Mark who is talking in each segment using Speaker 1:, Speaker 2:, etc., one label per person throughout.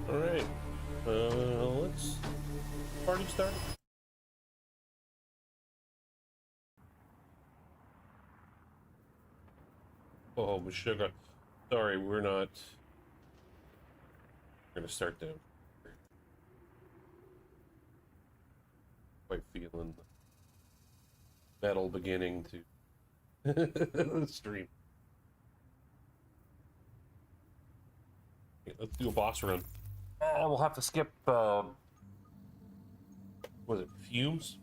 Speaker 1: Alright, let's party start. Oh, sugar. Sorry, we're not. We're gonna start down. Quite feeling the metal beginning to stream. Okay, let's do a boss run. We'll have to skip, was it Fumes?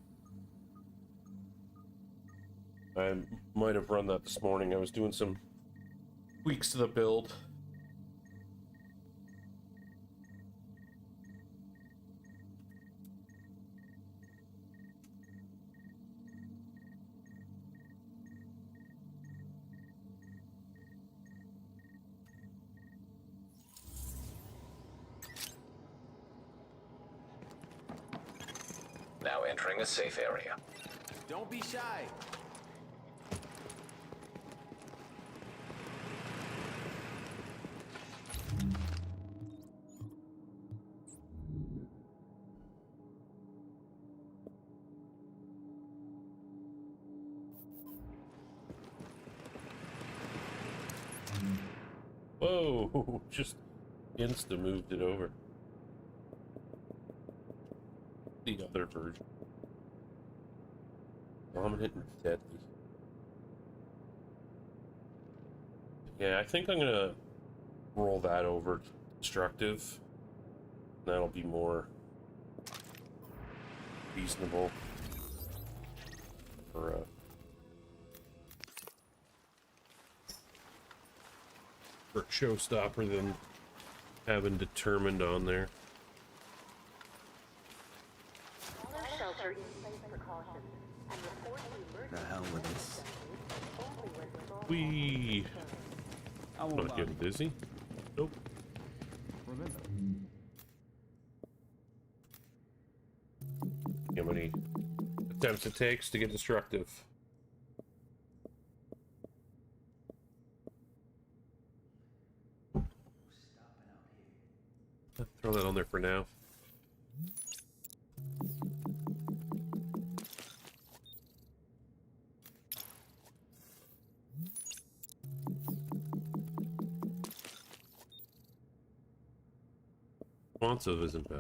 Speaker 1: I might have run that this morning. I was doing some tweaks to the build.
Speaker 2: Now entering a safe area.
Speaker 3: Don't be shy.
Speaker 1: Whoa, just insta moved it over. The other version. Dominant and deadly. Yeah, I think I'm gonna roll that over to destructive. That'll be more reasonable for showstopper than having determined on there.
Speaker 3: The hell with this.
Speaker 1: We not getting dizzy. Nope.
Speaker 3: Remember.
Speaker 1: How many attempts it takes to get destructive? Throw that on there for now. Responsive isn't bad.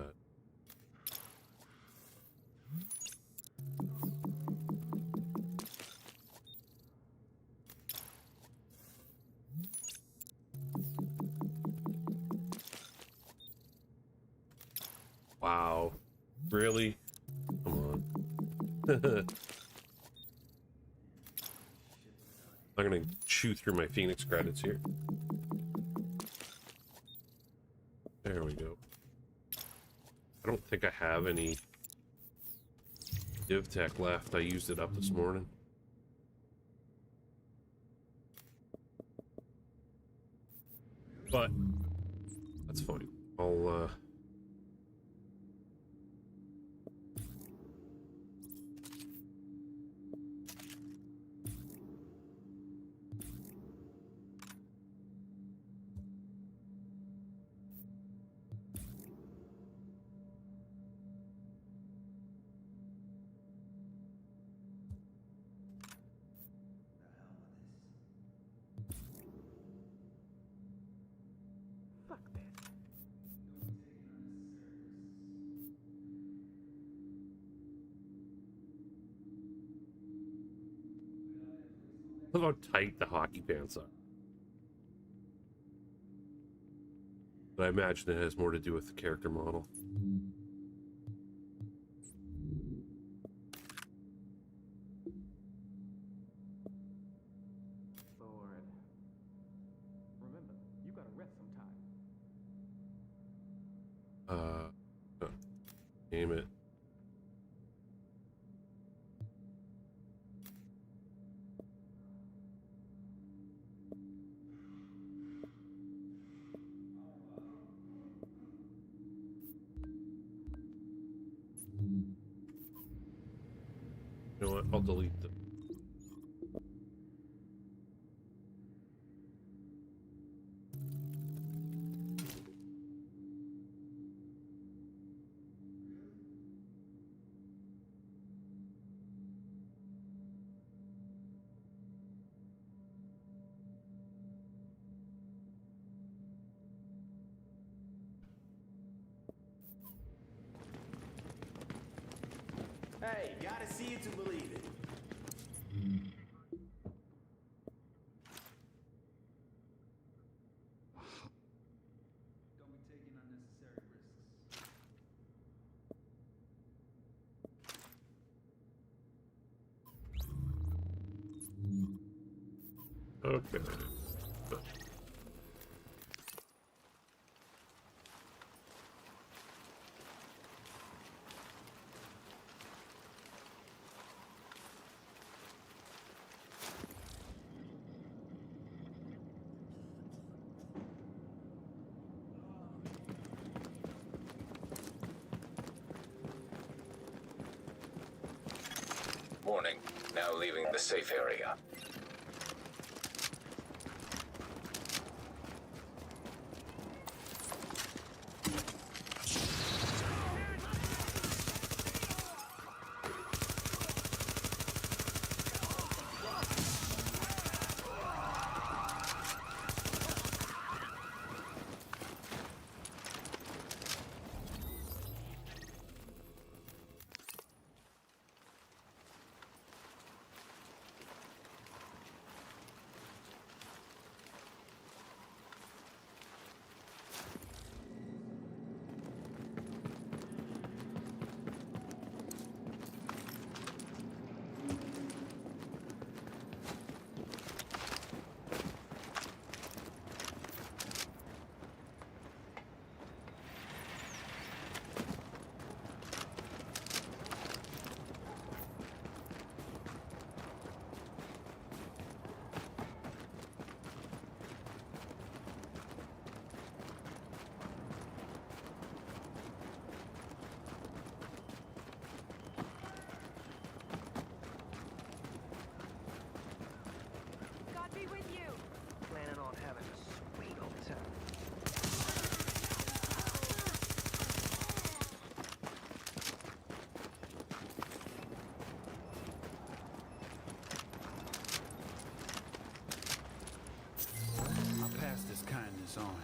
Speaker 1: Wow. Really? Come on. I'm gonna chew through my Phoenix credits here. There we go. I don't think I have any div tech left. I used it up this morning. But that's fine. I'll look how tight the hockey pants are. But I imagine it has more to do with the character model.
Speaker 3: Lord. Remember, you gotta rest sometime.
Speaker 1: Damn it. You know what? I'll delete them.
Speaker 2: Hey, gotta see it to believe it.
Speaker 4: Don't be taking unnecessary risks.
Speaker 1: Okay.
Speaker 5: Warning, now leaving the safe area.
Speaker 6: God be with you.
Speaker 7: Planning on having a sweet old time.
Speaker 4: I'll pass this kindness on.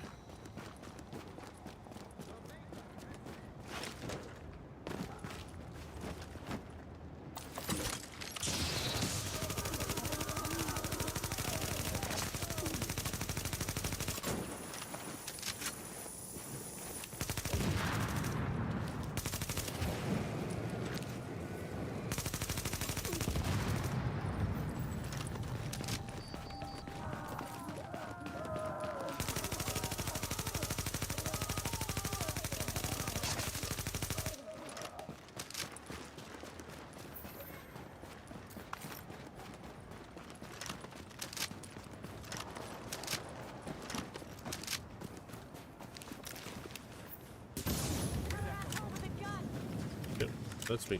Speaker 6: Asshole with a gun.
Speaker 1: Yep, that's me.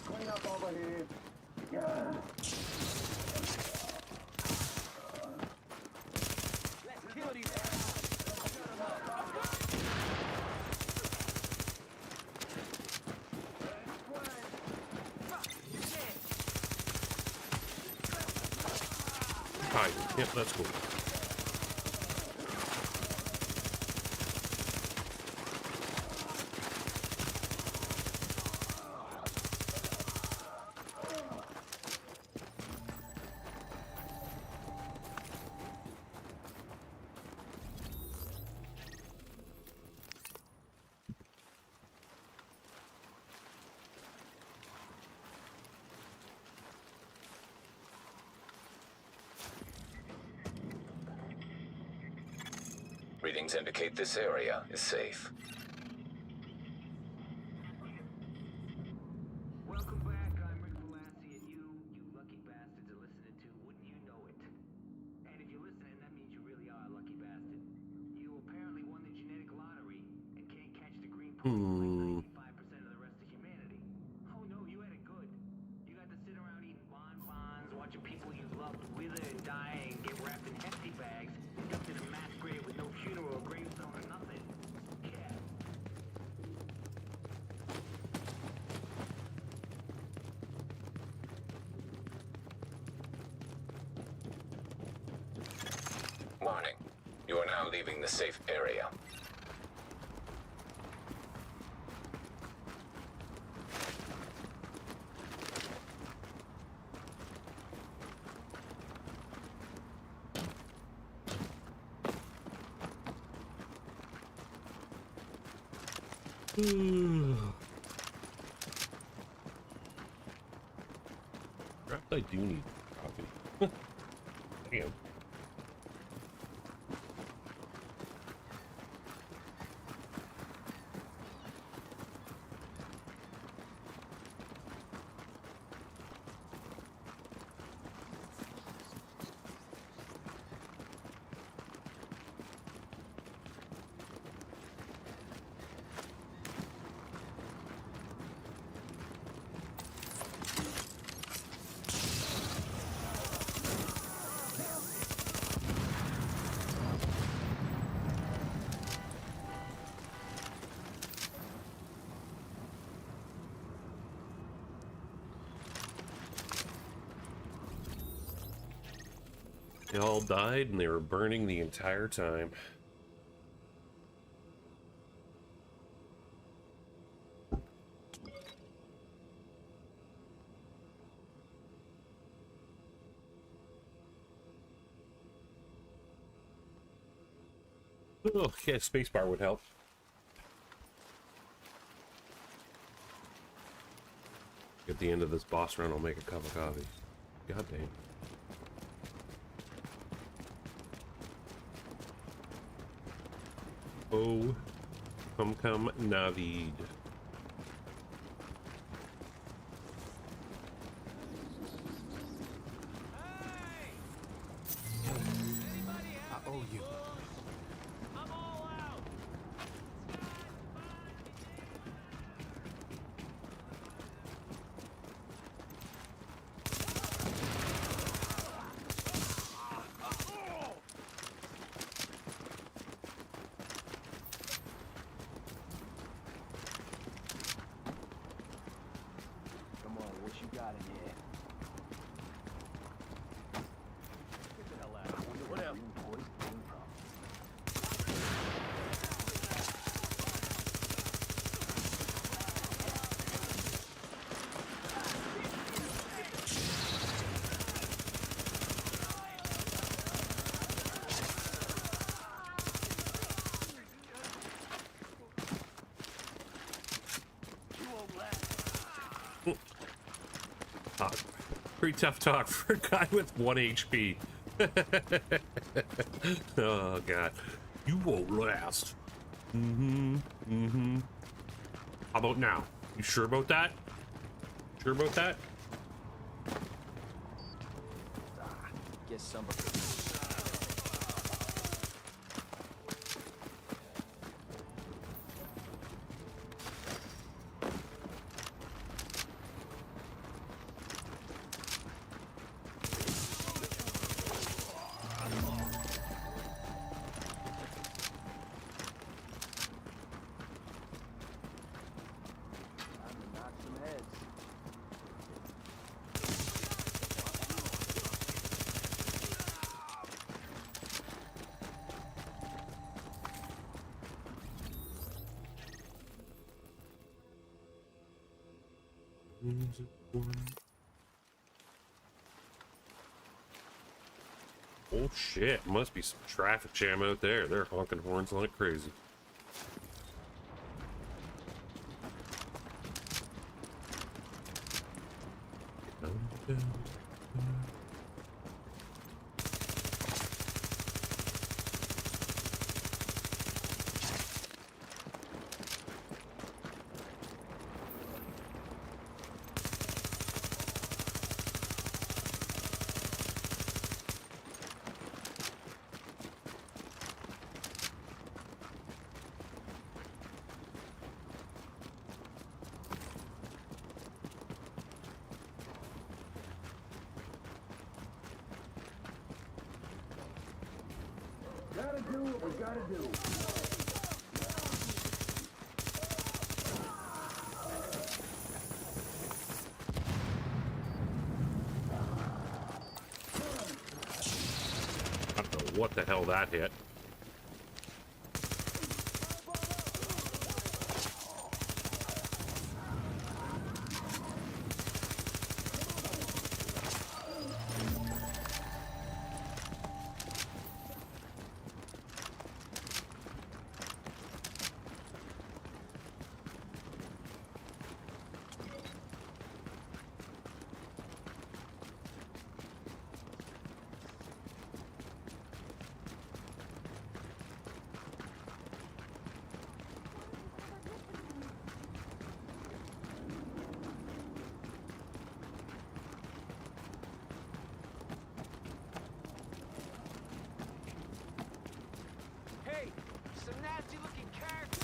Speaker 8: Clean up over here.
Speaker 2: Let's kill these
Speaker 1: Hi. Yep, that's cool.
Speaker 5: Readings indicate this area is safe.
Speaker 7: Welcome back. I'm Rick Velassi, and you lucky bastards are listening to Wouldn't You Know It. And if you listen
Speaker 1: Hmm.
Speaker 7: 95% of the rest of humanity. Oh no, you had it good. You got to sit around eating bonbons, watching people you loved wither and die and get wrapped in hefty bags, and dumped in a mass grave with no funeral or gravestone or nothing. Yeah.
Speaker 5: Warning. You are now leaving the safe area.
Speaker 1: Perhaps I do need coffee. Damn. They all died and they were burning the entire time. Oh, yeah, spacebar would help. At the end of this boss run, I'll make a cup of coffee. God damn. Oh, come, Navid.
Speaker 3: I owe you.
Speaker 7: Come on, what you got in here? Get the hell out. Whatever.
Speaker 1: Pretty tough talk for a guy with 1 HP. Oh god. You won't last. How about now? You sure about that? Sure about that?
Speaker 7: Get somebody.
Speaker 1: Oh shit, must be some traffic jam out there. They're honking horns like crazy.
Speaker 2: Gotta do what we gotta do.
Speaker 1: I don't know what the hell that hit.
Speaker 7: Hey, some nasty looking characters.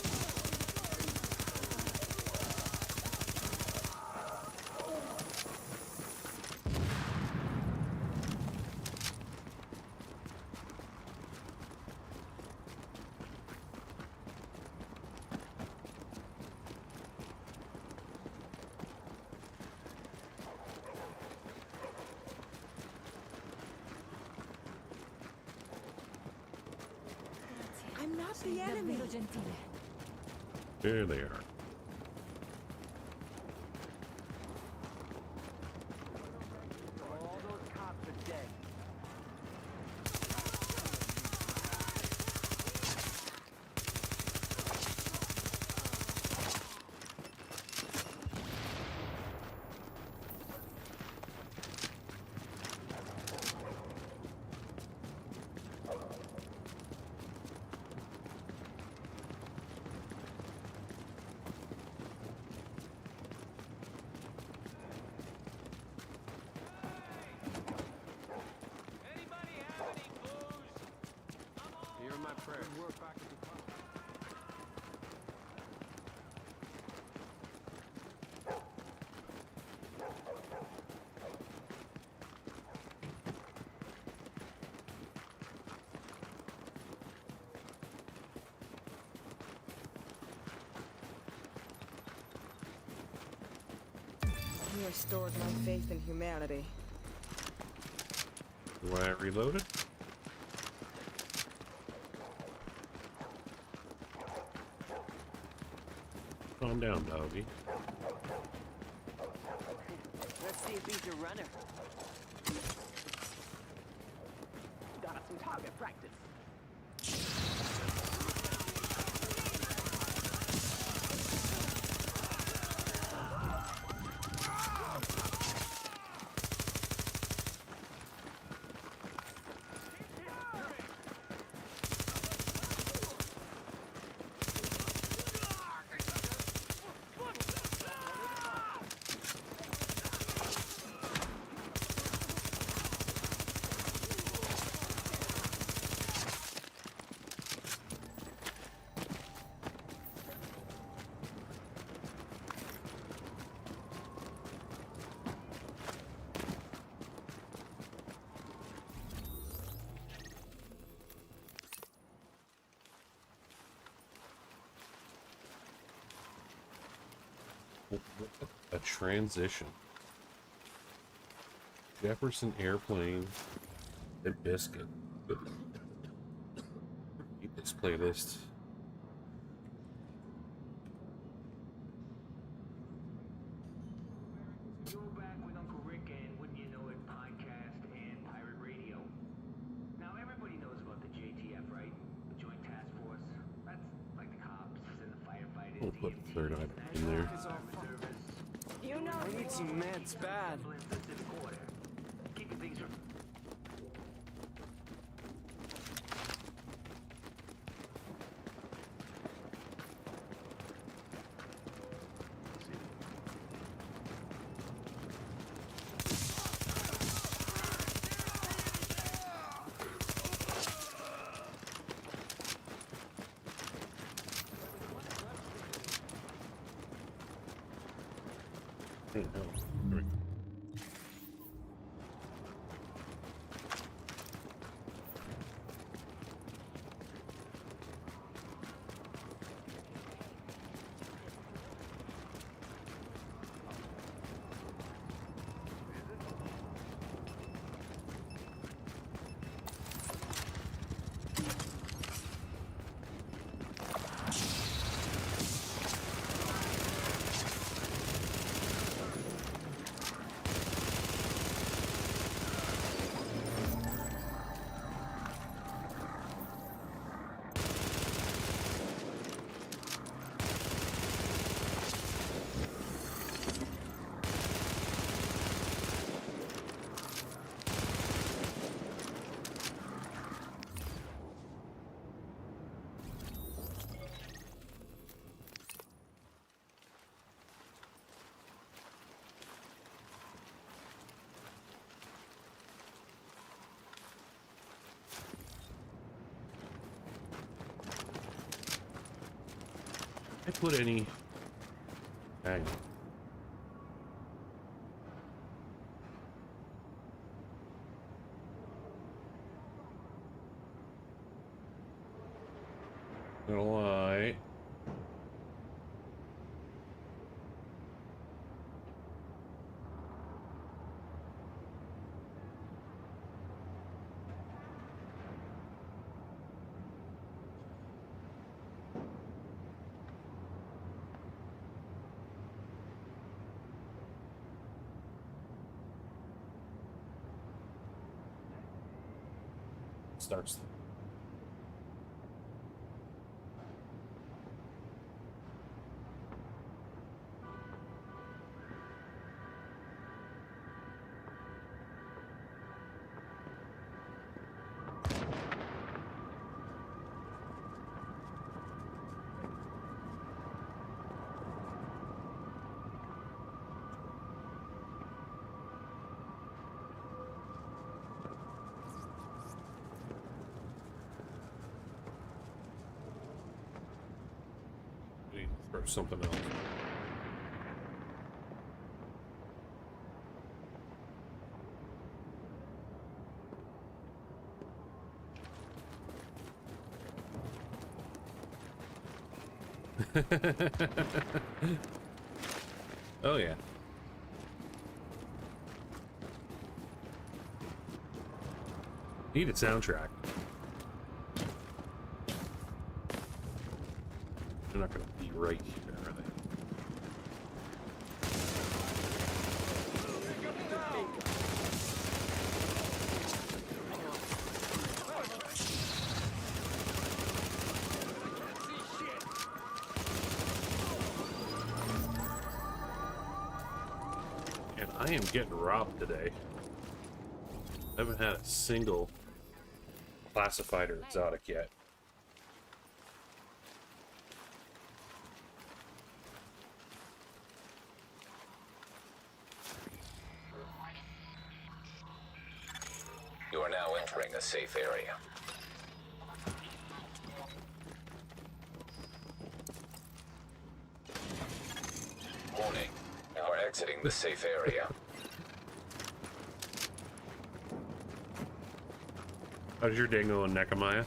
Speaker 6: I'm not the enemy.
Speaker 1: There they are.
Speaker 7: All those cops are dead. Anybody have any booze?
Speaker 3: Here are my prayers.
Speaker 8: You restored my faith in humanity.
Speaker 1: Do I reload it? Calm down, doggy.
Speaker 7: Let's see if he's a runner. Got some target practice.
Speaker 1: A transition. Jefferson Airplane and Biscuit. Keep this playlist.
Speaker 7: You're back with Uncle Rick and Wouldn't You Know It podcast and pirate radio. Now everybody knows about the JTF, right? The Joint Task Force. That's like the cops and the firefighters.
Speaker 1: We'll put the third eye in there.
Speaker 8: You know
Speaker 3: I need some meds bad.
Speaker 7: Keeping things from
Speaker 1: There we go. put any... Hang on. Gonna lie. Starts. Or something else. Oh yeah. Need a soundtrack. They're not gonna be right here, are they? And I am getting robbed today. I haven't had a single classified or exotic yet.
Speaker 5: You are now entering a safe area. Warning. You are exiting the safe area.
Speaker 1: How's your day going, Nekamaya?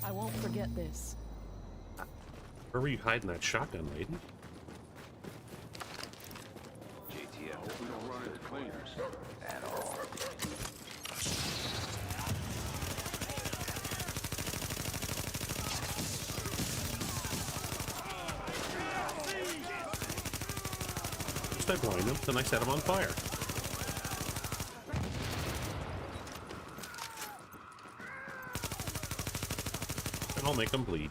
Speaker 6: I won't forget this.
Speaker 1: Where were you hiding that shotgun, lady?
Speaker 3: JTF, we don't run into cleaners at all.
Speaker 1: First I blind him, then I set him on fire. Then I'll make him bleed.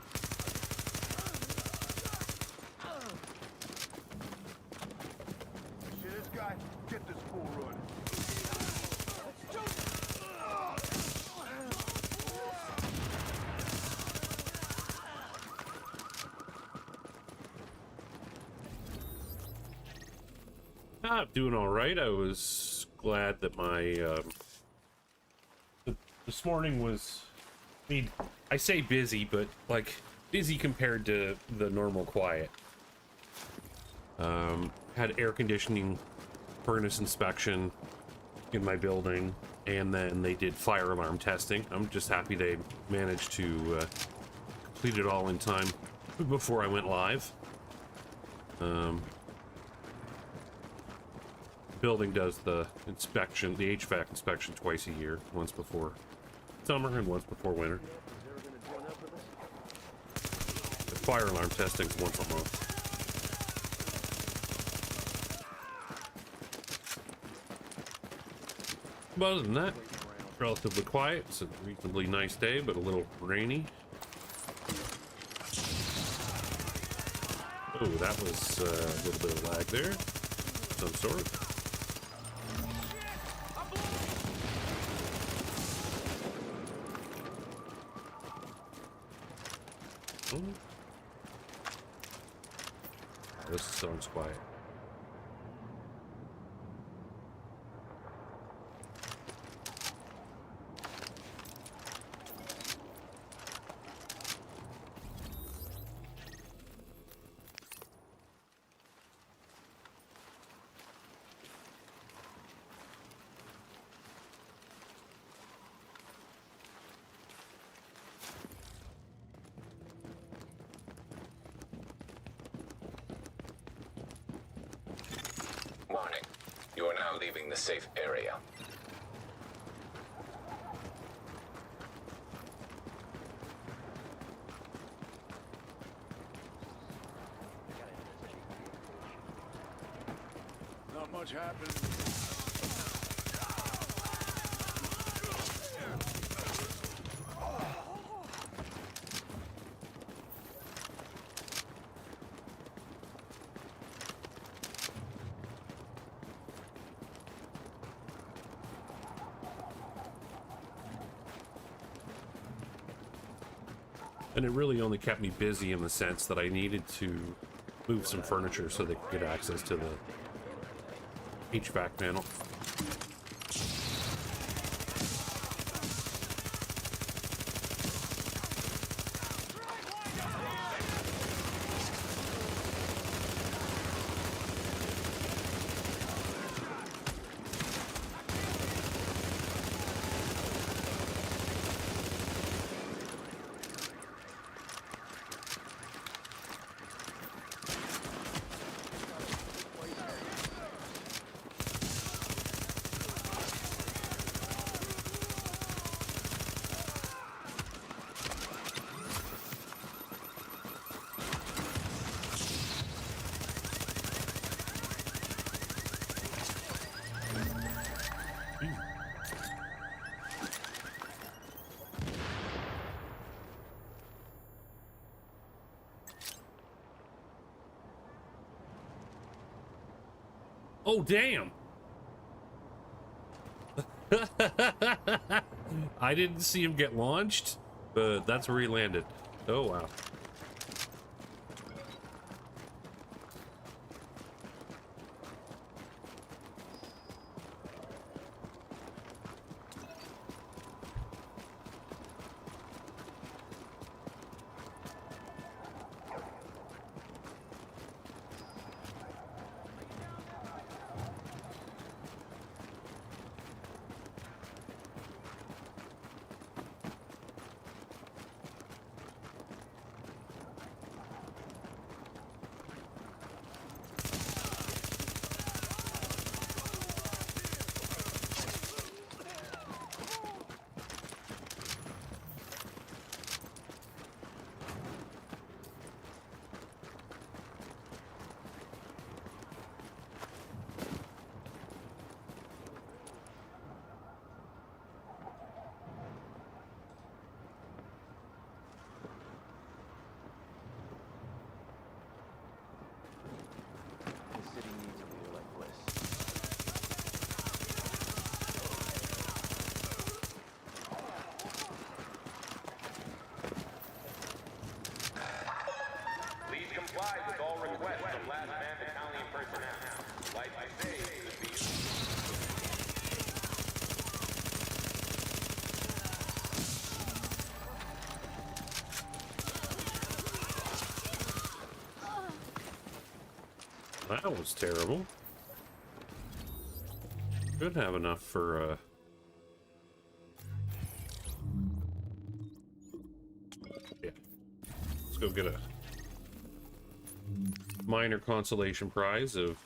Speaker 2: This guy, get this fool running.
Speaker 1: I'm doing all right. I was glad that my this morning was. I mean, I say busy, but like busy compared to the normal quiet. Had air conditioning, furnace inspection in my building, and then they did fire alarm testing. I'm just happy they managed to complete it all in time before I went live. Building does the inspection, the HVAC inspection twice a year, once before summer and once before winter. The fire alarm testing is once a month. But other than that, relatively quiet. It's a reasonably nice day, but a little rainy. Oh, that was a little bit of lag there, some sort. Oh, this sounds quiet.
Speaker 5: Warning. You are now leaving the safe area.
Speaker 2: Not much happened.
Speaker 1: And it really only kept me busy in the sense that I needed to move some furniture so they could get access to the HVAC panel. Oh, damn! I didn't see him get launched, but that's where he landed. Oh, wow.
Speaker 9: Please comply with all requests from last man battalion personnel. Life I saved could be...
Speaker 1: That was terrible. Could have enough for, yeah. Let's go get a minor consolation prize of,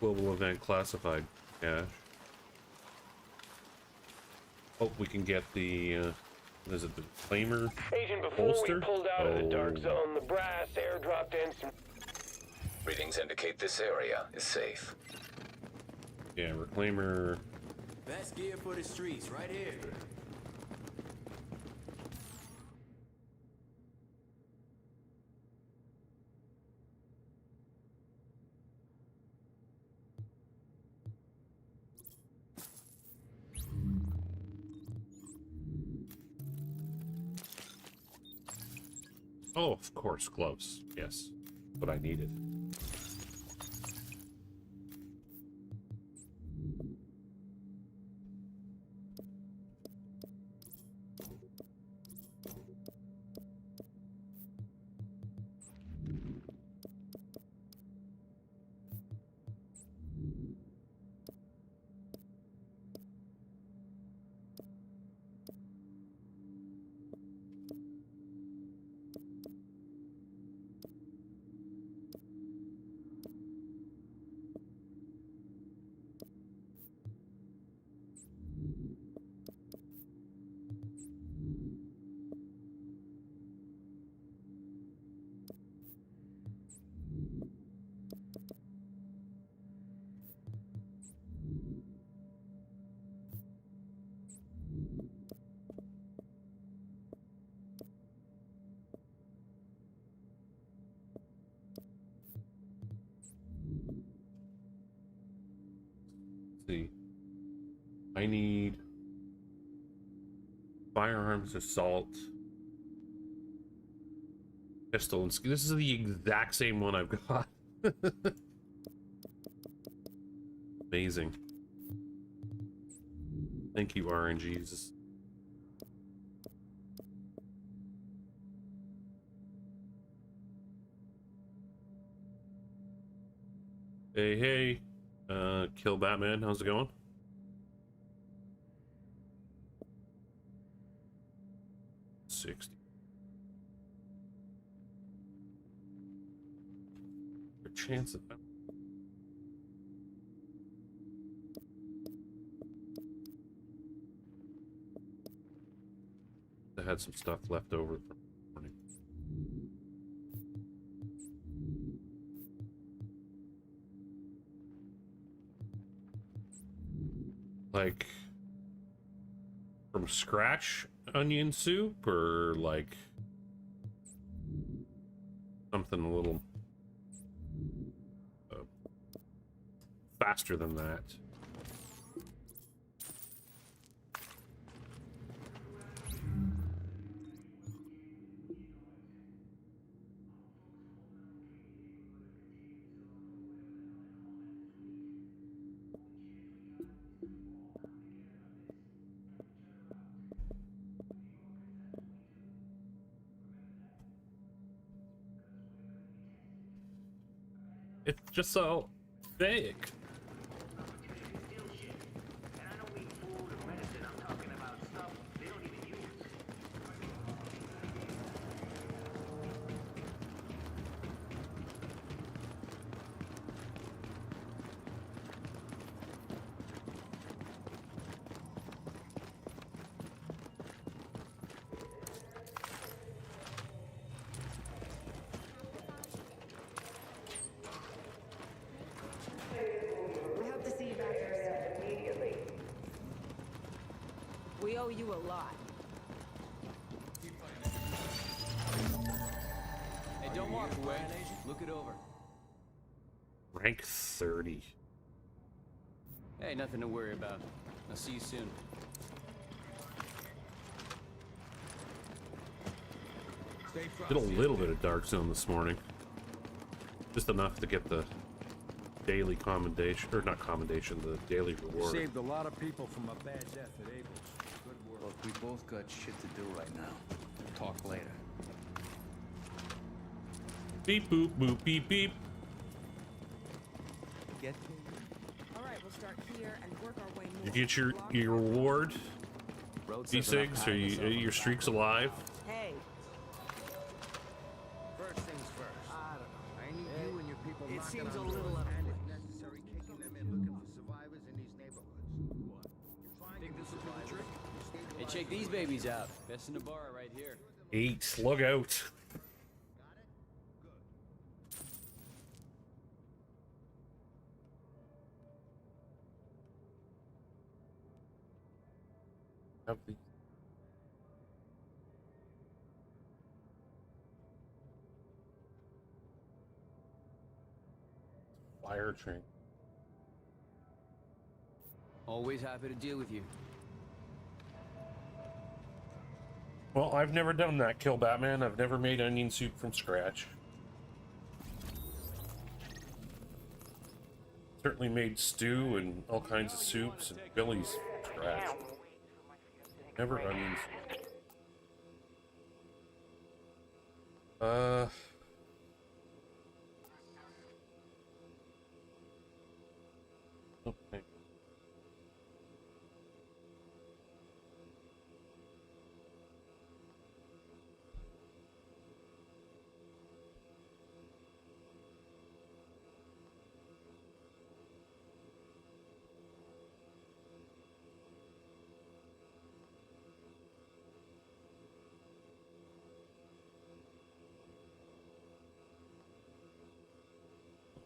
Speaker 1: global event classified cash. Hope we can get the, is it the Reclaimer
Speaker 9: Agent, before
Speaker 1: holster?
Speaker 9: we pulled out of the dark zone, the brass airdropped in some...
Speaker 5: Readings indicate this area is safe.
Speaker 1: Yeah, Reclaimer.
Speaker 10: Best gear for the streets, right here.
Speaker 1: Oh, of course, gloves. Yes, what I needed. I need firearms, assault, pistol, and this is the exact same one I've got. Amazing. Thank you, RNGs. Hey, hey. Kill Batman, how's it going? $60. A chance of that. I had some stuff left over from the morning. Like from scratch onion soup, or like something a little faster than that? It's just so big.
Speaker 8: We owe you a lot.
Speaker 10: Hey, don't walk away. Look it over.
Speaker 1: Rank 30.
Speaker 10: Hey, nothing to worry about. I'll see you soon.
Speaker 1: Did a little bit of Dark Zone this morning. Just enough to get the daily commendation, or not commendation, the daily reward.
Speaker 2: Saved a lot of people from a bad death at Abel's. Good work.
Speaker 3: Look, we both got shit to do right now. Talk later.
Speaker 1: Beep boop boop beep beep.
Speaker 3: Get
Speaker 8: All right, we'll start here and work our way north.
Speaker 1: You get your reward, D6, or your streak's alive.
Speaker 8: Hey,
Speaker 2: First things first. I don't know. I need you and your people
Speaker 8: it
Speaker 2: knocking
Speaker 8: seems a
Speaker 2: on
Speaker 8: little
Speaker 2: doors
Speaker 8: out
Speaker 2: and,
Speaker 8: of
Speaker 2: if necessary, kicking them in, looking for survivors in these neighborhoods. What?
Speaker 10: Think this will do the trick? Hey, check these babies out. Best in the bar right here.
Speaker 1: 8, look out. Have the fire train.
Speaker 10: Always happy to deal with you.
Speaker 1: Well, I've never done that, Kill Batman. I've never made onion soup from scratch. Certainly made stew and all kinds of soups and Billy's from scratch. Never onion soup. Okay.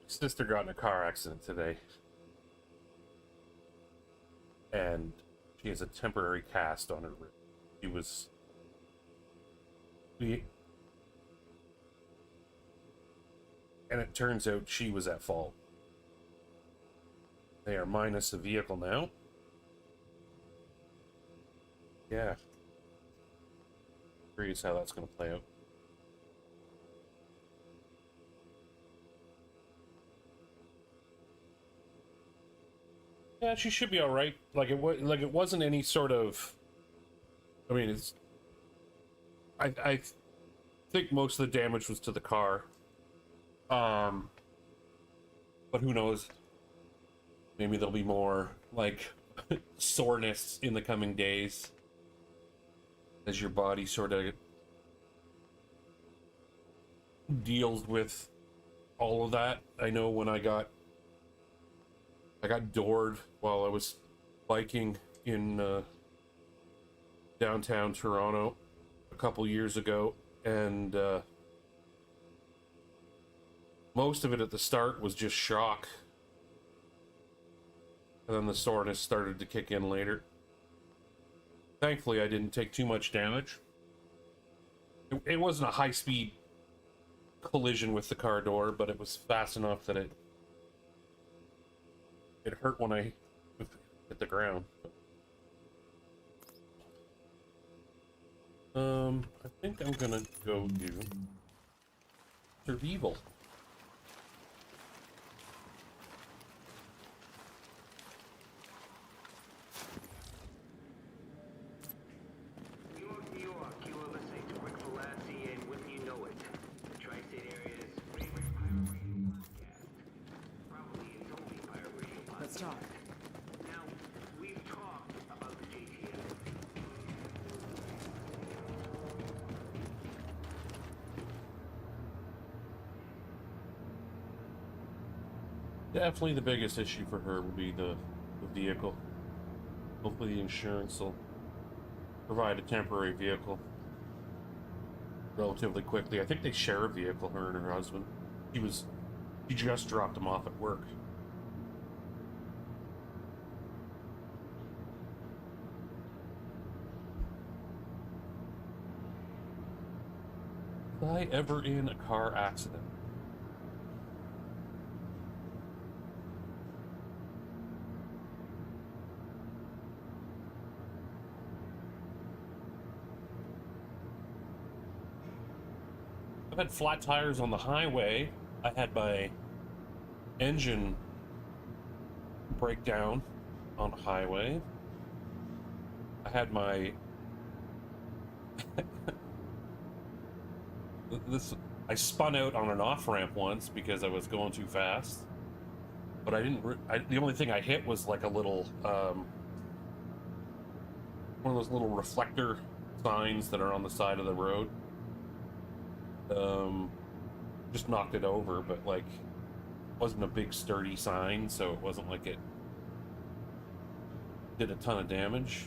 Speaker 1: Sister got in a car accident today, and she has a temporary cast on her rib. She was and it turns out she was at fault. They are minus the vehicle now, Yeah. Curious how that's going to play out. Yeah, she should be all right. Like it wasn't any sort of. I mean, it's. I think most of the damage was to the car. But who knows? Maybe there'll be more like soreness in the coming days as your body sort of deals with all of that. I know when I got doored while I was biking in downtown Toronto a couple years ago, and most of it at the start was just shock, and then the soreness started to kick in later. Thankfully, I didn't take too much damage. It wasn't a high-speed collision with the car door, but it was fast enough that it hurt when I hit the ground. I think I'm gonna go do survival.
Speaker 7: New York, New York, you are listening to Rick Velassi, and wouldn't you know it, the tri-state area's favorite pirate radio podcast. Probably its only pirate radio podcast.
Speaker 8: Let's talk.
Speaker 7: Now, we've talked about the JTF.
Speaker 1: Definitely the biggest issue for her will be the vehicle. Hopefully the insurance will provide a temporary vehicle relatively quickly. I think they share a vehicle, her and her husband. She just dropped him off at work. Was I ever in a car accident? I've had flat tires on the highway. I had my engine break down on the highway. I had my I spun out on an off-ramp once because I was going too fast. But I didn't the only thing I hit was like a little one of those little reflector signs that are on the side of the road. Just knocked it over, but like it wasn't a big sturdy sign, so it wasn't like it did a ton of damage.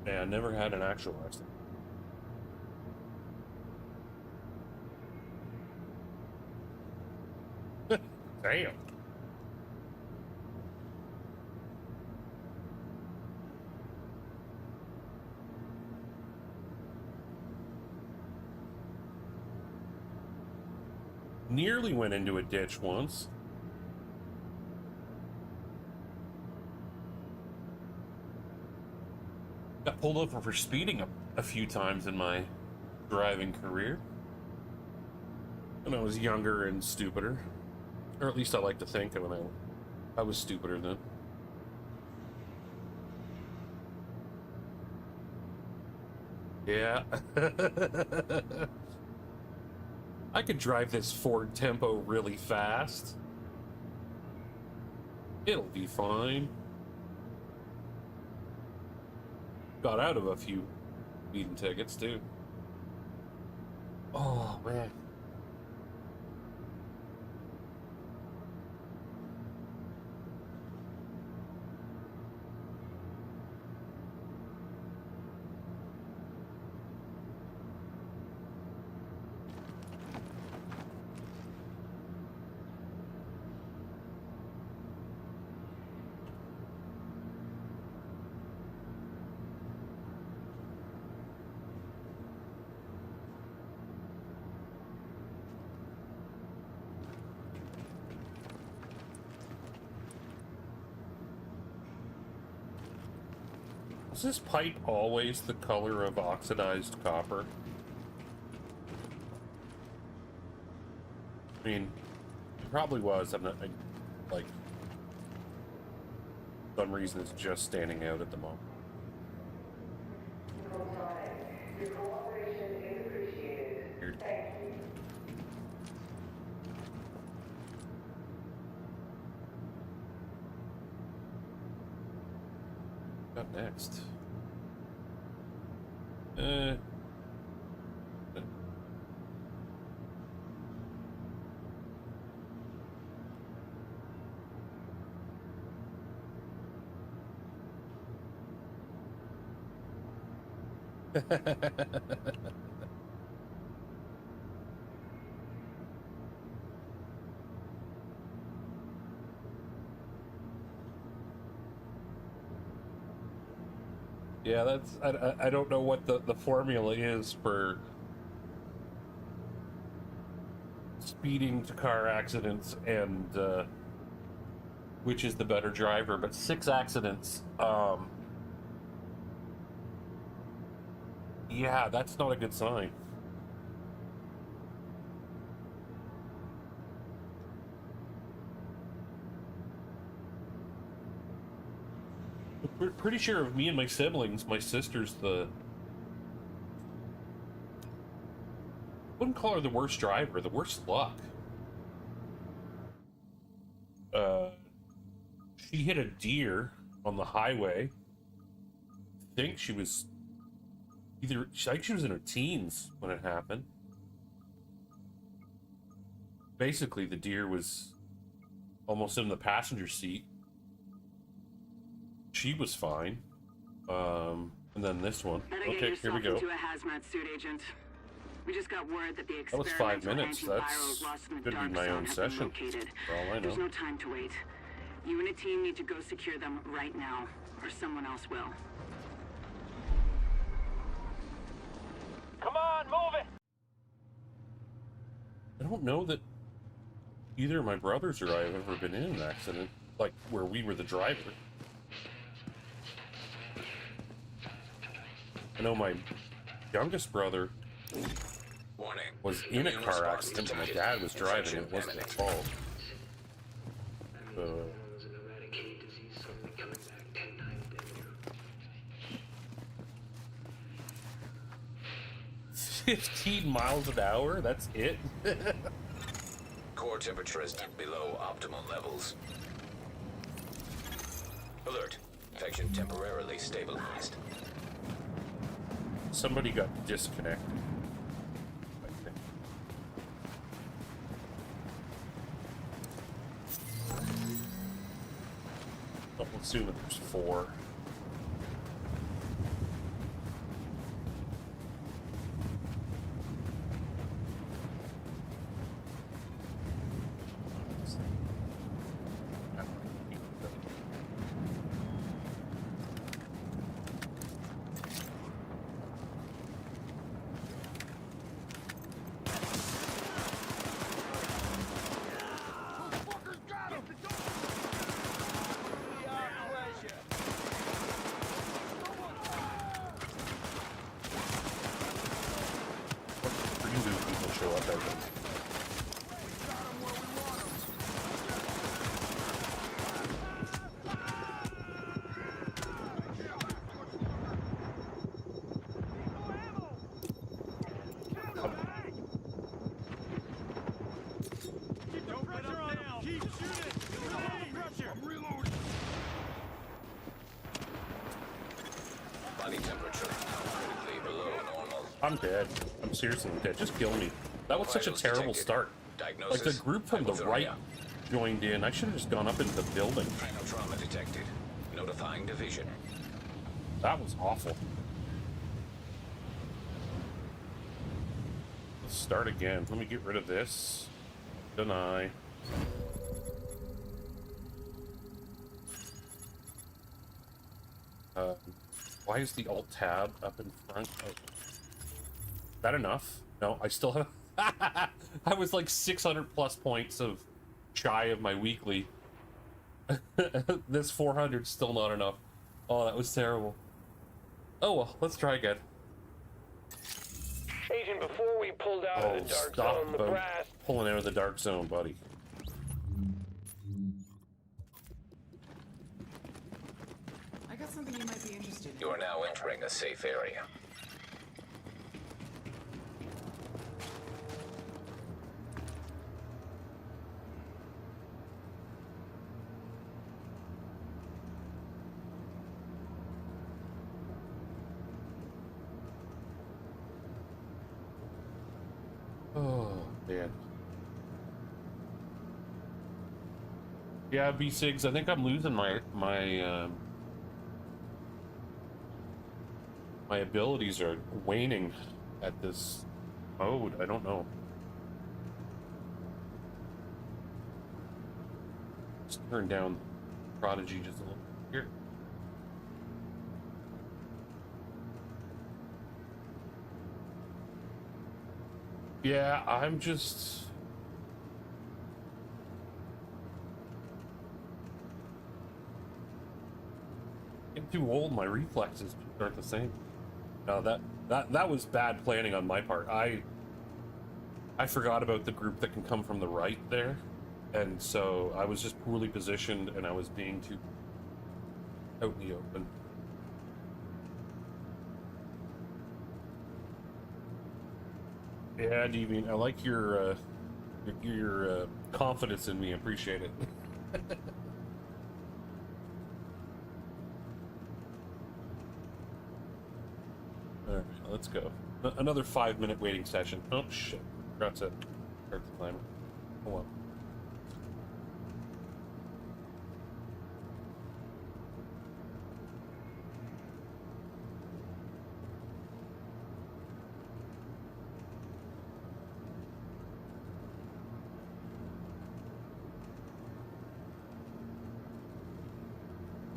Speaker 1: Yeah, I never had an actual accident. Damn. Nearly went into a ditch once. Got pulled over for speeding a few times in my driving career. When I was younger and stupider. Or at least I like to think when I was stupider then. Yeah. I could drive this Ford Tempo really fast. It'll be fine. Got out of a few speeding tickets too. Oh man. this pipe always the color of oxidized copper? I mean, it probably was. I'm not, like, for some reason it's just standing out at the moment.
Speaker 11: Your cooperation is appreciated.
Speaker 1: Weird.
Speaker 11: Thank you.
Speaker 1: What next? Yeah, that's I don't know what the formula is for speeding to car accidents and which is the better driver, but 6 accidents, yeah, that's not a good sign. Pretty sure of me and my siblings, my sister's the... I wouldn't call her the worst driver, the worst luck. She hit a deer on the highway. I think she was I think she was in her teens when it happened. Basically, the deer was almost in the passenger seat. She was fine. And then this one. Okay, here we go.
Speaker 12: Into a hazmat suit, agent. We just got word that the
Speaker 1: That was 5 minutes. That's could be my own session. For all I know.
Speaker 12: There's no time to wait. You and a team need to go secure them right now, or someone else will.
Speaker 9: Come on, move it!
Speaker 1: I don't know that either of my brothers or I have ever been in an accident, like where we were the driver. I know my youngest brother was in a car accident, but my dad was driving. It wasn't his fault. 15 miles an hour? That's it?
Speaker 5: Core temperature is below optimal levels. Alert. Infection temporarily stabilized.
Speaker 1: Somebody got disconnected. I think. I'll assume that there's 4. I'm dead. I'm seriously dead. Just kill me. That was such a terrible start. Like, the group from the right joined in. I should have just gone up into the building.
Speaker 5: Cranial trauma detected. Notifying division.
Speaker 1: That was awful. Let's start again. Let me get rid of this. Deny. Why is the alt tab up in front? Oh. Is that enough? No, I still have... I was like 600 plus points of shy of my weekly. This 400 's still not enough. Oh, that was terrible. Oh well, let's try again.
Speaker 9: Agent, before we pulled out
Speaker 1: Oh,
Speaker 9: of the dark
Speaker 1: stop
Speaker 9: zone, the
Speaker 1: about
Speaker 9: brass...
Speaker 1: pulling out of the dark zone, buddy.
Speaker 6: I got something you might be interested in.
Speaker 5: You are now entering a safe area.
Speaker 1: Oh, man. Yeah, B6, I think I'm losing my abilities are waning at this mode. I don't know. Let's turn down Prodigy just a little here. Yeah, I'm just... getting too old, my reflexes aren't the same. No, that was bad planning on my part. I forgot about the group that can come from the right there, and so I was just poorly positioned, and I was being too out in the open. Yeah, Deviant, I like your confidence in me. I appreciate it. All right, let's go. Another 5-minute waiting session. Oh shit! Forgot to start the timer. Hold on.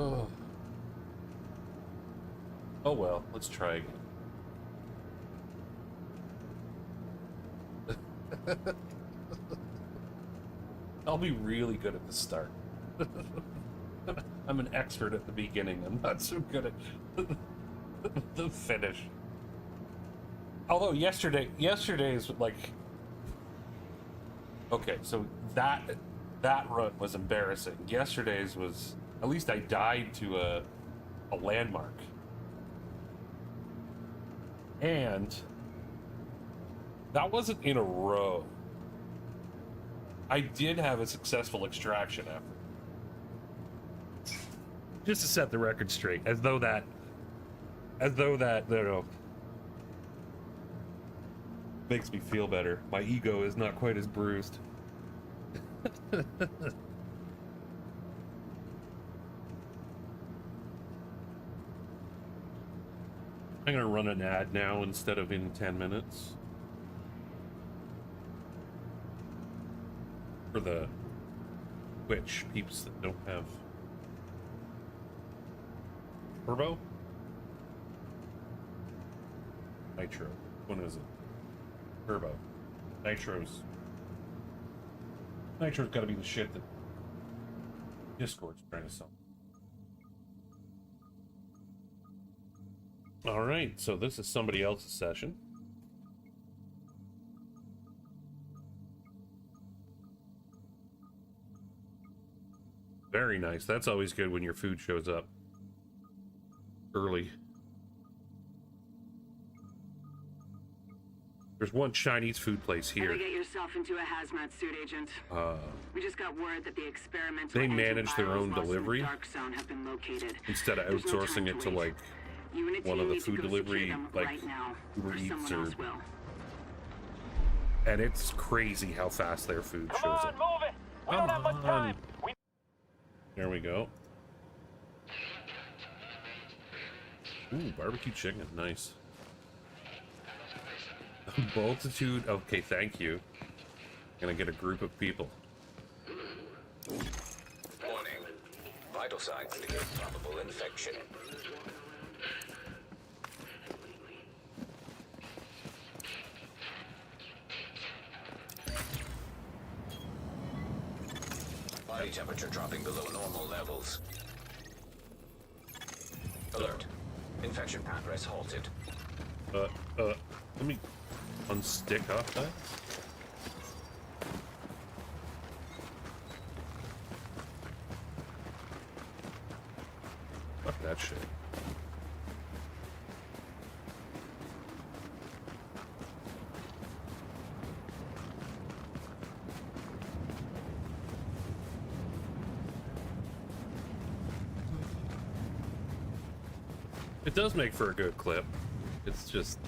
Speaker 1: Oh. Oh well, let's try again. I'll be really good at the start. I'm an expert at the beginning. I'm not so good at the finish. Although yesterday's like... Okay, so that run was embarrassing. Yesterday's was... At least I died to a landmark. And that wasn't in a row. I did have a successful extraction effort. Just to set the record straight, as though that, makes me feel better. My ego is not quite as bruised. I'm gonna run an ad now instead of in 10 minutes. For the Twitch peeps that don't have Turbo? Nitro. What is it? Turbo. Nitro's gotta be the shit that Discord's trying to sell. Alright, so this is somebody else's session. Very nice. That's always good when your food shows up early. There's one Chinese food place here.
Speaker 12: Get yourself into a hazmat suit, Agent. We just got word that the experimental
Speaker 1: they manage their own delivery
Speaker 12: dark zone have been located.
Speaker 1: Instead of outsourcing it to like one of the food delivery, like Uber Eats or... And it's crazy how fast their food shows up.
Speaker 9: Move it! We don't have much time!
Speaker 1: There we go. Ooh, barbecue chicken, nice. Multitude, okay, thank you. Gonna get a group of people.
Speaker 5: Warning. Vital signs indicate probable infection. Body temperature dropping below normal levels. Alert. Infection progress halted.
Speaker 1: Let me unstick off that. Fuck that shit. It does make for a good clip. It's just...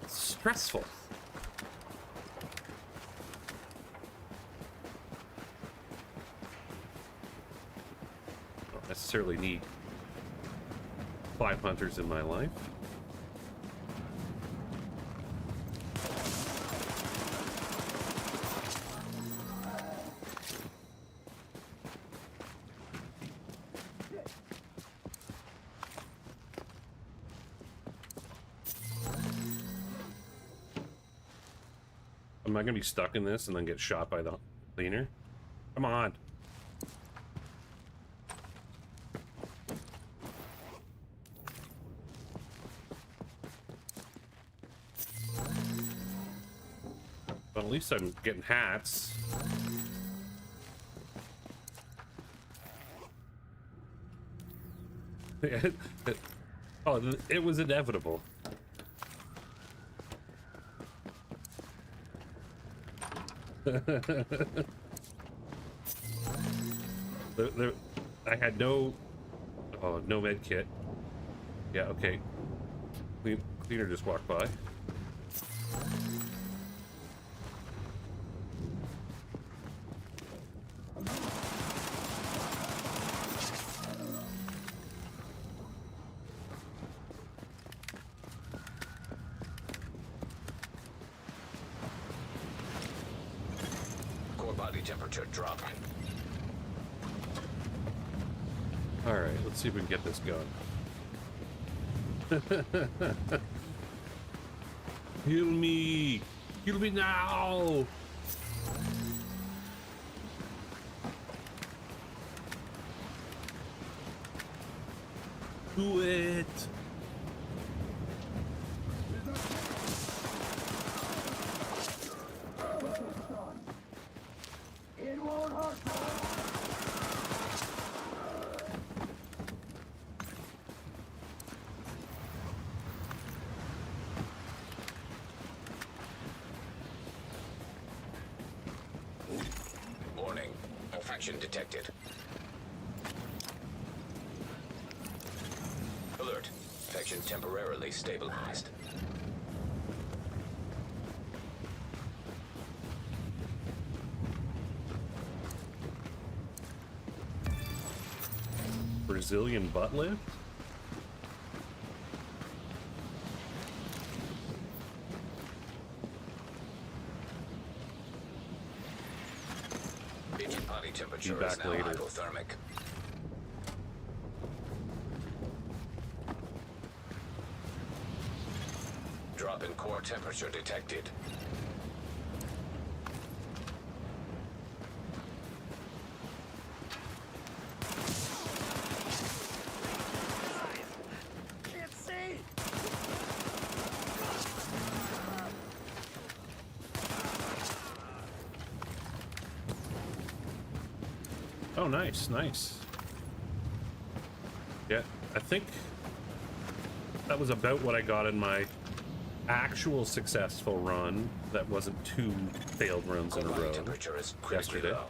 Speaker 1: it's stressful. I don't necessarily need 5 hunters in my life. Am I gonna be stuck in this and then get shot by the cleaner? Come on. Well, at least I'm getting hats. Oh, it was inevitable. I had no med kit. Yeah, okay. Cleaner just walked by.
Speaker 5: Body temperature dropping.
Speaker 1: All right, let's see if we can get this going. Heal me! Heal me now! Do it!
Speaker 5: Warning. Infection detected. Alert. Infection temporarily stabilized.
Speaker 1: Brazilian butt lift?
Speaker 5: Agent body temperature
Speaker 1: Be
Speaker 5: is
Speaker 1: back
Speaker 5: now
Speaker 1: later.
Speaker 5: hypothermic. Drop in core temperature detected.
Speaker 1: Oh, nice, nice. Yeah, I think that was about what I got in my actual successful run. That wasn't 2 failed runs in a row
Speaker 5: Temperature is critically
Speaker 1: yesterday.
Speaker 5: low.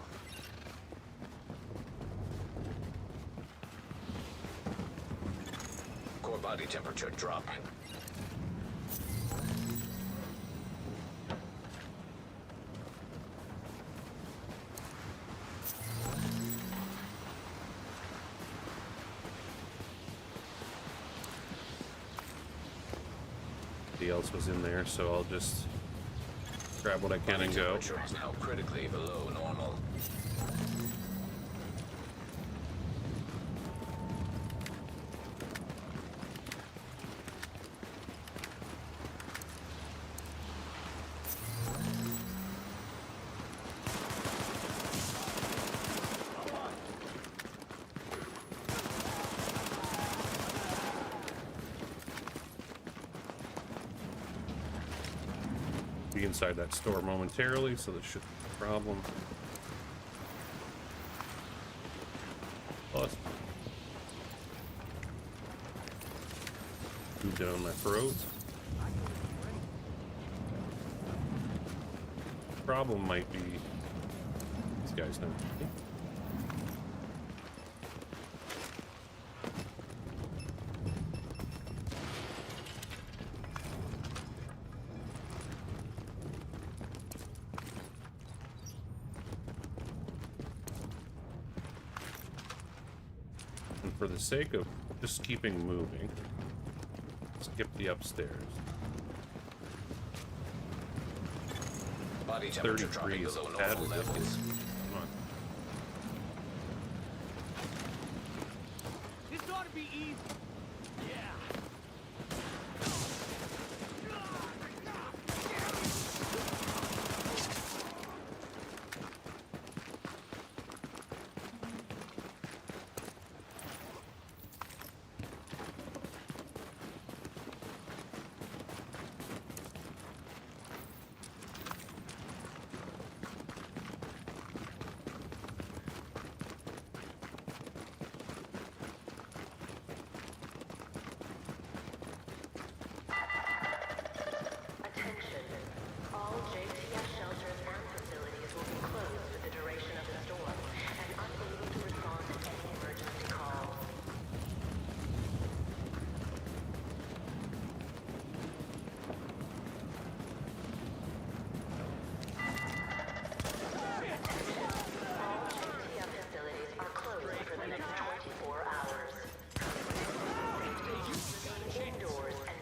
Speaker 5: Core body temperature dropping.
Speaker 1: Nobody else was in there, so I'll just grab what I can
Speaker 5: Body
Speaker 1: and go.
Speaker 5: temperature is now critically below normal.
Speaker 1: be inside that store momentarily, so there shouldn't be a problem. Plus, move down my throat. Problem might be these guys don't. And for the sake of just keeping moving, skip the upstairs.
Speaker 5: Body temperature dropping
Speaker 1: 33 is
Speaker 5: below
Speaker 1: bad
Speaker 5: normal
Speaker 1: resistance.
Speaker 5: levels.
Speaker 1: Come on.
Speaker 7: This ought to be easy. Yeah.
Speaker 11: Attention. All JTF shelters and facilities will be closed for the duration of the storm and unable to respond to any emergency calls. All JTF facilities are closed for the next 24 hours. Remain indoors and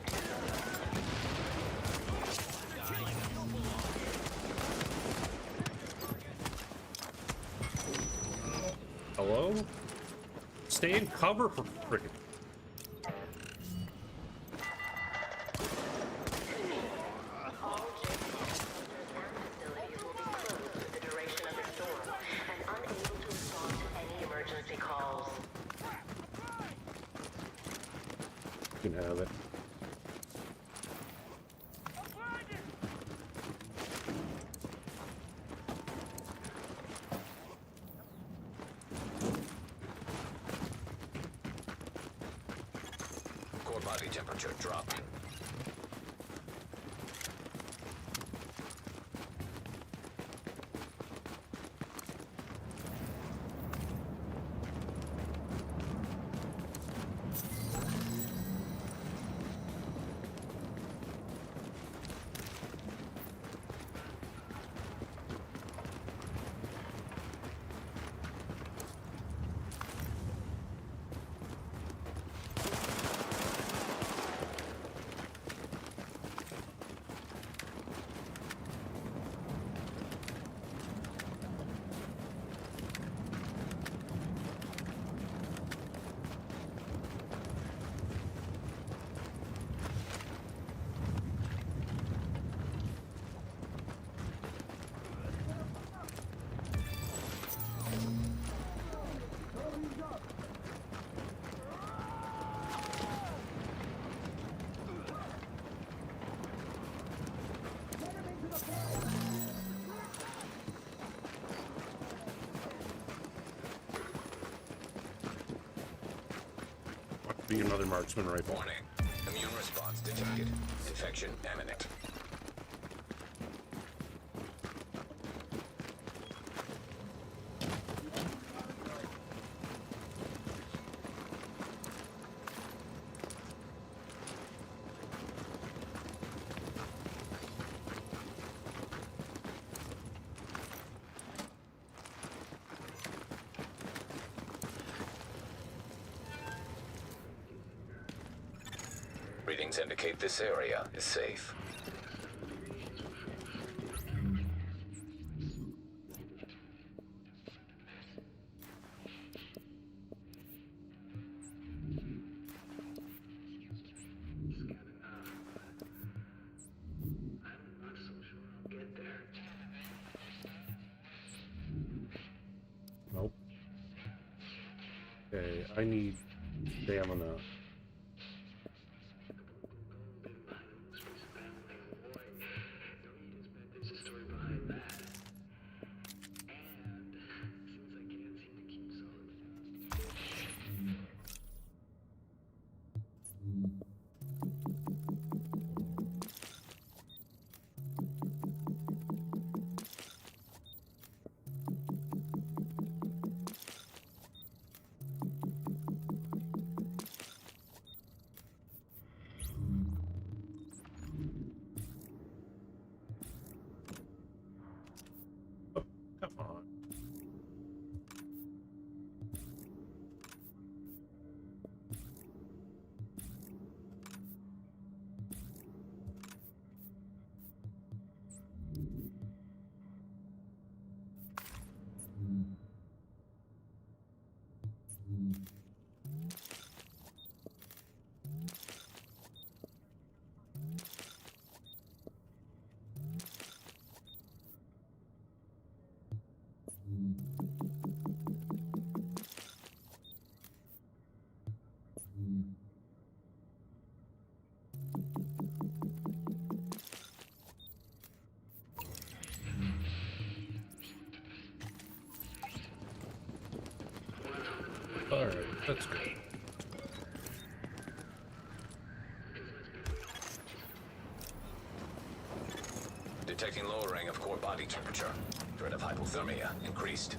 Speaker 1: Hello? Stay in cover for frickin'.
Speaker 11: all JTF shelters and facilities will be closed for the duration of the storm and unable to respond to any emergency calls.
Speaker 1: You can have it.
Speaker 5: Core body temperature dropping.
Speaker 1: Be another marksman rifle.
Speaker 5: Warning. Immune response detected. Infection imminent. Readings indicate this area is safe.
Speaker 1: Nope. Okay, I need stamina. Alright, that's good.
Speaker 5: Detecting lowering of core body temperature. Threat of hypothermia increased.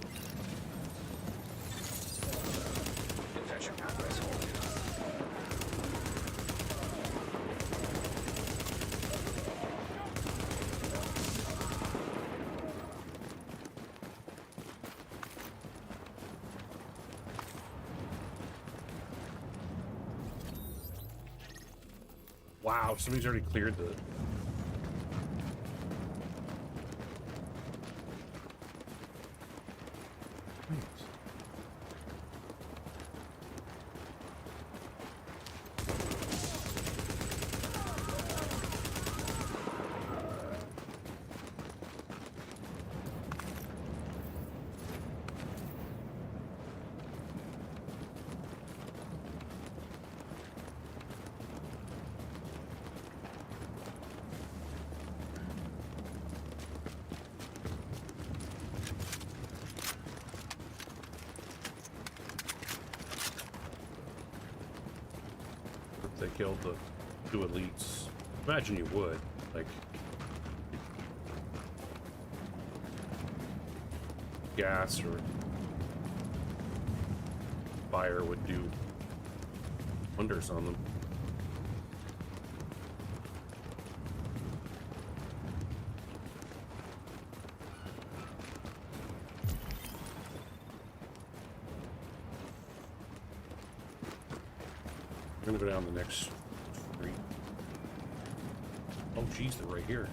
Speaker 5: Infection progress halted.
Speaker 1: Wow, somebody's already cleared the... They killed the two elites. Imagine you would. Like, gas or fire would do wonders on them. We're gonna go down the next street. Oh, geez, they're right here.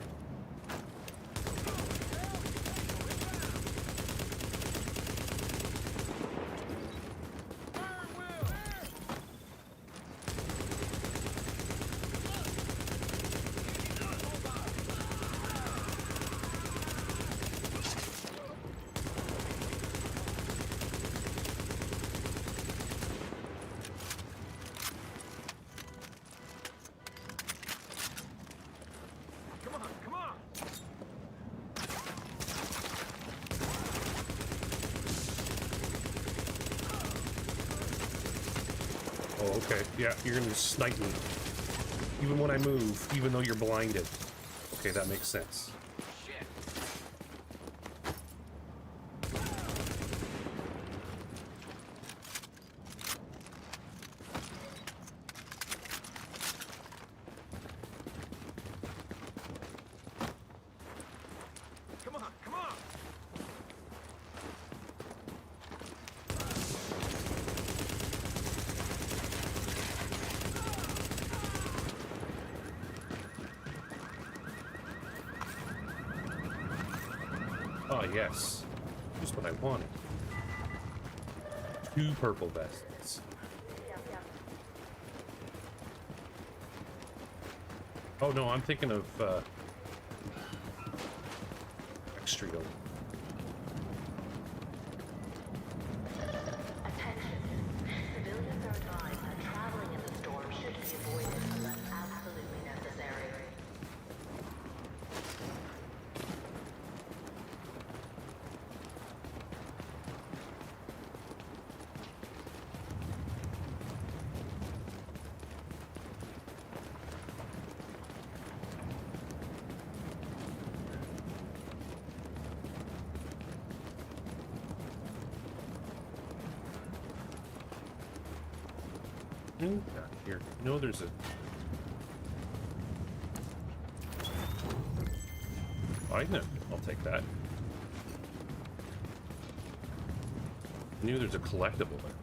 Speaker 1: Oh, okay. Yeah, you're gonna snipe me. Even when I move, even though you're blinded. Okay, that makes sense. Oh, yes. Just what I wanted. 2 purple vests. Oh, no, I'm thinking of, Extrio.
Speaker 11: Attention. Civilians are advised that traveling in the storm should be avoided unless absolutely necessary.
Speaker 1: Here. No, there's a... I know. I'll take that. I knew there's a collectible there.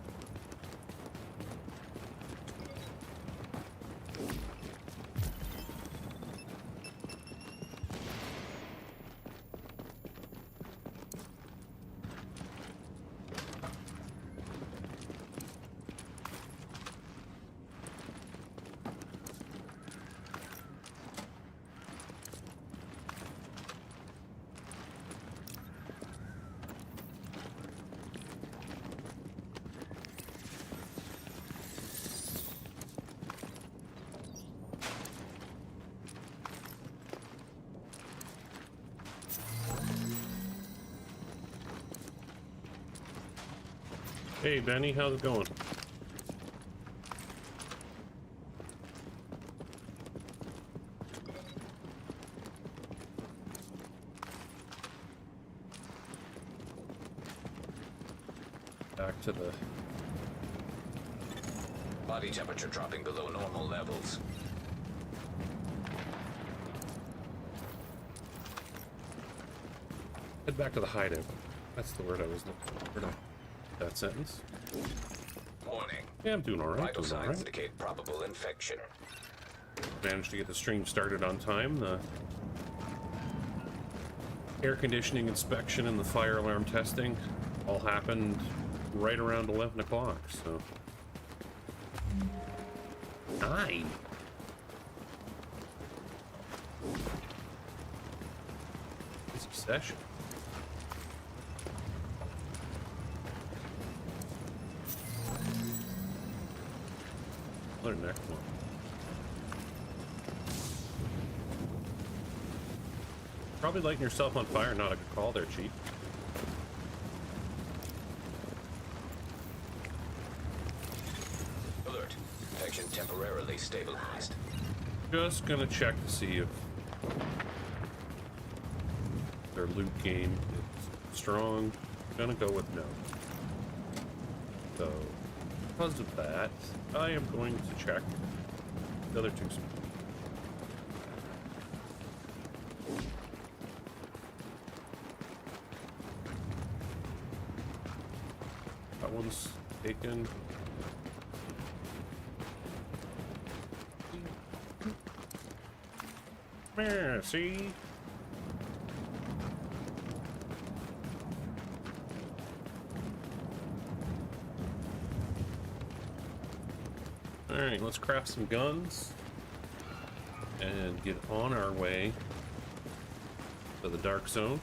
Speaker 1: Hey, Benny, how's it going? Back to the...
Speaker 5: Body temperature dropping below normal levels.
Speaker 1: Head back to the hideout. That's the word I was looking for. That sentence.
Speaker 5: Warning.
Speaker 1: Yeah, I'm doing alright.
Speaker 5: Vital signs indicate probable infection.
Speaker 1: Managed to get the stream started on time. The air conditioning inspection and the fire alarm testing all happened right around 11 o'clock, so... 9! Busy session. Another next one. Probably lighting yourself on fire, not a good call there, Chief.
Speaker 5: Alert. Infection temporarily stabilized.
Speaker 1: Just gonna check to see if their loot game is strong. Gonna go with no. So, because of that, I am going to check the other two. That one's taken. Yeah, see? Alright, let's craft some guns and get on our way to the dark zone.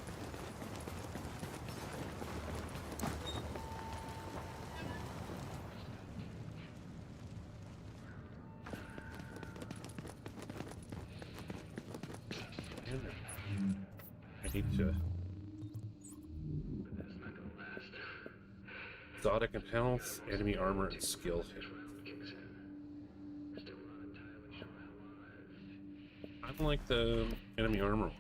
Speaker 1: I need to... Exotic and health, enemy armor, and skill hit. I don't like the enemy armor one.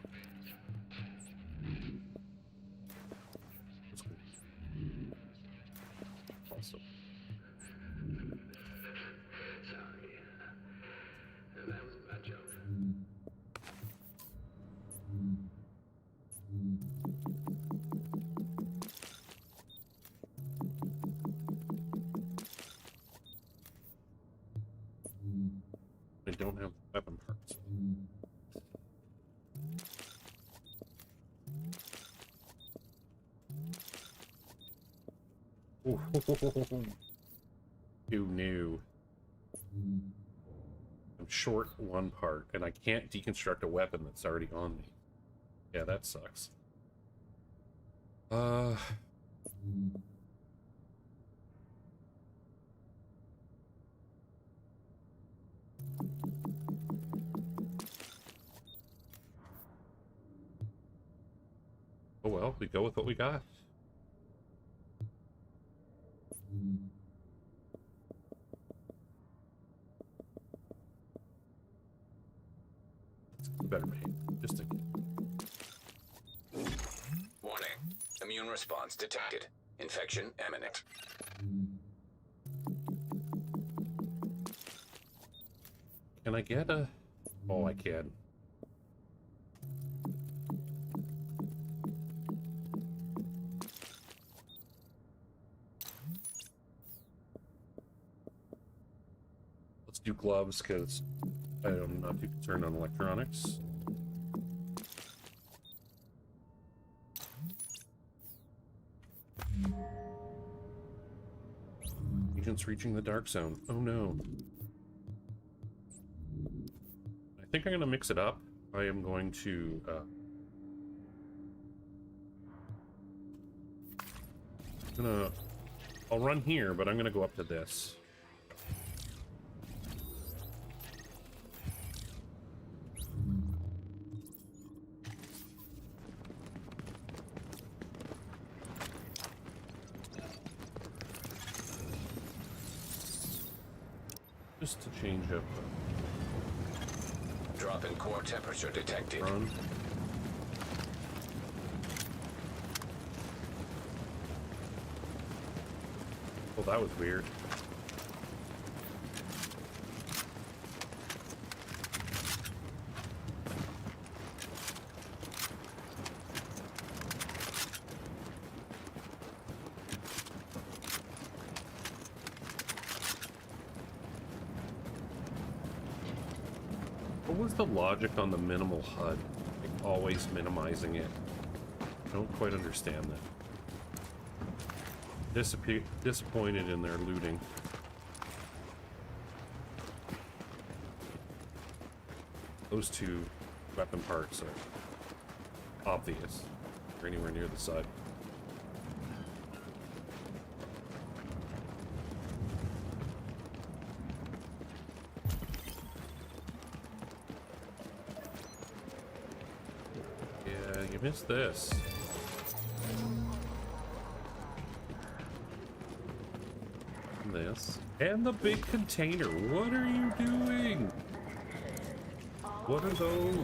Speaker 1: Also. I don't have weapon parts. Who knew? I'm short one part, and I can't deconstruct a weapon that's already on me. Yeah, that sucks. Oh well, we go with what we got. Better made. Just a...
Speaker 5: Warning. Immune response detected. Infection imminent.
Speaker 1: Can I get a... Oh, I can. Let's do gloves, because I'm not too concerned on electronics. Agents reaching the dark zone. Oh no. I think I'm going to mix it up. I am going to... I'll run here, but I'm going to go up to this. Just to change up
Speaker 5: Drop in core temperature detected.
Speaker 1: run. Well, that was weird. What was the logic on the minimal HUD? Like always minimizing it. I don't quite understand that. Disappointed in their looting. Those two weapon parts are obvious. They're anywhere near the side. Yeah, you missed this. This and the big container. What are you doing? What are those?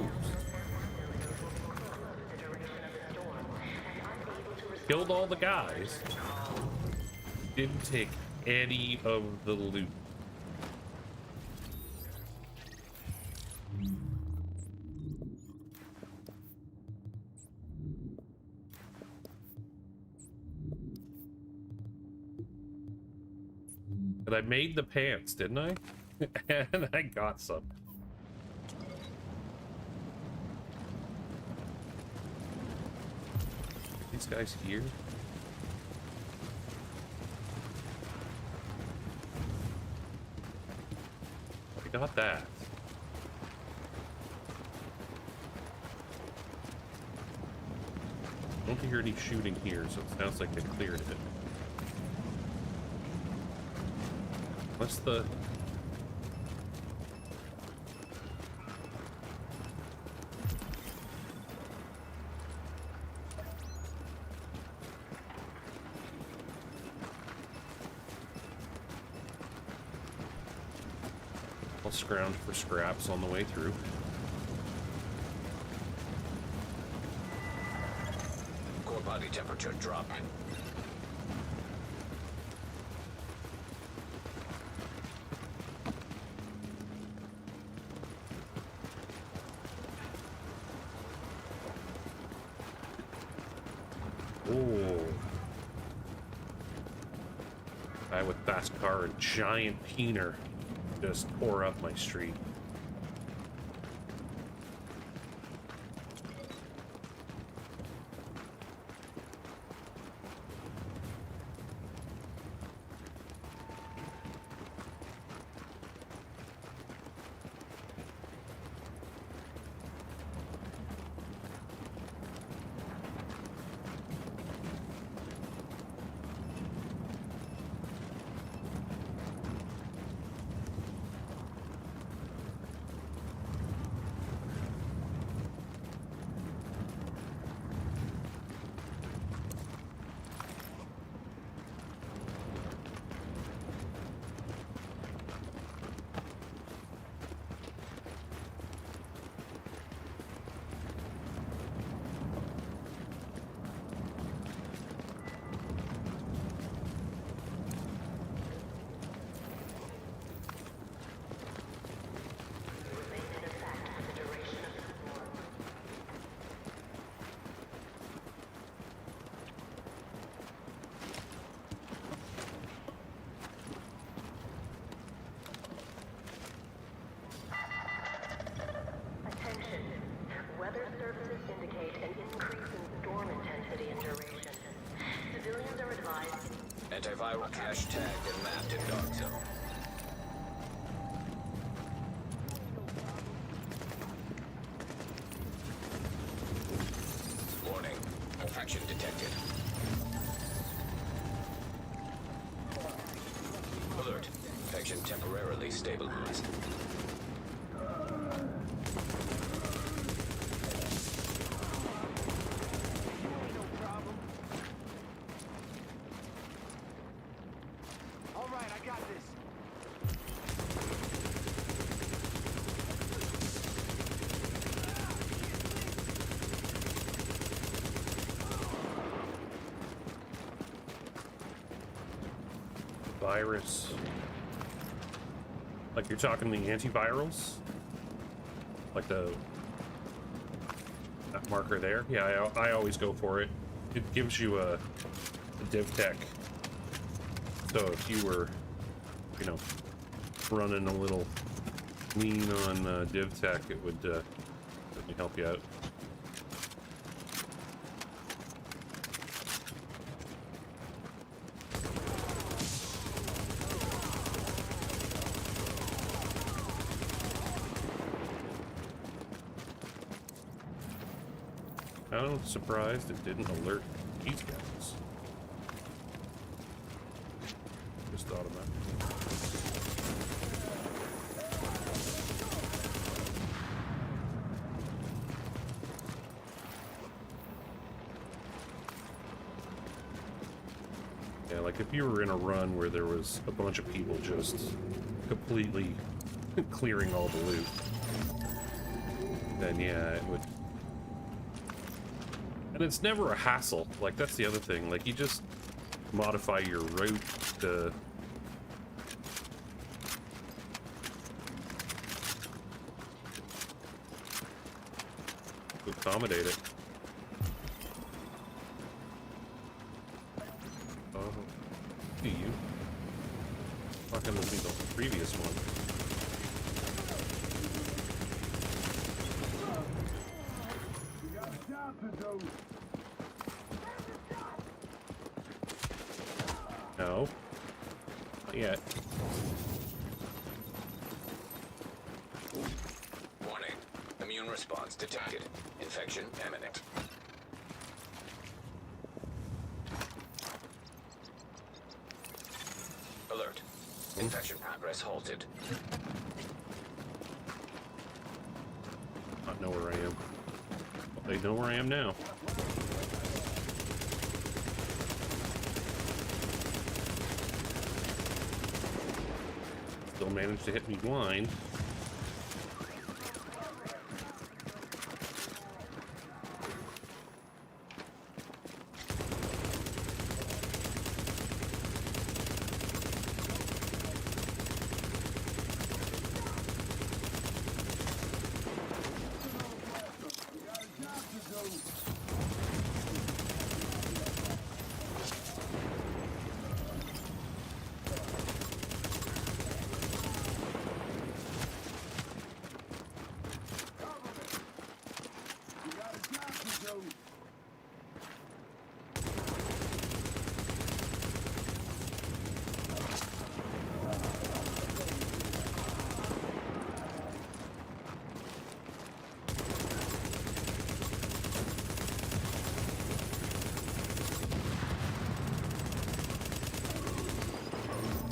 Speaker 1: Killed all the guys. Didn't take any of the loot. But I made the pants, didn't I? And I got some. These guys here? I got that. I don't hear any shooting here, so it sounds like they cleared it. What's the... I'll scrounge for scraps on the way through.
Speaker 5: Core body temperature drop.
Speaker 1: Oh. Guy with fast car and giant peener just tore up my street.
Speaker 11: Weather services indicate an increase in storm intensity and duration. Civilians are advised.
Speaker 5: Antiviral cache tagged and mapped in dark zone. Warning. Infection detected. Alert. Infection temporarily stabilized.
Speaker 1: Virus. Like you're talking the antivirals? Like that marker there? Yeah, I always go for it. It gives you a div tech. So if you were, you know, running a little lean on div tech, it would certainly help you out. I'm surprised it didn't alert these guys. Just thought about it. Yeah, like if you were in a run where there was a bunch of people just completely clearing all the loot, then yeah, it would. And it's never a hassle. Like, that's the other thing. Like, you just modify your route to accommodate it. Oh, see you. Fucking would be the previous one. No. Not yet.
Speaker 5: Warning. Immune response detected. Infection imminent. Alert. Infection progress halted.
Speaker 1: Not know where I am. Well, they know where I am now. Still managed to hit me blind.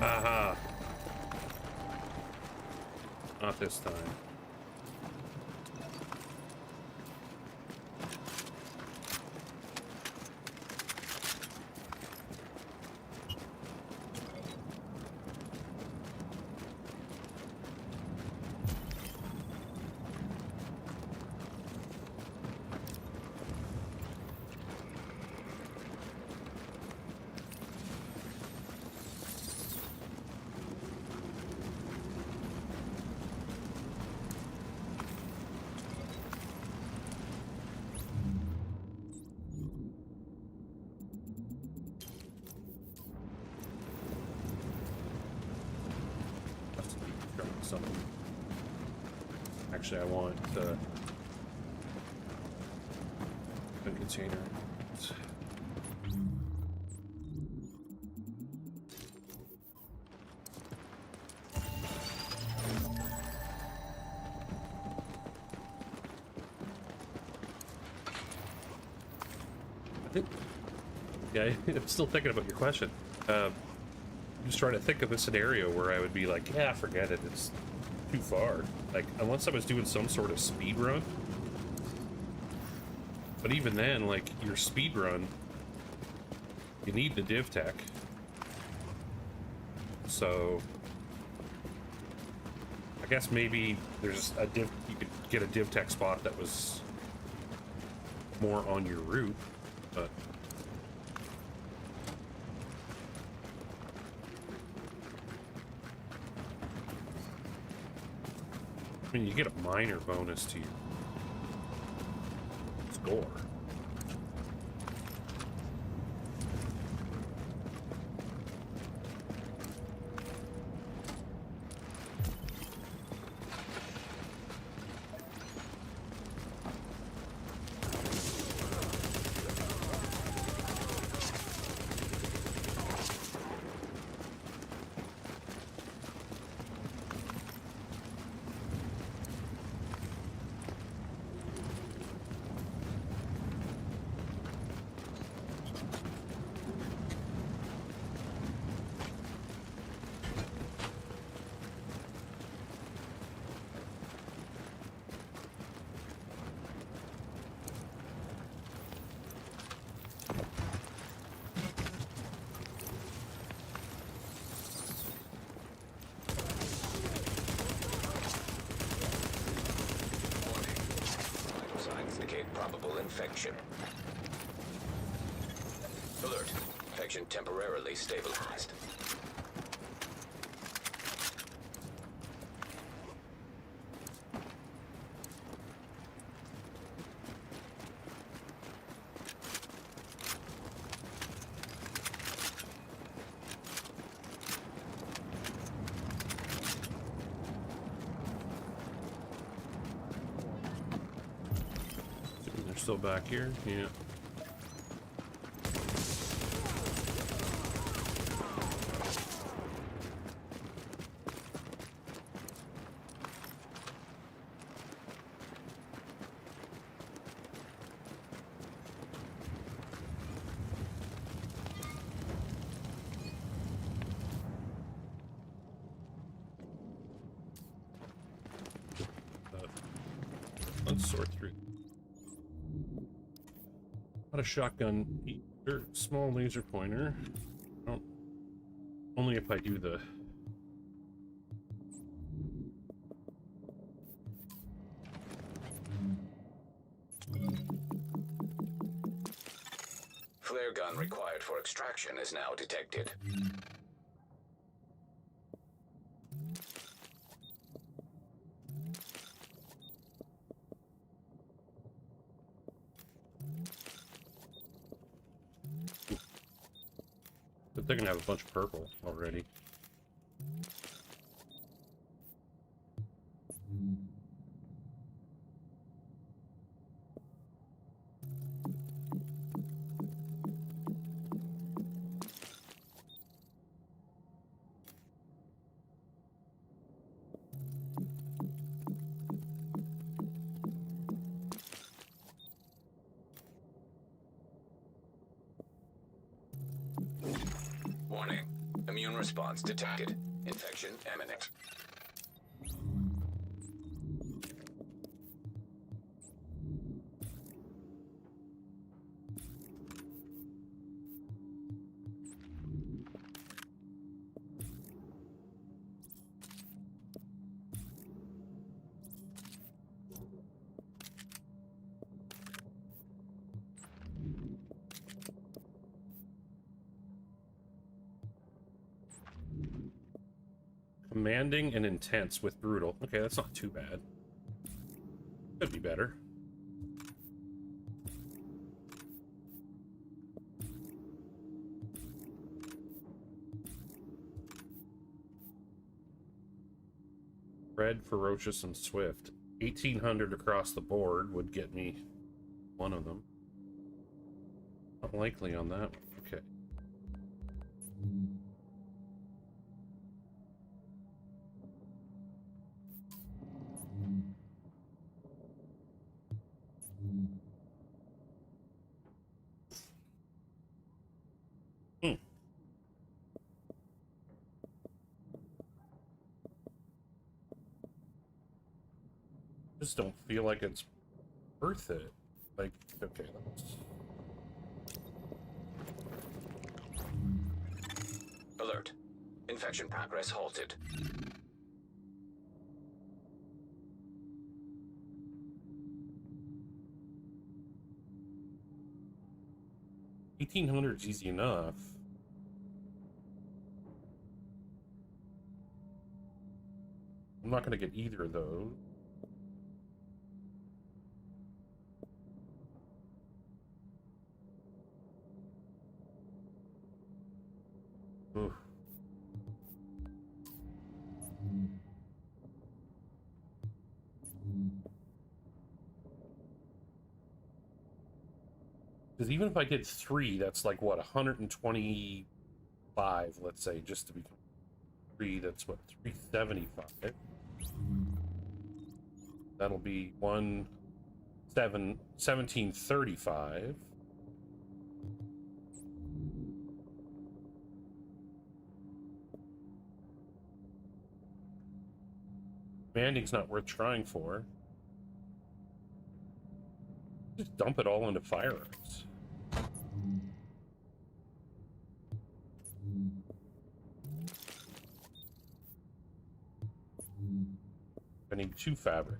Speaker 1: Aha! Not this time. Something. Actually, I want the container. I think. Yeah, I'm still thinking about your question. I'm just trying to think of a scenario where I would be like, yeah, forget it. It's too far. Like, unless I was doing some sort of speed run. But even then, like, your speed run, you need the div tech. So I guess maybe there's a div, you could get a div tech spot that was more on your route, but I mean, you get a minor bonus to your score.
Speaker 5: Probable infection. Alert. Infection temporarily stabilized.
Speaker 1: Still back here? Yeah. Let's sort through. Not a shotgun, either. Small laser pointer. Oh, only if I do the.
Speaker 5: Flare gun required for extraction is now detected.
Speaker 1: They're gonna have a bunch of purple already.
Speaker 5: Warning. Immune response detected. Infection imminent.
Speaker 1: Commanding and intense with brutal. Okay, that's not too bad. Could be better. Red, ferocious, and swift. 1800 across the board would get me one of them. Not likely on that one. Okay. Just don't feel like it's worth it. Like, okay, let's...
Speaker 5: Alert. Infection progress halted.
Speaker 1: $1,800's easy enough. I'm not gonna get either of those. Because even if I did 3, that's like what, 125, let's say, just to be 3, that's what, 375. That'll be 1735. Banding's not worth trying for. Just dump it all into firearms. I need 2 fabric.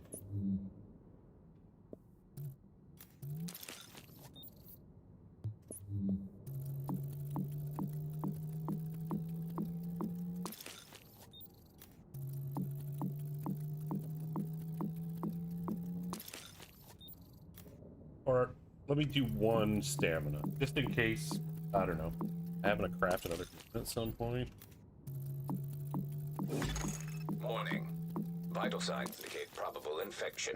Speaker 1: Or let me do 1 stamina, just in case, I don't know, having to craft another at some point.
Speaker 5: Warning. Vital signs indicate probable infection.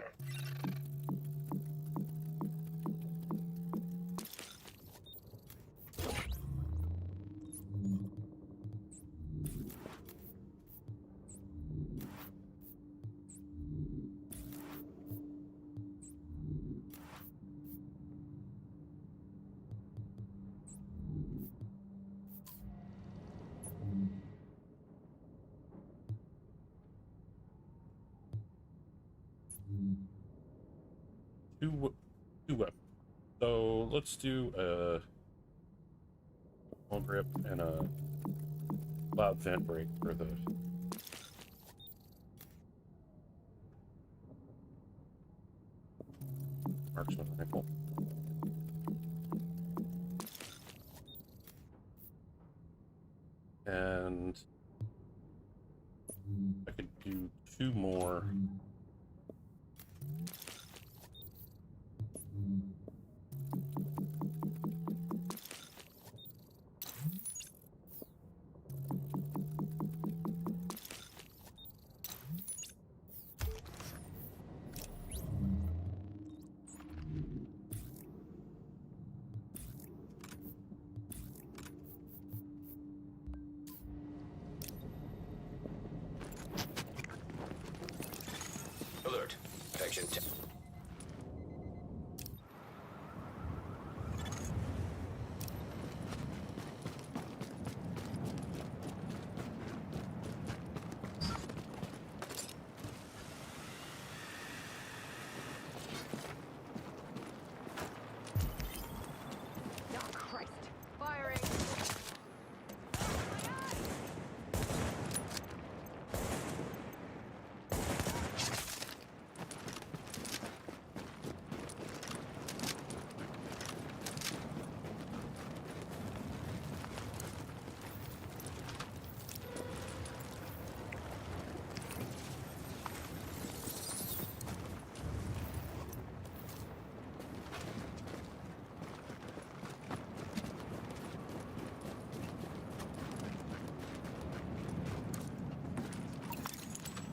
Speaker 1: Two weapons. So let's do a long grip and a loud vent break for the marksman rifle. And I could do 2 more.
Speaker 5: Alert. Infection.
Speaker 8: Oh, Christ. Firing.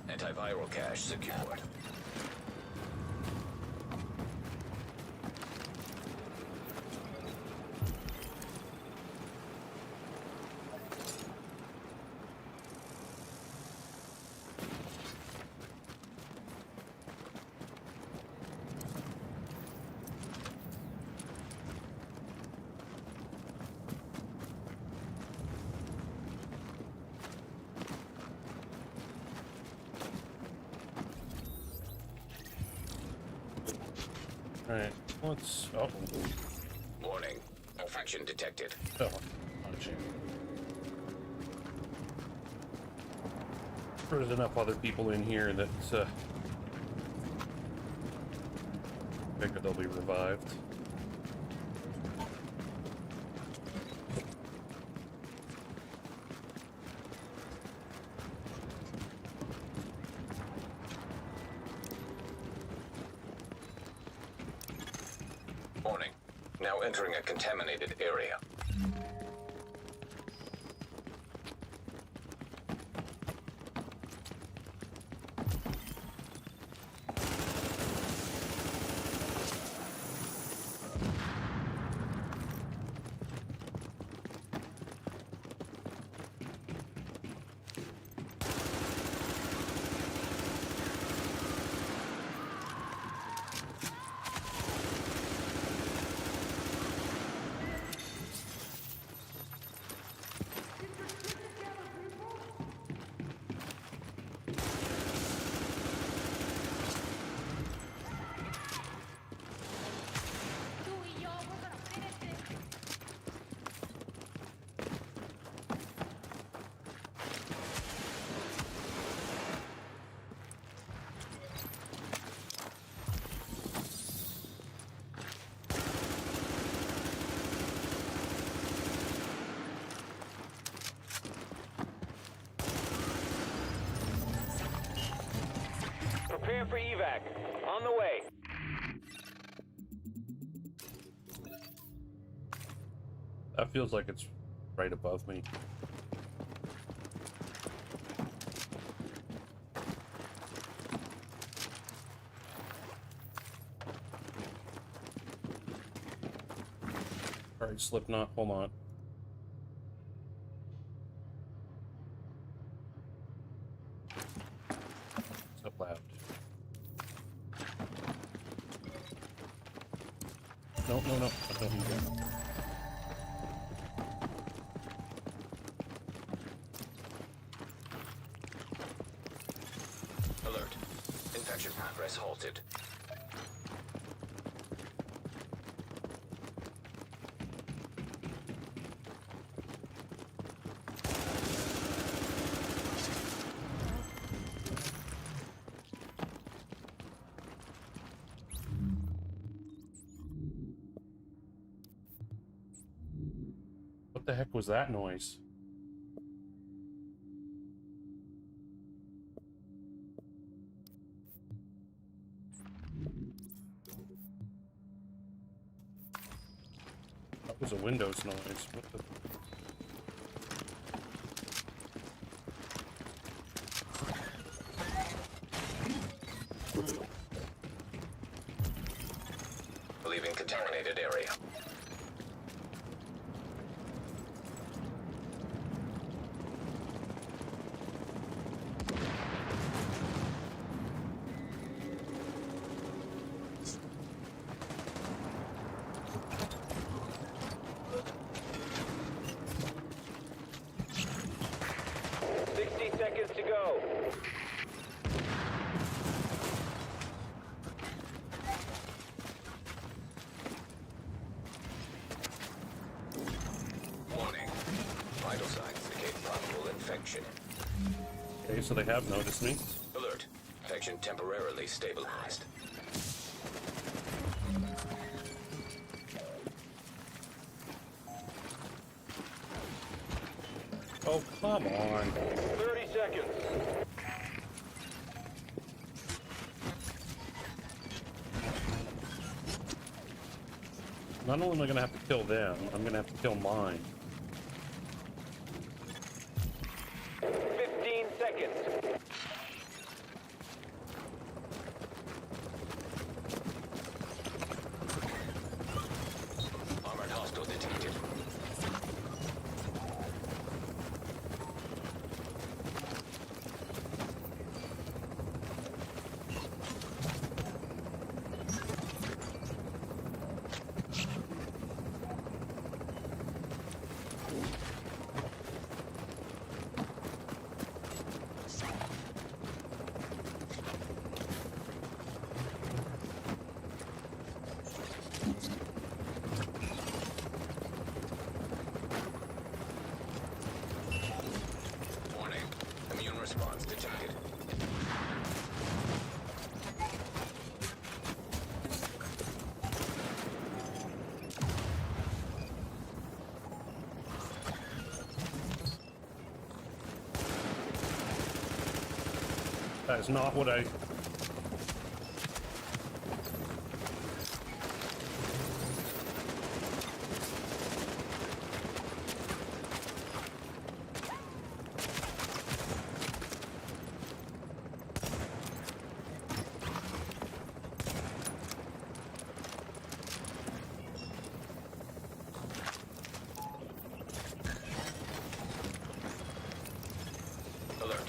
Speaker 5: Antiviral cache secured.
Speaker 1: Alright, let's... Oh.
Speaker 5: Warning. Infection detected.
Speaker 1: Oh, punching. There's enough other people in here that figure they'll be revived.
Speaker 5: Warning. Now entering a contaminated area.
Speaker 9: Prepare for evac. On the way.
Speaker 1: That feels like it's right above me. Alright, Slipknot, hold on. It's up loud. No, no, no. I don't need that.
Speaker 5: Alert. Infection progress halted.
Speaker 1: What the heck was that noise? That was a Windows noise. What the...
Speaker 5: Leaving contaminated area.
Speaker 9: Seconds to go.
Speaker 5: Warning. Vital signs indicate probable infection.
Speaker 1: Okay, so they have noticed me.
Speaker 5: Alert. Infection temporarily stabilized.
Speaker 1: Oh, come on.
Speaker 9: 30 seconds.
Speaker 1: Not only am I going to have to kill them, I'm going to have to kill mine.
Speaker 9: 15 seconds.
Speaker 5: Armored hostile detected. Warning. Immune response detected.
Speaker 1: That is not what I...
Speaker 5: Alert.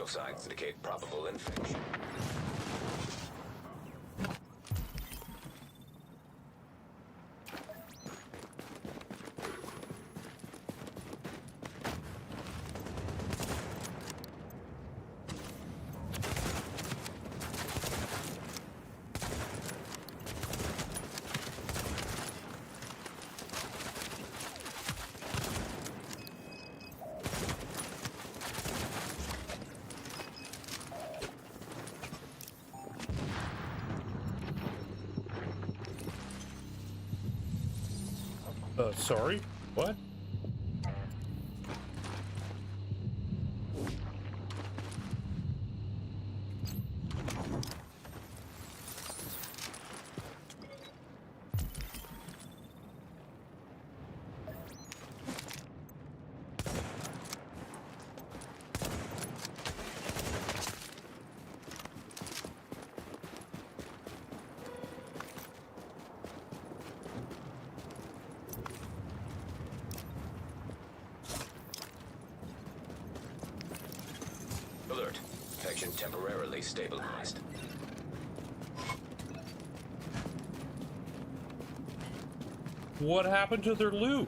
Speaker 5: vital signs indicate probable infection.
Speaker 1: Sorry? What?
Speaker 5: Alert. Infection temporarily stabilized.
Speaker 1: What happened to their loot?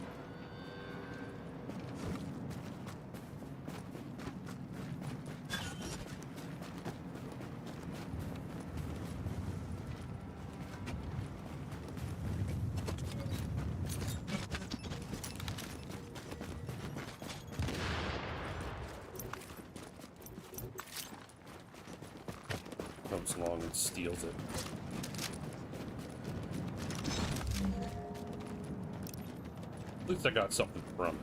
Speaker 1: Comes along and steals it. At least I got something from it.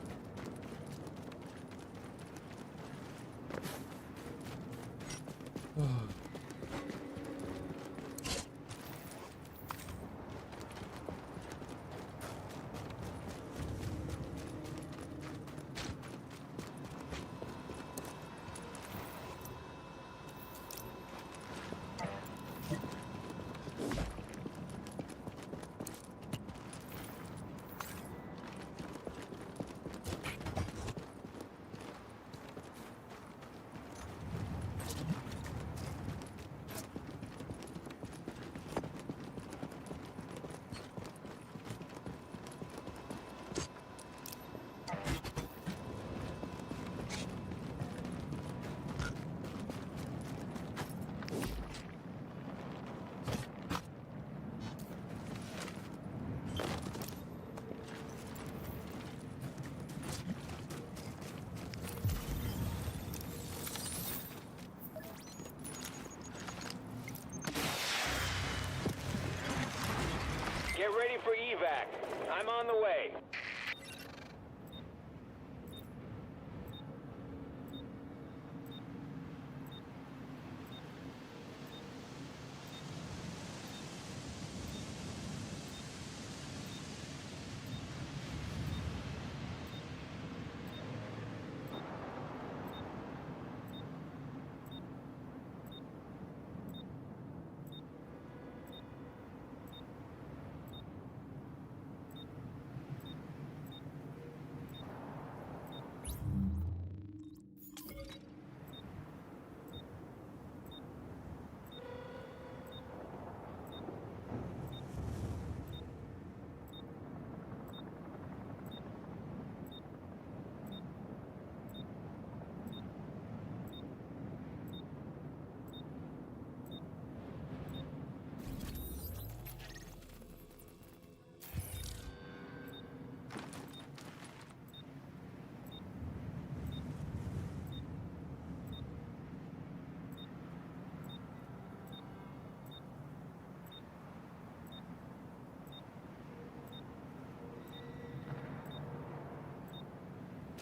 Speaker 7: Get ready for evac. I'm on the way.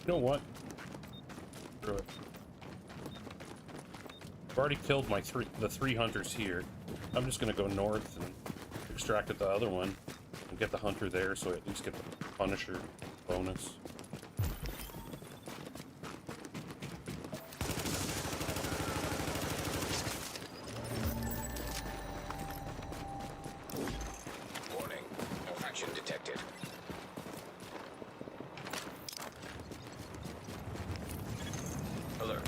Speaker 1: You know what? Screw it. I've already killed the three hunters here. I'm just gonna go north and extract at the other one and get the hunter there, so I at least get the Punisher bonus.
Speaker 5: Warning. Infection detected. Alert.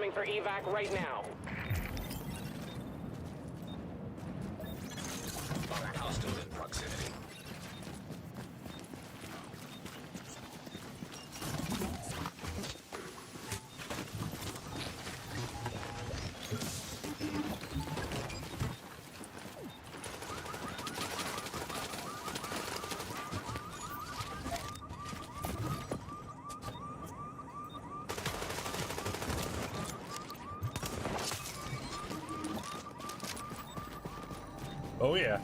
Speaker 7: incoming for evac right now.
Speaker 5: Hostiles in proximity.
Speaker 1: Oh yeah.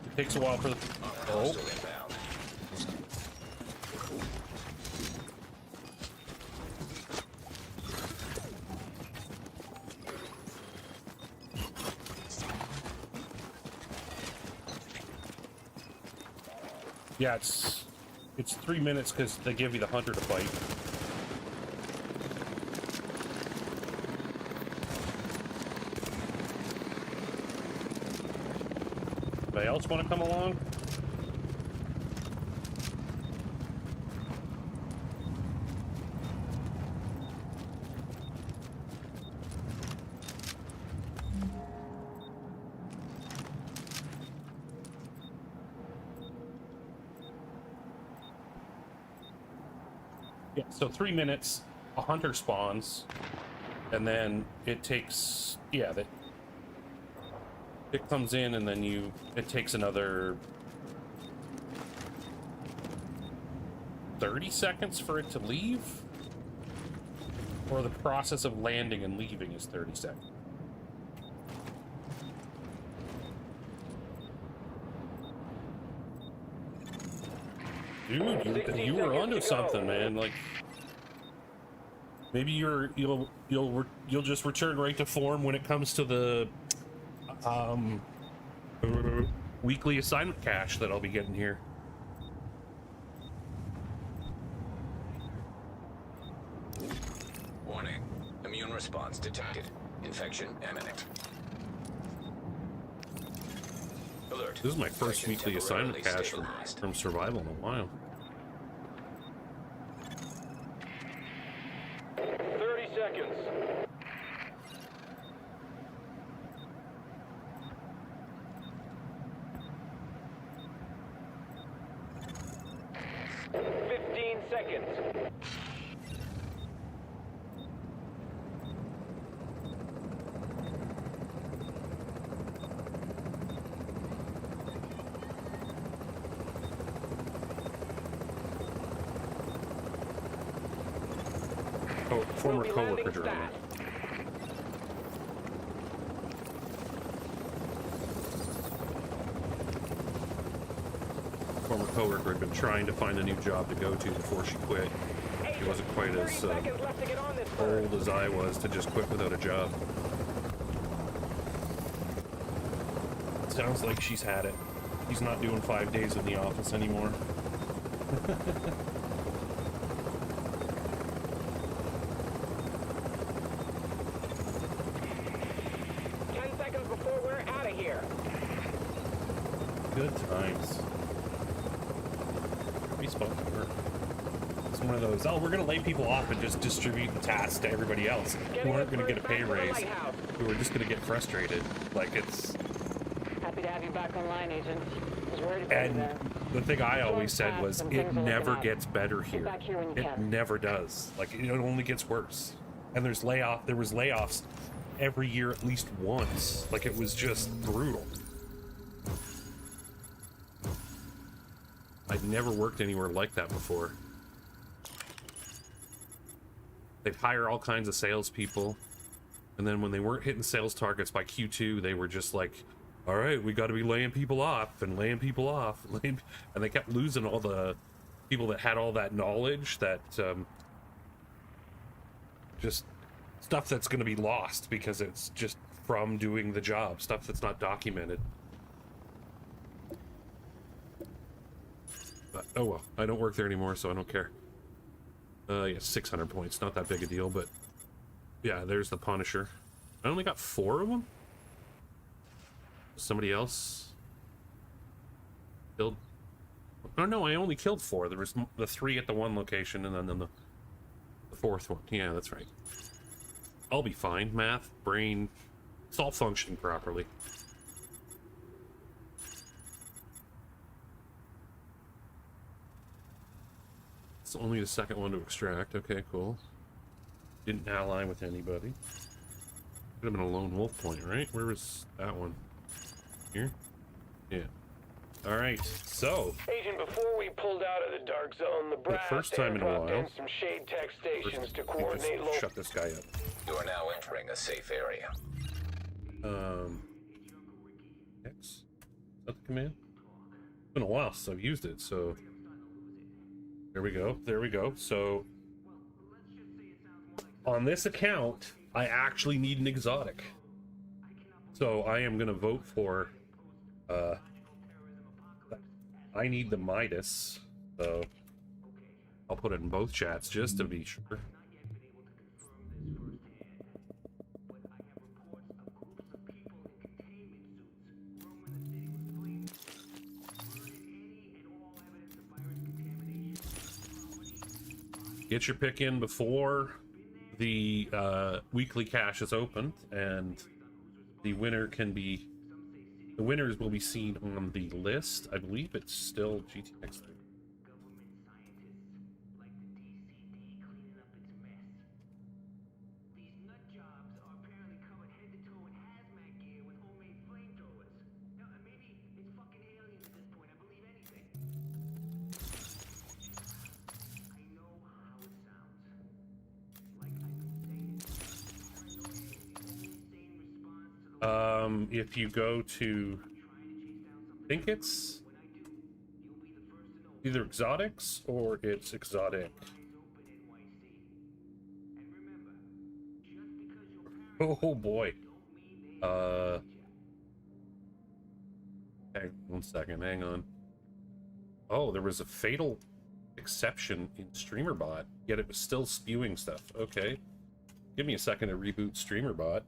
Speaker 1: It takes a while for the... Oh. Yeah, it's 3 minutes because they give you the hunter to fight. Anybody else want to come along? Yeah, so 3 minutes, a hunter spawns, and then it takes, yeah, that it comes in, and then it takes another 30 seconds for it to leave? Or the process of landing and leaving is 30 seconds? Dude, you were onto something, man. Like, maybe you'll just return right to form when it comes to the weekly assignment cache that I'll be getting here.
Speaker 5: Warning. Immune response detected. Infection imminent. Alert.
Speaker 1: This is my first
Speaker 5: Infection
Speaker 1: weekly assignment
Speaker 5: temporarily
Speaker 1: cache
Speaker 5: stabilized.
Speaker 1: from survival in a while.
Speaker 9: 30 seconds. Seconds.
Speaker 1: Oh, former coworker drone. Former coworker had been trying to find a new job to go to before she quit. She wasn't quite as old as I was to just quit without a job. Sounds like she's had it. She's not doing 5 days in the office anymore.
Speaker 7: 10 seconds before we're out of here.
Speaker 1: Good times. Respawn to work. It's one of those, oh, we're going to lay people off and just distribute the tasks to everybody else who aren't going to get a pay raise, who are just going to get frustrated. Like, it's...
Speaker 12: Happy to have you back online, Agent. I was worried about you there.
Speaker 1: The thing I always said was, it never gets better here.
Speaker 12: back here when you
Speaker 1: It
Speaker 12: can.
Speaker 1: never does. Like, it only gets worse. And there was layoffs every year at least once. Like, it was just brutal. I'd never worked anywhere like that before. They'd hire all kinds of salespeople, and then when they weren't hitting sales targets by Q2, they were just like, all right, we got to be laying people off, and and they kept losing all the people that had all that knowledge, that just stuff that's going to be lost because it's just from doing the job, stuff that's not documented. But, oh well, I don't work there anymore, so I don't care. Yeah, 600 points, not that big a deal, but yeah, there's the Punisher. I only got 4 of them? Somebody else killed... Oh no, I only killed 4. There was the 3 at the one location, and then the fourth one. Yeah, that's right. I'll be fine. Math, brain, it's all functioning properly. It's only the second one to extract. Okay, cool. Didn't ally with anybody. Could have been a lone wolf point, right? Where was that one? Here? Yeah. Alright, so...
Speaker 9: Agent, before we pulled out of the dark zone, the brass
Speaker 1: first time in a
Speaker 9: airdropped
Speaker 1: while.
Speaker 9: in some shade tech stations to
Speaker 1: Just
Speaker 9: coordinate local...
Speaker 1: shut this guy up.
Speaker 5: You are now entering a safe area.
Speaker 1: X? Is that the command? It's been a while since I've used it, so... There we go, there we go. So... On this account, I actually need an exotic. So I am gonna vote for... I need the Midas, so I'll put it in both chats just to be sure. Get your pick in before the weekly cache is opened, and the winner can be... The winners will be seen on the list. I believe it's still GTX. If you go to, I think it's either exotics or it's exotic. Oh boy. Hang 1 second, hang on. Oh, there was a fatal exception in StreamerBot, yet it was still spewing stuff. Okay. Give me a second to reboot StreamerBot.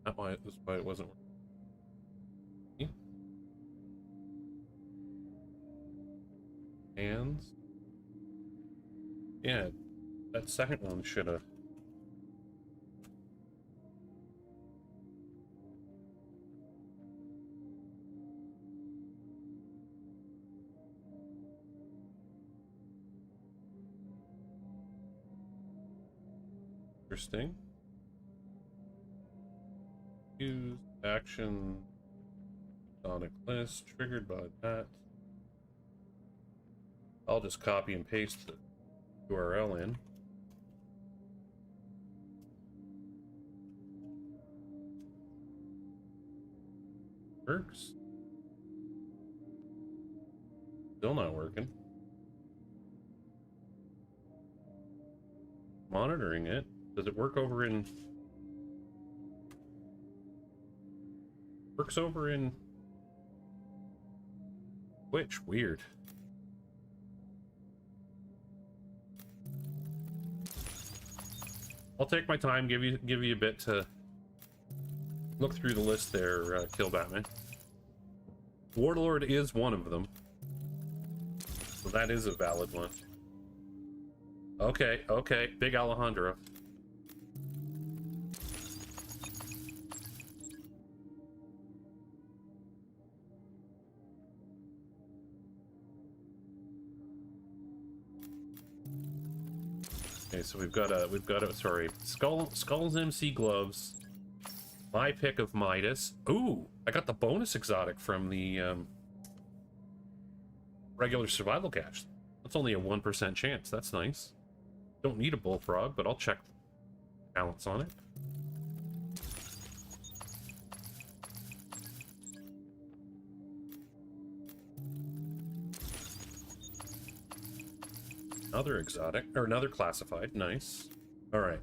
Speaker 1: That's why it wasn't working. Hands. Yeah, that second one should have. Interesting. Use action Sonic list triggered by that. I'll just copy and paste the URL in. Works. Still not working. Monitoring it. Does it work over in... Works over in Twitch. Weird. I'll take my time, give you a bit to look through the list there, Kill Batman. Warlord is one of them, so that is a valid one. Okay, okay, Big Alejandro. Okay, so we've got a sorry, Skull's MC gloves. My pick of Midas. Ooh, I got the bonus exotic from the regular survival cache. That's only a 1% chance. That's nice. Don't need a bullfrog, but I'll check balance on it. Another exotic, or another classified. Nice. All right.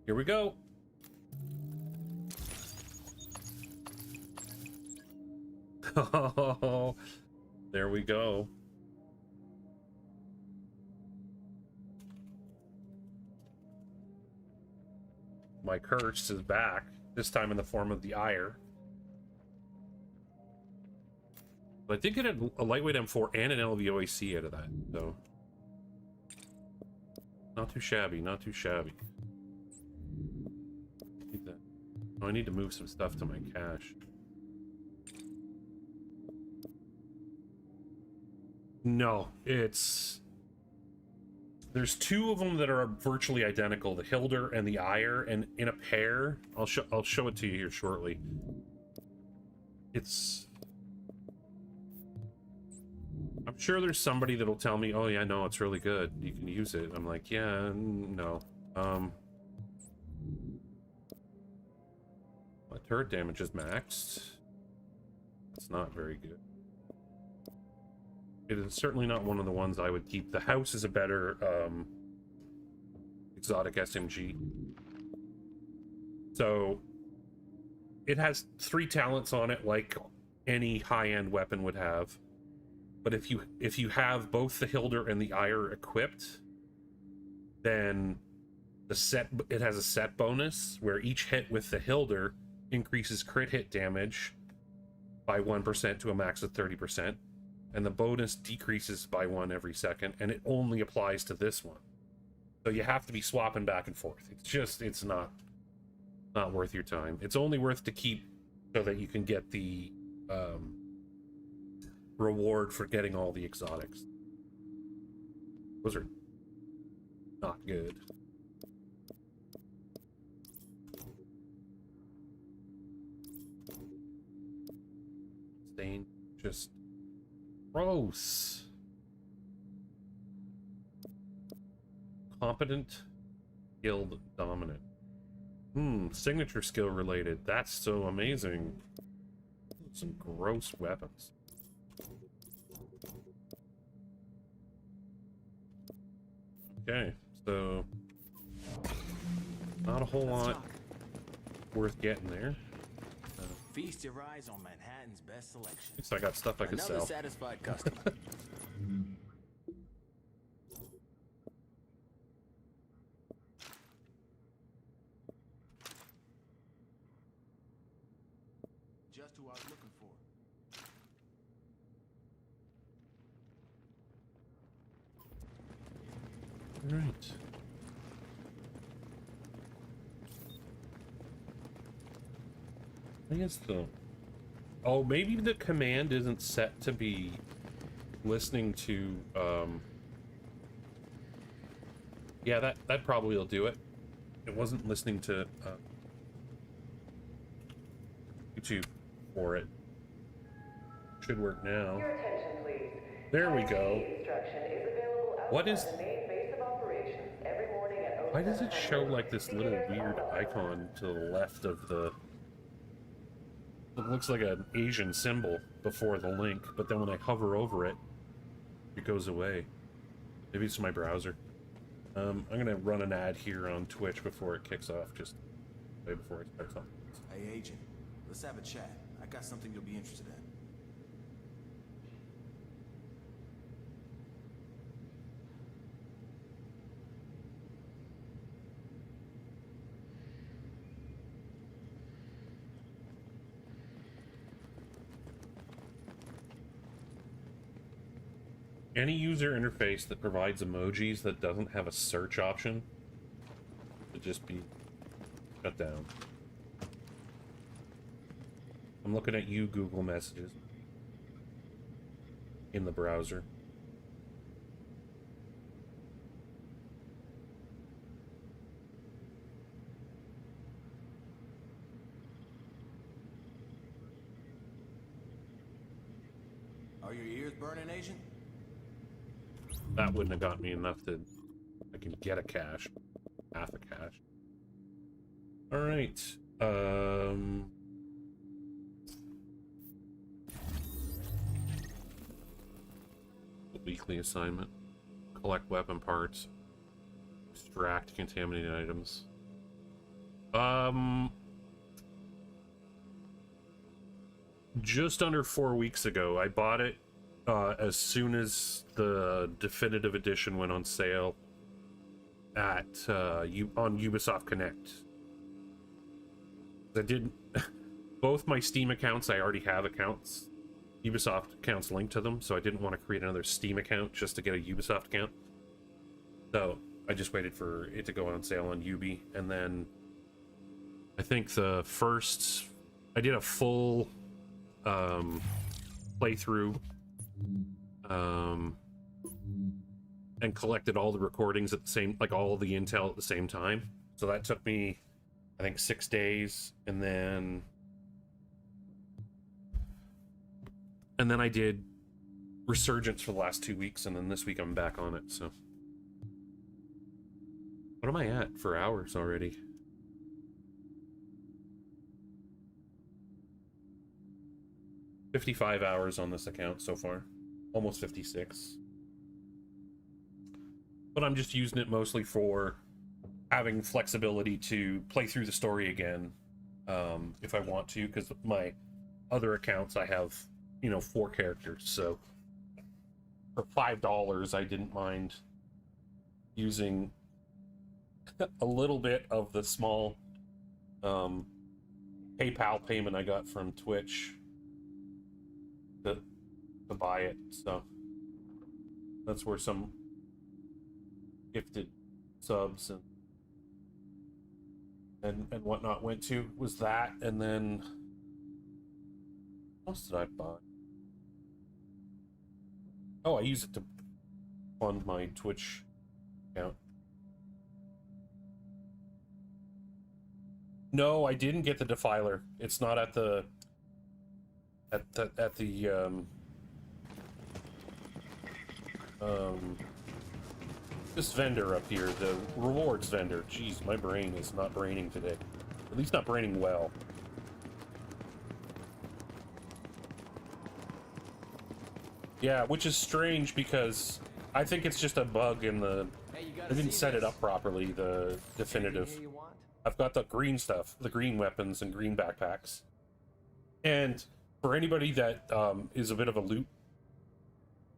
Speaker 1: Here we go. Oh, there we go. My curse is back, this time in the form of the ire. But I did get a lightweight M4 and an LVOAC out of that, so not too shabby, not too shabby. Need that. Oh, I need to move some stuff to my cache. No, there's two of them that are virtually identical, the Hilder and the Ire, and in a pair, I'll show it to you here shortly. I'm sure there's somebody that'll tell me, oh yeah, no, it's really good, you can use it. I'm like, yeah, no. My turret damage is maxed. It's not very good. It is certainly not one of the ones I would keep. The house is a better exotic SMG. So it has 3 talents on it, like any high-end weapon would have. But if you have both the Hilder and the Ire equipped, then it has a set bonus where each hit with the Hilder increases crit hit damage by 1% to a max of 30%. And the bonus decreases by 1 every second, and it only applies to this one. So you have to be swapping back and forth. It's not worth your time. It's only worth to keep so that you can get the reward for getting all the exotics. Those are not good. Stain, just gross. Competent, skilled, dominant. Signature skill related. That's so amazing. Some gross weapons. Okay, so not a whole lot worth getting there.
Speaker 10: Feast your eyes on Manhattan's best selection.
Speaker 1: At least I got stuff I could sell.
Speaker 10: Another satisfied customer.
Speaker 4: Just who I was looking for.
Speaker 1: All right. I guess oh, maybe the command isn't set to be listening to, yeah, that probably will do it. It wasn't listening to, YouTube for it. Should work now.
Speaker 11: Your attention, please.
Speaker 1: There we go.
Speaker 11: Instruction is available
Speaker 1: What is...
Speaker 11: outside the main base of operations every morning at
Speaker 1: Why does it show like this little weird icon to the left of the... It looks like an Asian symbol before the link, but then when I hover over it, it goes away. Maybe it's my browser. I'm gonna run an ad here on Twitch before it kicks off, just way before it starts on.
Speaker 4: Hey, Agent. Let's have a chat. I got something you'll be interested in.
Speaker 1: Any user interface that provides emojis that doesn't have a search option should just be shut down. I'm looking at you, Google Messages, in the browser.
Speaker 4: Are your ears burning, Agent?
Speaker 1: That wouldn't have got me enough to... I can get a cache. Half a cache. Alright. Weekly assignment. Collect weapon parts. Extract contaminated items. Just under 4 weeks ago, I bought it as soon as the definitive edition went on sale at on Ubisoft Connect. I didn't both my Steam accounts, I already have accounts Ubisoft accounts linked to them, so I didn't want to create another Steam account just to get a Ubisoft account. So I just waited for it to go on sale on Ubi, and then I think I did a full playthrough and collected all the recordings at the same, like all the intel at the same time. So that took me, I think, 6 days, and then I did Resurgence for the last 2 weeks, and then this week I'm back on it. So what am I at for hours already? $55 hours on this account so far, almost 56. But I'm just using it mostly for having flexibility to play through the story again if I want to, because my other accounts I have, you know, 4 characters. So for $5 I didn't mind using a little bit of the small PayPal payment I got from Twitch to buy it. So that's where some gifted subs and whatnot went to, was that. And then what else did I buy? Oh, I use it to fund my Twitch account. No, I didn't get the Defiler. It's not at the this vendor up here, the rewards vendor. Jeez, my brain is not braining today. At least not braining well. Yeah, which is strange because I think it's just a bug in the... They didn't set it up properly, the definitive. I've got the green stuff, the green weapons and green backpacks. And for anybody that is a bit of a loot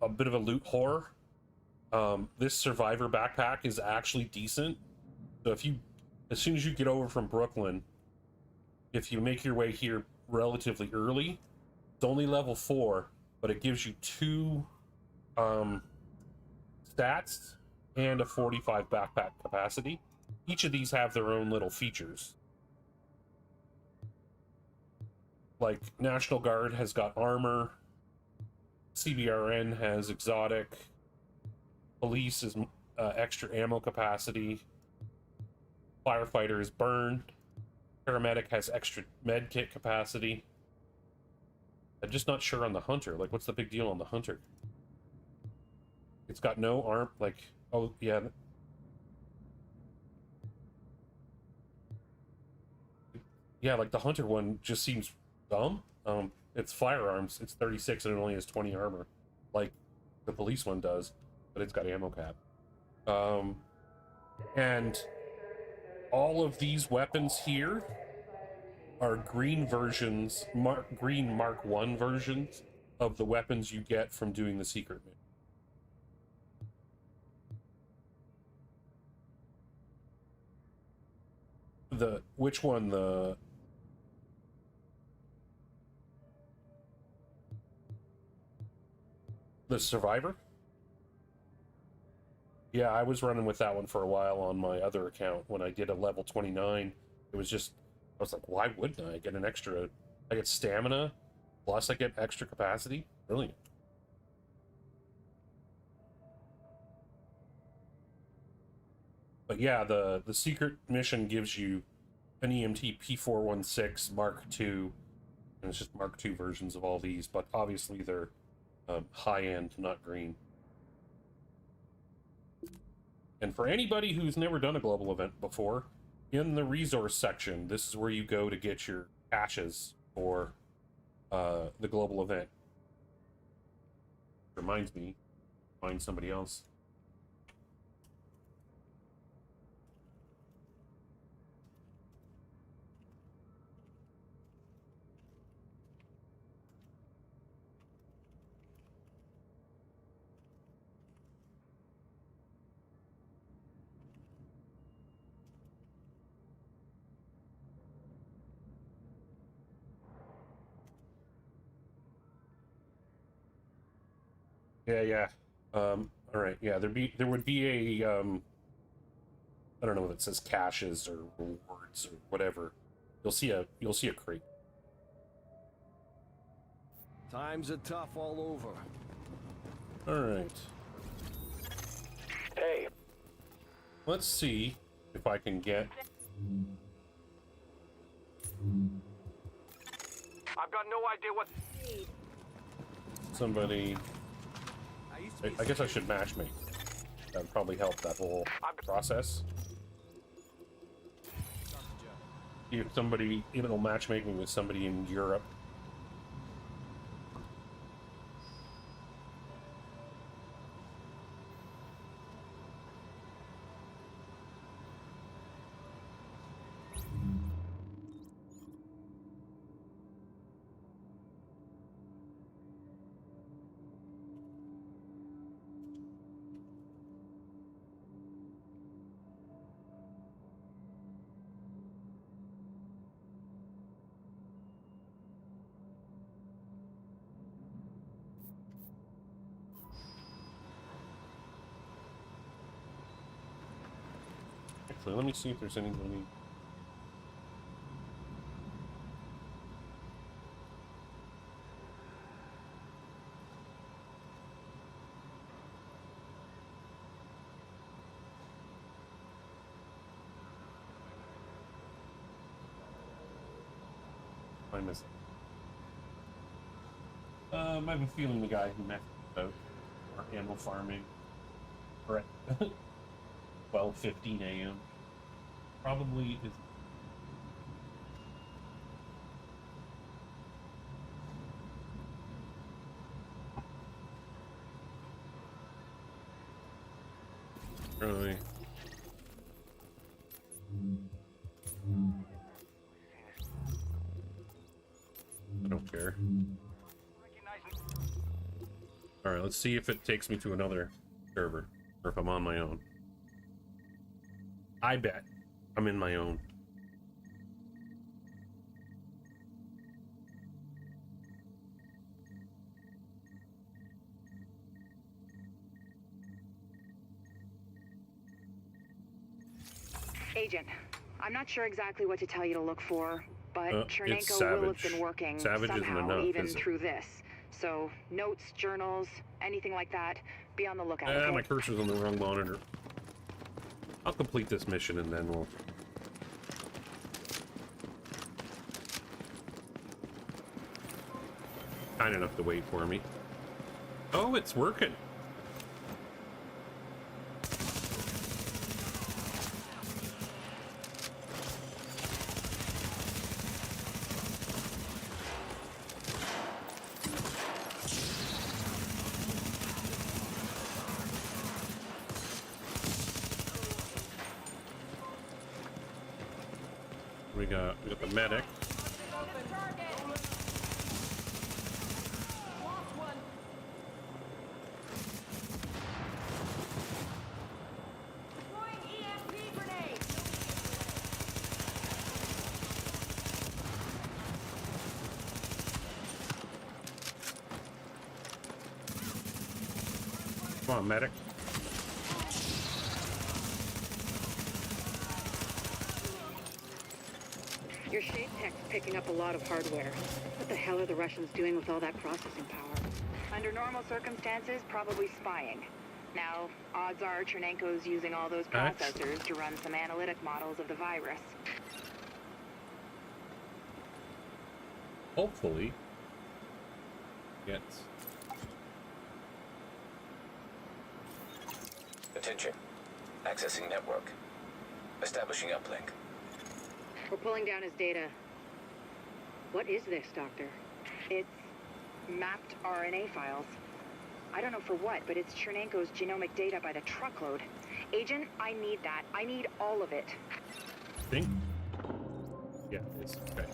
Speaker 1: whore, this survivor backpack is actually decent. So if you, as soon as you get over from Brooklyn, if you make your way here relatively early, it's only level 4, but it gives you 2 stats and a 45 backpack capacity. Each of these have their own little features. Like National Guard has got armor, CBRN has exotic, police is extra ammo capacity, firefighter is burn, paramedic has extra med kit capacity. I'm just not sure on the hunter. Like, what's the big deal on the hunter? It's got no arm, like, oh yeah. Yeah, like the hunter one just seems dumb. It's firearms, it's 36 and it only has 20 armor, like the police one does, but it's got ammo cap. And all of these weapons here are green versions, green Mark 1 versions of the weapons you get from doing the secret mission. Which one? The Survivor? Yeah, I was running with that one for a while on my other account. When I did a level 29, it was just, I was like, why wouldn't I get an extra? I get stamina, plus I get extra capacity. Brilliant. But yeah, the secret mission gives you an EMT P416 Mark II, and it's just Mark II versions of all these, but obviously they're high-end, not green. And for anybody who's never done a global event before, in the resource section, this is where you go to get your caches for the global event. Reminds me, find somebody else. Yeah. All right. Yeah, there would be a I don't know if it says caches or rewards or whatever. You'll see a crate.
Speaker 13: Times are tough all over.
Speaker 1: All right.
Speaker 9: Hey.
Speaker 1: Let's see if I can get
Speaker 9: I've got no idea what.
Speaker 1: somebody. I guess I should matchmake. That would probably help that whole process. See if somebody, it'll matchmake me with somebody in Europe. Actually, let me see if there's anybody. I missed it. I have a feeling the guy who met about ammo farming or at 12:15 a.m. probably is. Really? I don't care. Alright, let's see if it takes me to another server, or if I'm on my own. I bet I'm in my own.
Speaker 12: Agent, I'm not sure exactly what to tell you to look for, but
Speaker 1: it's
Speaker 12: Chernenko will have
Speaker 1: Savage.
Speaker 12: been working
Speaker 1: Savage isn't
Speaker 12: somehow
Speaker 1: enough,
Speaker 12: even
Speaker 1: is it?
Speaker 12: through this. So, notes, journals, anything like that, be on the lookout,
Speaker 1: Ah,
Speaker 12: okay?
Speaker 1: my cursor's on the wrong monitor. I'll complete this mission and then we'll... kind enough to wait for me. Oh, it's working. We got the medic. Come on, medic.
Speaker 12: Your shade tech's picking up a lot of hardware. What the hell are the Russians doing with all that processing power? Under normal circumstances, probably spying. Now, odds are Chernenko's using all those processors to run some analytic models of the virus.
Speaker 1: Hopefully. Yes.
Speaker 5: Attention. Accessing network. Establishing uplink.
Speaker 12: We're pulling down his data. What is this, Doctor? It's mapped RNA files. I don't know for what, but it's Chernenko's genomic data by the truckload. Agent, I need that. I need all of it.
Speaker 1: Think? Yeah, it's okay.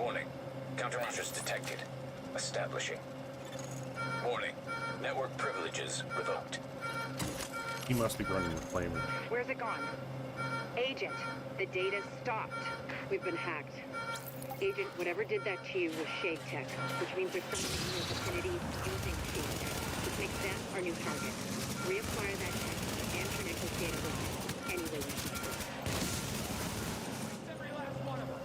Speaker 5: Warning. Countermeasures detected. Establishing. Warning. Network privileges revoked.
Speaker 1: He must be running the flamer.
Speaker 12: Where's it gone? Agent, the data's stopped. We've been hacked. Agent, whatever did that to you was shade tech, which means there's something in your vicinity using shade tech. This Make them our new target. Reacquire that tech and Trinecto's data with it, any way you can.
Speaker 7: Every last one of them.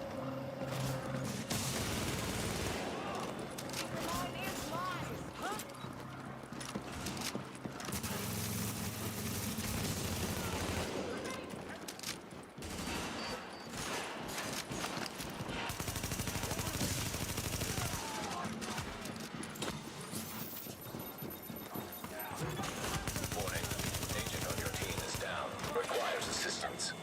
Speaker 5: Warning. Agent on your team is down. Requires assistance.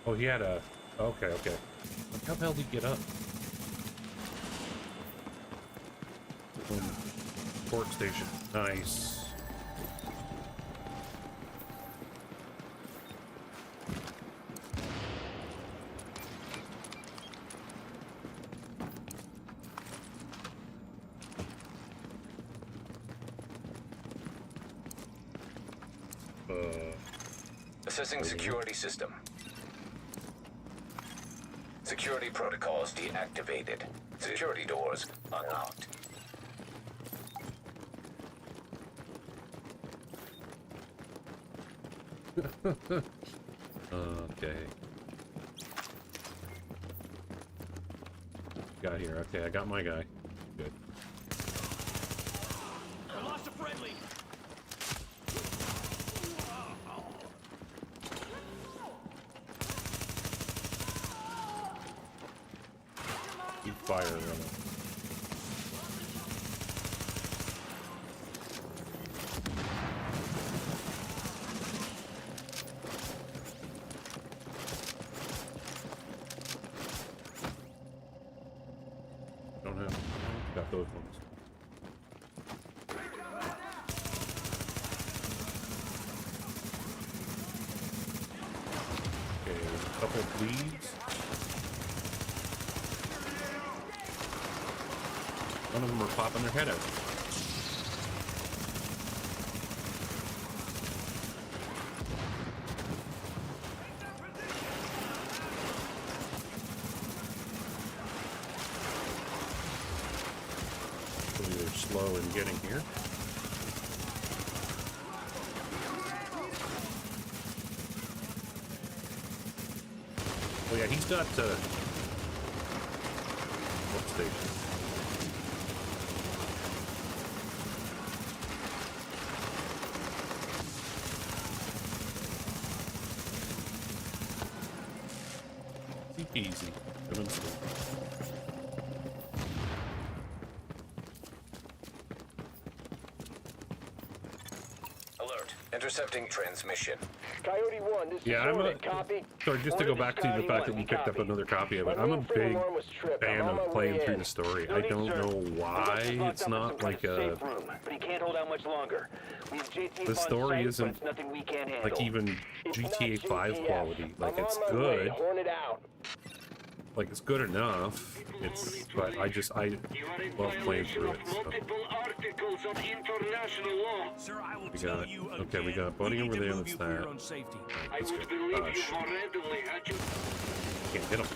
Speaker 1: Oh, he had a... Okay, okay. How the hell did he get up? Workstation. Nice.
Speaker 5: Assessing security system. Security protocols deactivated. Security doors unlocked.
Speaker 1: Okay. Got here. Okay, I got my guy. Good.
Speaker 7: I lost a friendly.
Speaker 1: Keep fire on him. Don't have. Got those ones. Okay, a couple of bleeds. One of them are popping their head out. Hopefully they're slow in getting here. Oh yeah, he's got workstation. Easy.
Speaker 5: Alert. Intercepting transmission.
Speaker 9: Coyote 1, this
Speaker 1: Yeah,
Speaker 9: is Hornet, copy.
Speaker 1: Sorry, just to go back to the fact that we picked up another copy of it. I'm a big fan of playing through the story. I don't know why it's not like a...
Speaker 7: But he can't hold out much longer. We have JTA
Speaker 1: The story
Speaker 7: on site,
Speaker 1: isn't
Speaker 7: but it's nothing we can't handle.
Speaker 1: like even GTA 5 quality. Like,
Speaker 9: I'm
Speaker 1: it's
Speaker 9: on my
Speaker 1: good.
Speaker 9: way. Hornet out.
Speaker 1: Like, it's good enough. It's... But I love playing through it. So.
Speaker 7: Articles of international law.
Speaker 13: Sir, I will
Speaker 1: We
Speaker 13: tell
Speaker 1: got it.
Speaker 13: you
Speaker 1: Okay, we
Speaker 13: again,
Speaker 1: got Buddy
Speaker 13: we need
Speaker 1: over
Speaker 13: to
Speaker 1: there.
Speaker 13: move
Speaker 1: That's
Speaker 13: you for
Speaker 1: that.
Speaker 13: your own safety.
Speaker 7: I
Speaker 1: Let's
Speaker 7: would
Speaker 1: go.
Speaker 7: believe you
Speaker 1: Shit.
Speaker 7: more readily had you.
Speaker 1: Can't hit him.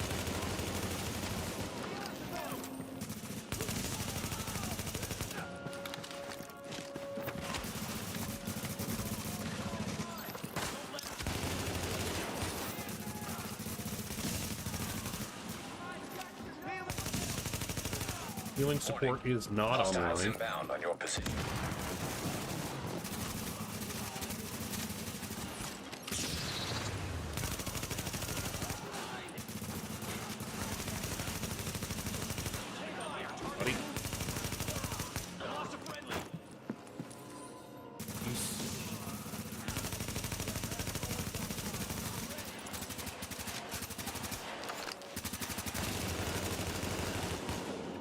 Speaker 1: Healing support is not
Speaker 5: Hostiles
Speaker 1: online.
Speaker 5: inbound on your position.
Speaker 1: Buddy.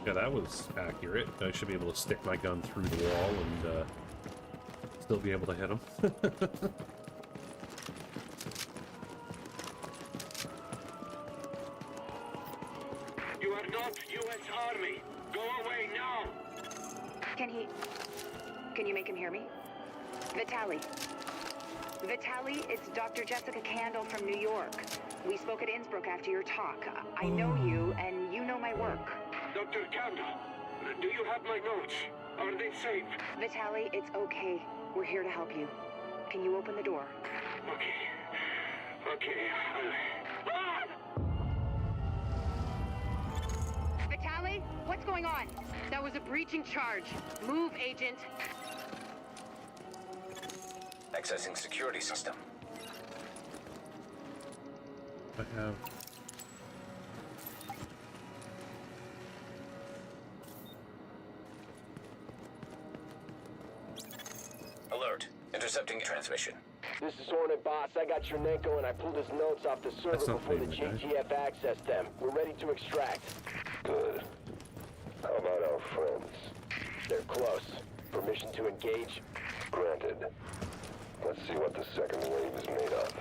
Speaker 1: Yeah, that was accurate. I should be able to stick my gun through the wall and still be able to hit him.
Speaker 7: You are not U.S. Army. Go away now.
Speaker 12: Can you make him hear me? Vitaly. Vitaly, it's Dr. Jessica Candle from New York. We spoke at Innsbruck after your talk. I know you, and you know my work.
Speaker 9: Dr. Campbell, do you have my notes? Are they safe?
Speaker 12: Vitaly, it's okay. We're here to help you. Can you open the door?
Speaker 9: Okay. Okay,
Speaker 12: Vitaly, what's going on? That was a breaching charge. Move, Agent.
Speaker 5: Accessing security system.
Speaker 1: I have.
Speaker 5: Alert. Intercepting transmission.
Speaker 13: This is Hornet, boss. I got Chernenko and I pulled his notes off the server
Speaker 1: That's not
Speaker 13: before the
Speaker 1: the name of the
Speaker 13: JTF accessed them. We're ready to extract. Good. How about our friends? They're close. Permission to engage? Granted. Let's see what the second wave is made of.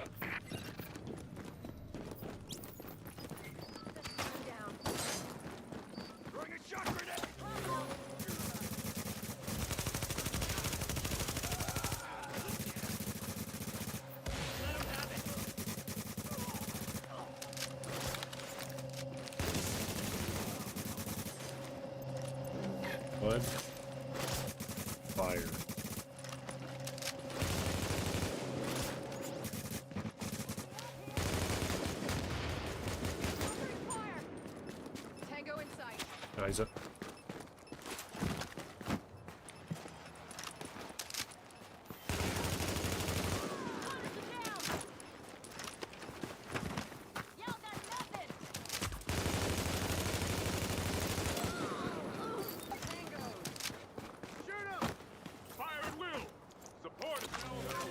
Speaker 1: What? Fire.
Speaker 8: Tango in sight.
Speaker 1: Eyes up.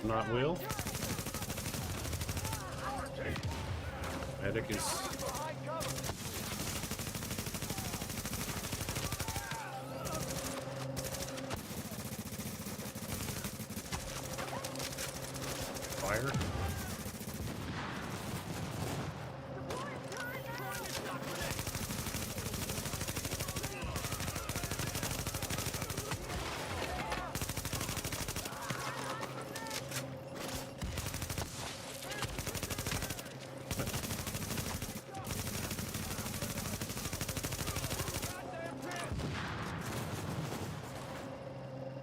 Speaker 1: Not Will. Medic is. Fire.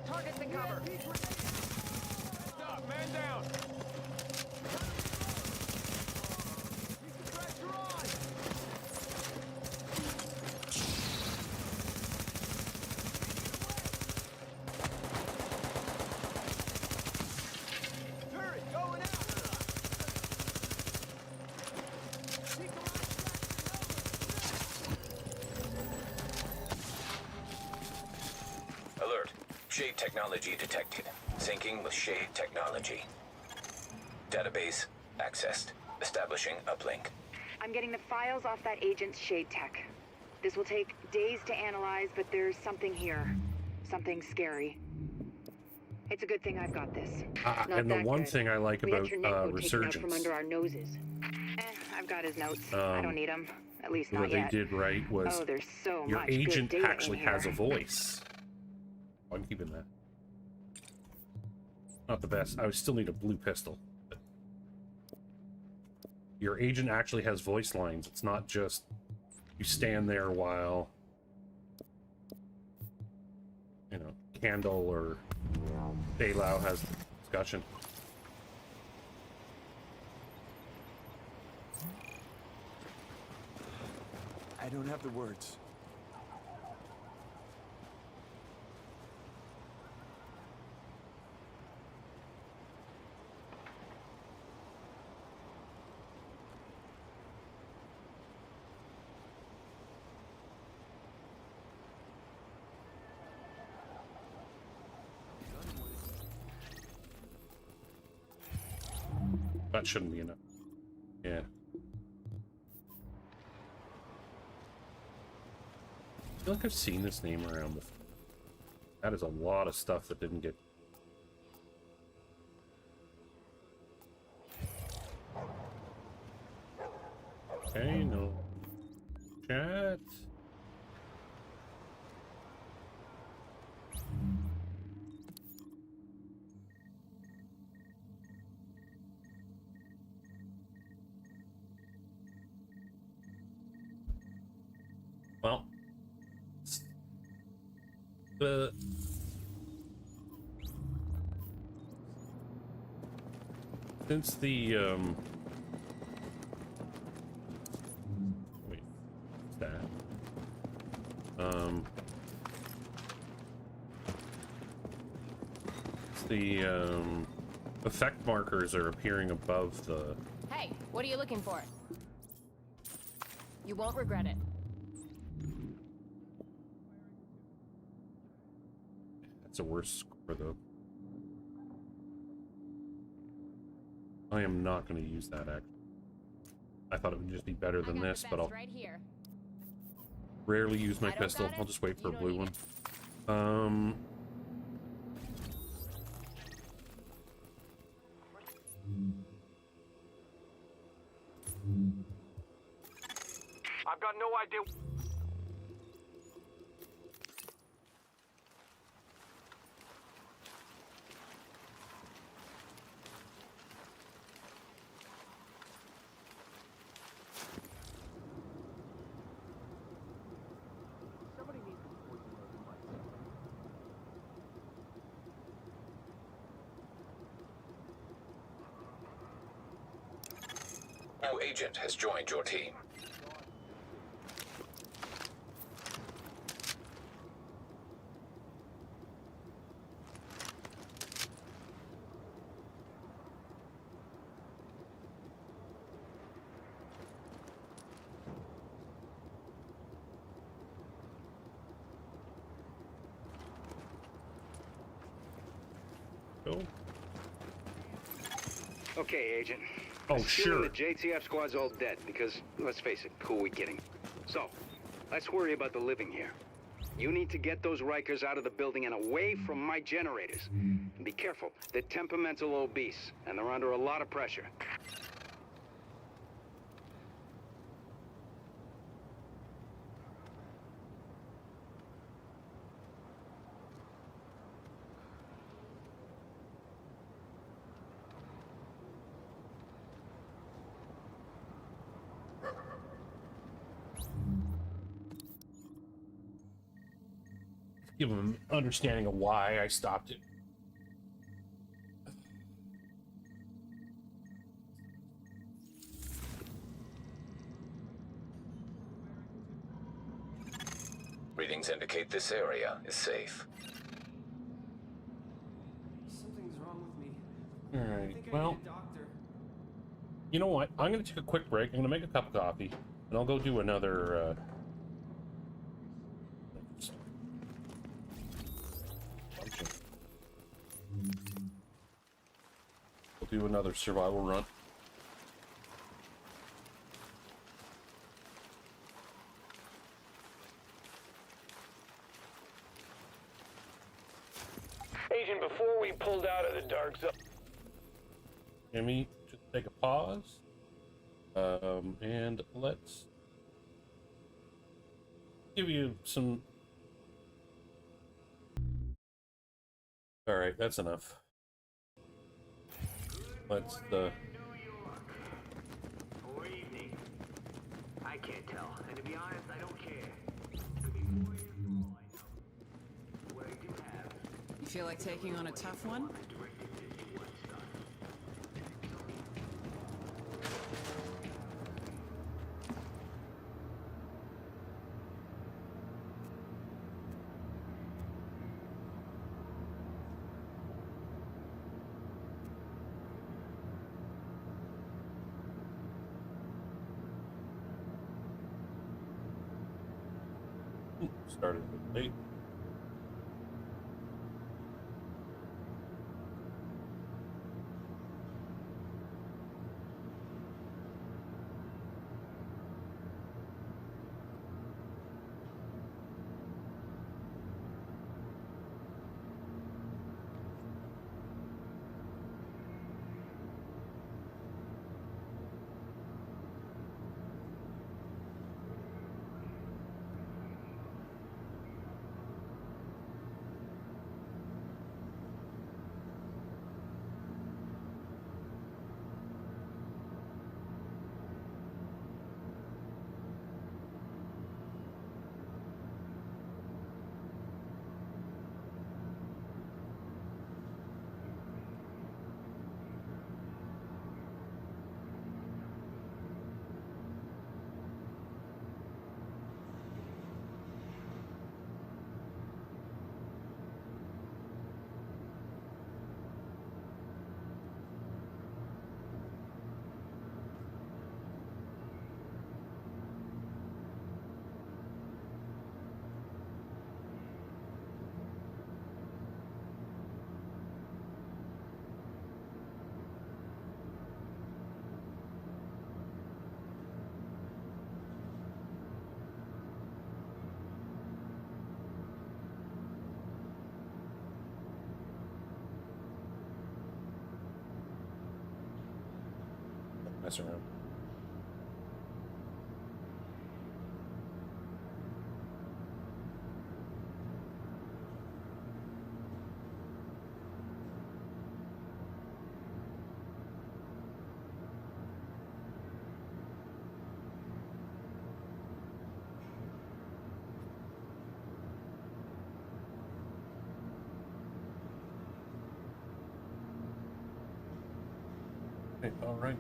Speaker 8: Target's in cover.
Speaker 9: Stop, man down.
Speaker 5: Alert. Shade technology detected. Syncing with Shade technology. Database accessed. Establishing uplink.
Speaker 12: I'm getting the files off that agent's shade tech. This will take days to analyze, but there's something here. Something scary. It's a good thing I've got this. Not
Speaker 1: And the
Speaker 12: that
Speaker 1: one
Speaker 12: good.
Speaker 1: thing I like
Speaker 12: We had
Speaker 1: about
Speaker 12: Chernenko taken out
Speaker 1: Resurgence,
Speaker 12: from under our noses. I've got his notes. I don't need them. At least not
Speaker 1: what
Speaker 12: yet.
Speaker 1: they did right was
Speaker 12: Oh, there's so
Speaker 1: your
Speaker 12: much
Speaker 1: agent
Speaker 12: good data
Speaker 1: actually
Speaker 12: in here.
Speaker 1: has a voice. I'm keeping that. Not the best. I still need a blue pistol. But your agent actually has voice lines. It's not just you stand there while, you know, Candle or Baylau has discussion.
Speaker 4: I don't have the words.
Speaker 1: That shouldn't be enough. Yeah. I feel like I've seen this name around before. That is a lot of stuff that didn't get. Okay, no chat. Well, since the wait, what's that? The effect markers are appearing above the.
Speaker 8: Hey, what are you looking for? You won't regret it.
Speaker 1: That's a worse score, though. I am not going to use that, actually. I thought it would just be better than this, but I'll
Speaker 8: right here.
Speaker 1: rarely use my pistol. I'll just wait for a blue one.
Speaker 9: I've got no idea.
Speaker 5: No agent has joined your team.
Speaker 1: Go.
Speaker 3: Okay, Agent.
Speaker 1: Oh,
Speaker 3: Assuming
Speaker 1: sure.
Speaker 3: the JTF squad's all dead, because, let's face it, who are we kidding? So, let's worry about the living here. You need to get those Rikers out of the building and away from my generators. And be careful, they're temperamental obese, and they're under a lot of pressure.
Speaker 1: Give them an understanding of why I stopped it.
Speaker 5: Readings indicate this area is safe.
Speaker 4: Something's wrong with me.
Speaker 1: All
Speaker 4: I
Speaker 1: right.
Speaker 4: think I
Speaker 1: Well,
Speaker 4: need a doctor.
Speaker 1: you know what? I'm gonna take a quick break. I'm gonna make a cup of coffee, and I'll go do another. We'll do another survival run.
Speaker 9: Agent, before we pulled out of the dark zone.
Speaker 1: Let me just take a pause. And let's give you some. All right, that's enough. Let's
Speaker 7: Or evening. I can't tell, and to be honest, I don't care. Could be 4 years for all I know. What I do have
Speaker 6: You feel like taking on a tough one?
Speaker 7: is directed to one stuff.
Speaker 1: started a bit late. mess around. All right.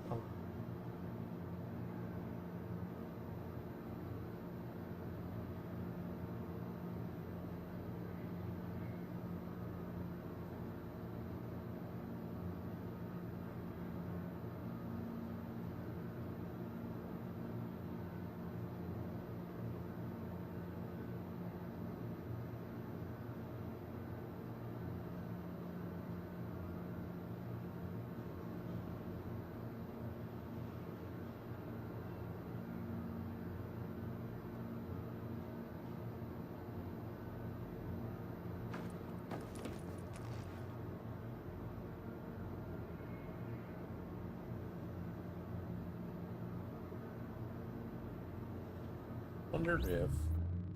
Speaker 1: Wonder if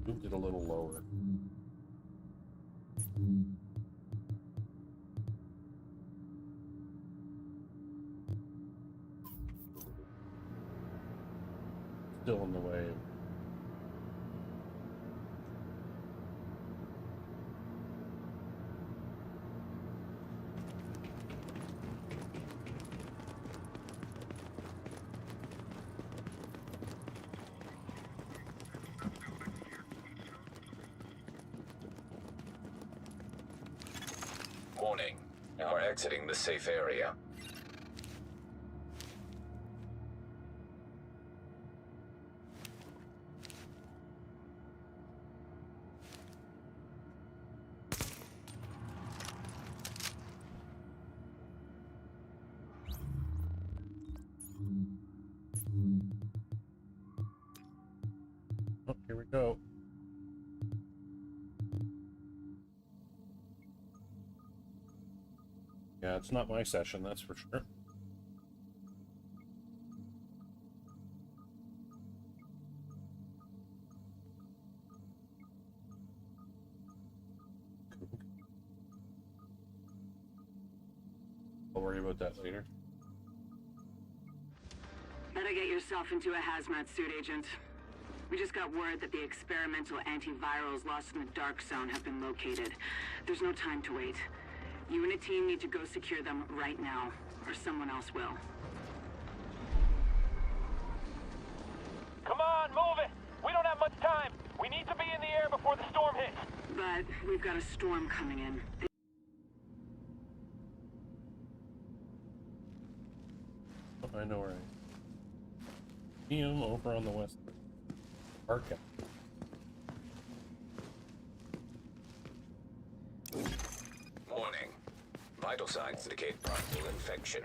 Speaker 1: moved it a little lower. Still in the way.
Speaker 5: Warning. Now we're exiting the safe area.
Speaker 1: Oh, here we go. Yeah, it's not my session, that's for sure. I'll worry about that later.
Speaker 12: Better get yourself into a hazmat suit, Agent. We just got word that the experimental antivirals lost in the dark zone have been located. There's no time to wait. You and a team need to go secure them right now, or someone else will.
Speaker 9: Come on, move it! We don't have much time! We need to be in the air before the storm hits!
Speaker 12: But we've got a storm coming in.
Speaker 1: I know where I see him over on the west. Arca.
Speaker 5: Warning. Vital signs indicate possible infection.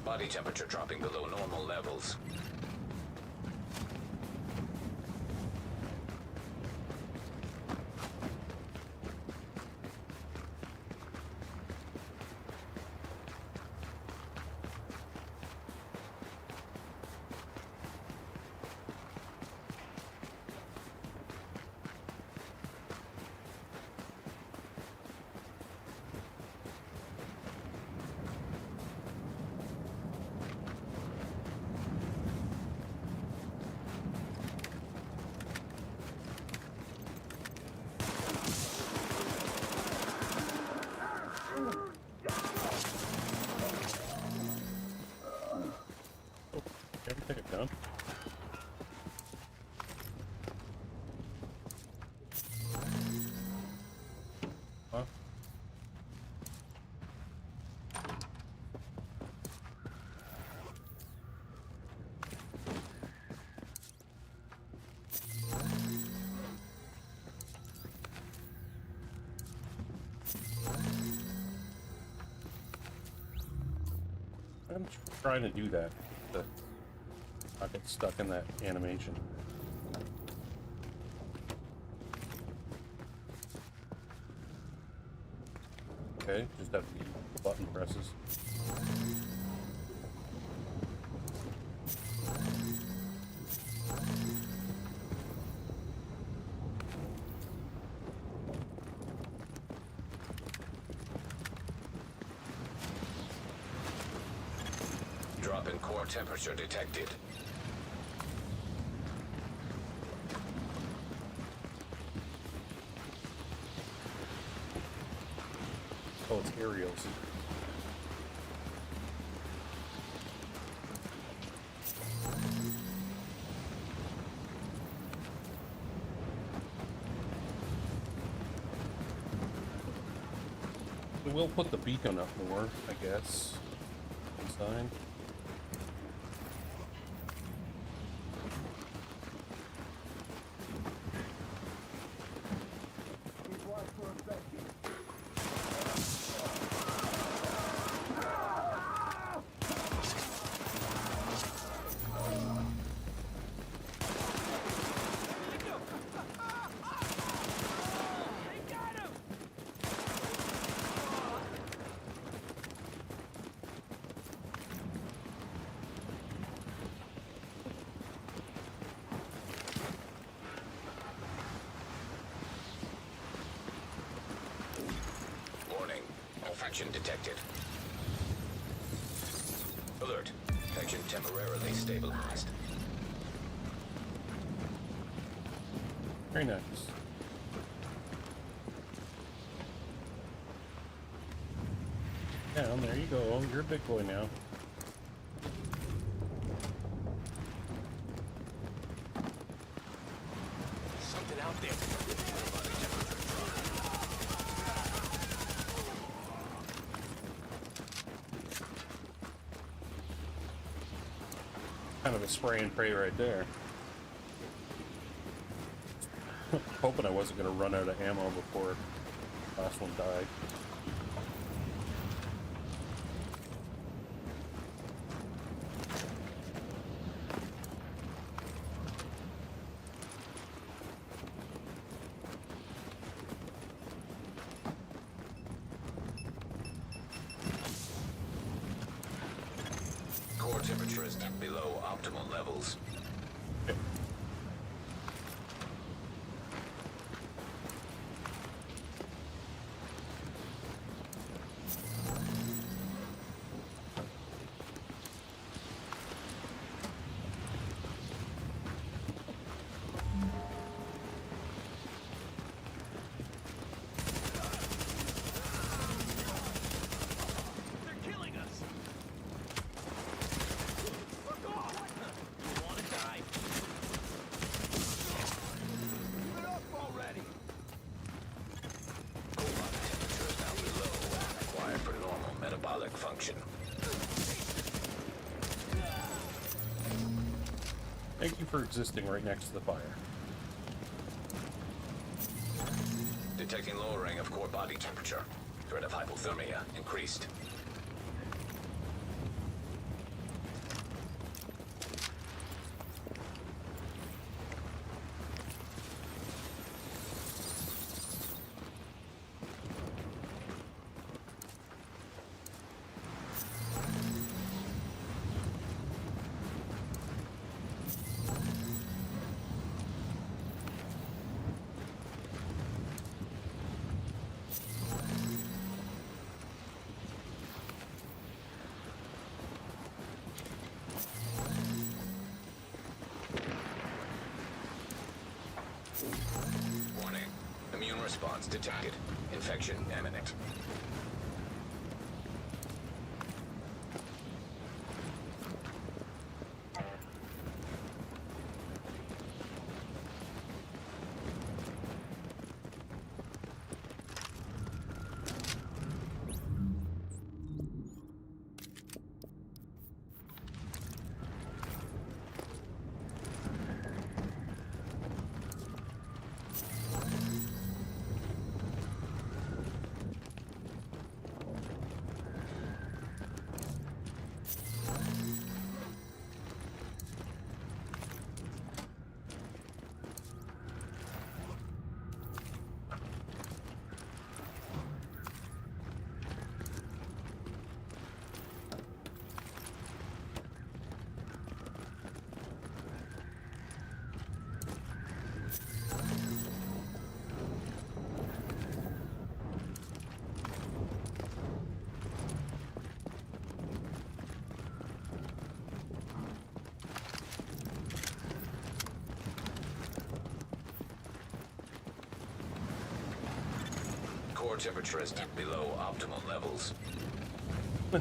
Speaker 5: Body temperature dropping below normal levels.
Speaker 1: Take it down. Huh? I'm trying to do that. to not get stuck in that animation. Okay, just have the button presses.
Speaker 5: Drop in core temperature detected.
Speaker 1: Oh, it's aerials. We will put the beacon up more, I guess. Inside.
Speaker 5: Warning. Infection detected. Alert. Infection temporarily stabilized.
Speaker 1: Very nice. Down, there you go. You're a big boy now.
Speaker 9: Something out there.
Speaker 1: Kind of a spray and pray right there. Hoping I wasn't going to run out of ammo before the last one died.
Speaker 5: Core temperature is below optimal levels.
Speaker 9: They're killing us. Fuck off. You want to die? Give it up already.
Speaker 5: Core body temperature is now below and required for normal metabolic function.
Speaker 1: Thank you for existing right next to the fire.
Speaker 5: Detecting lowering of core body temperature. Threat of hypothermia increased. Warning. Immune response detected. Infection imminent. core temperature is below optimal levels.
Speaker 4: Too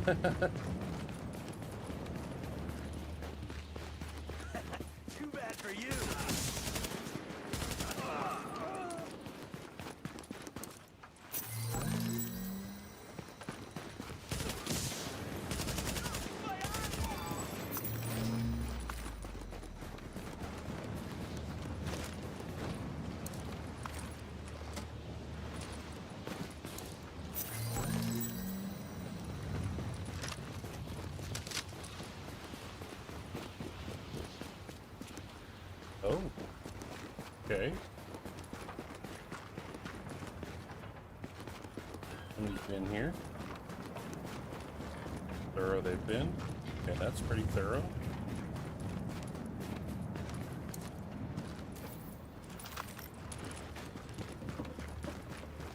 Speaker 4: bad for you.
Speaker 1: Oh. Okay. Somebody's been here. Thorough they've been. Okay, that's pretty thorough.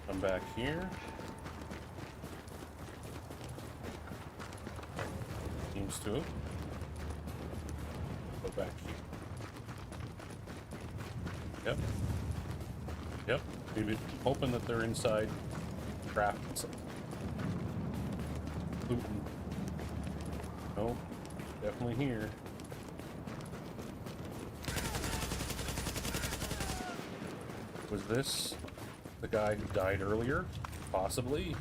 Speaker 1: Come back here. Seems to have. Go back here. Yep. Yep. Maybe hoping that they're inside crafting something. Looting. No. Definitely here. Was this the guy who died earlier? Possibly.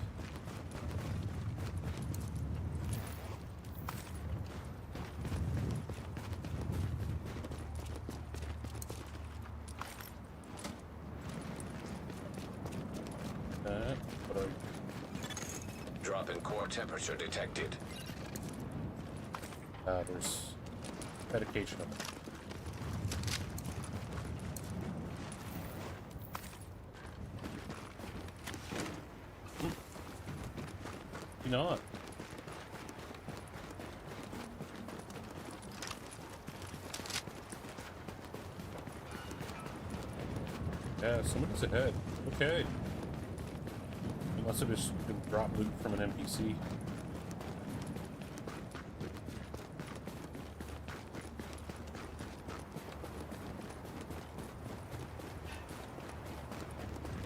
Speaker 5: Drop in core temperature detected.
Speaker 1: There's medication of it. You not? Yeah, somebody's ahead. Okay. He must have just been dropped loot from an NPC.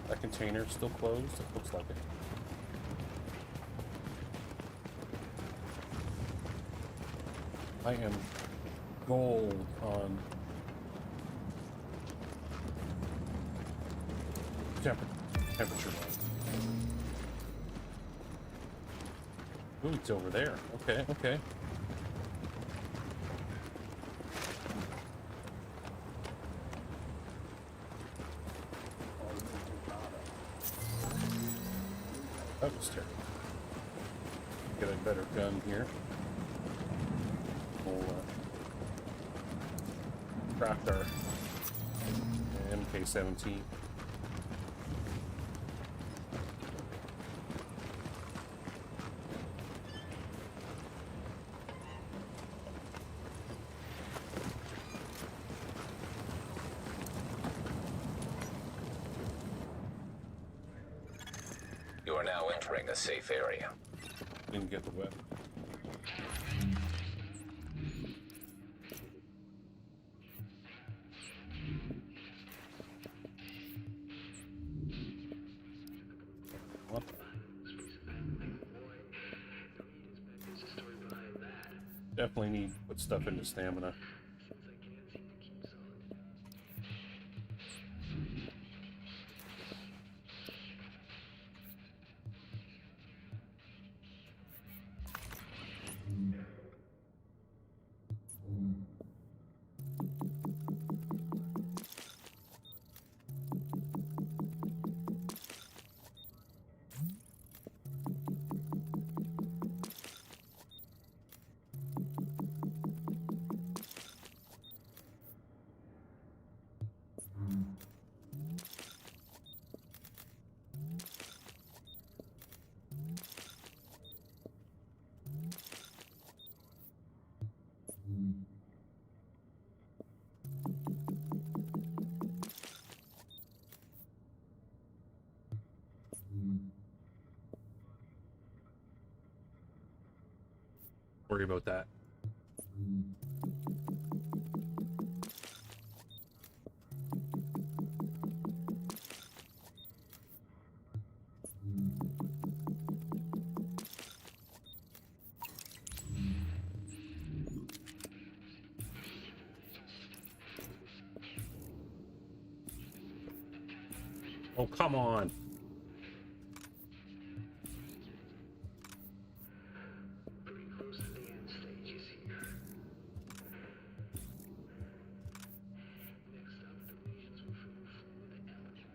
Speaker 1: That container's still closed? It looks like it. I am gold on temperature line. Ooh, it's over there. Okay, okay. That was terrible. Get a better gun here. We'll craft our MK-17.
Speaker 5: You are now entering a safe area.
Speaker 1: Didn't get the weapon. What? Definitely need to put stuff into stamina. Worry about that. Oh, come on.
Speaker 7: Pretty close to the end stages here. Next up, the regions will fill full with elements.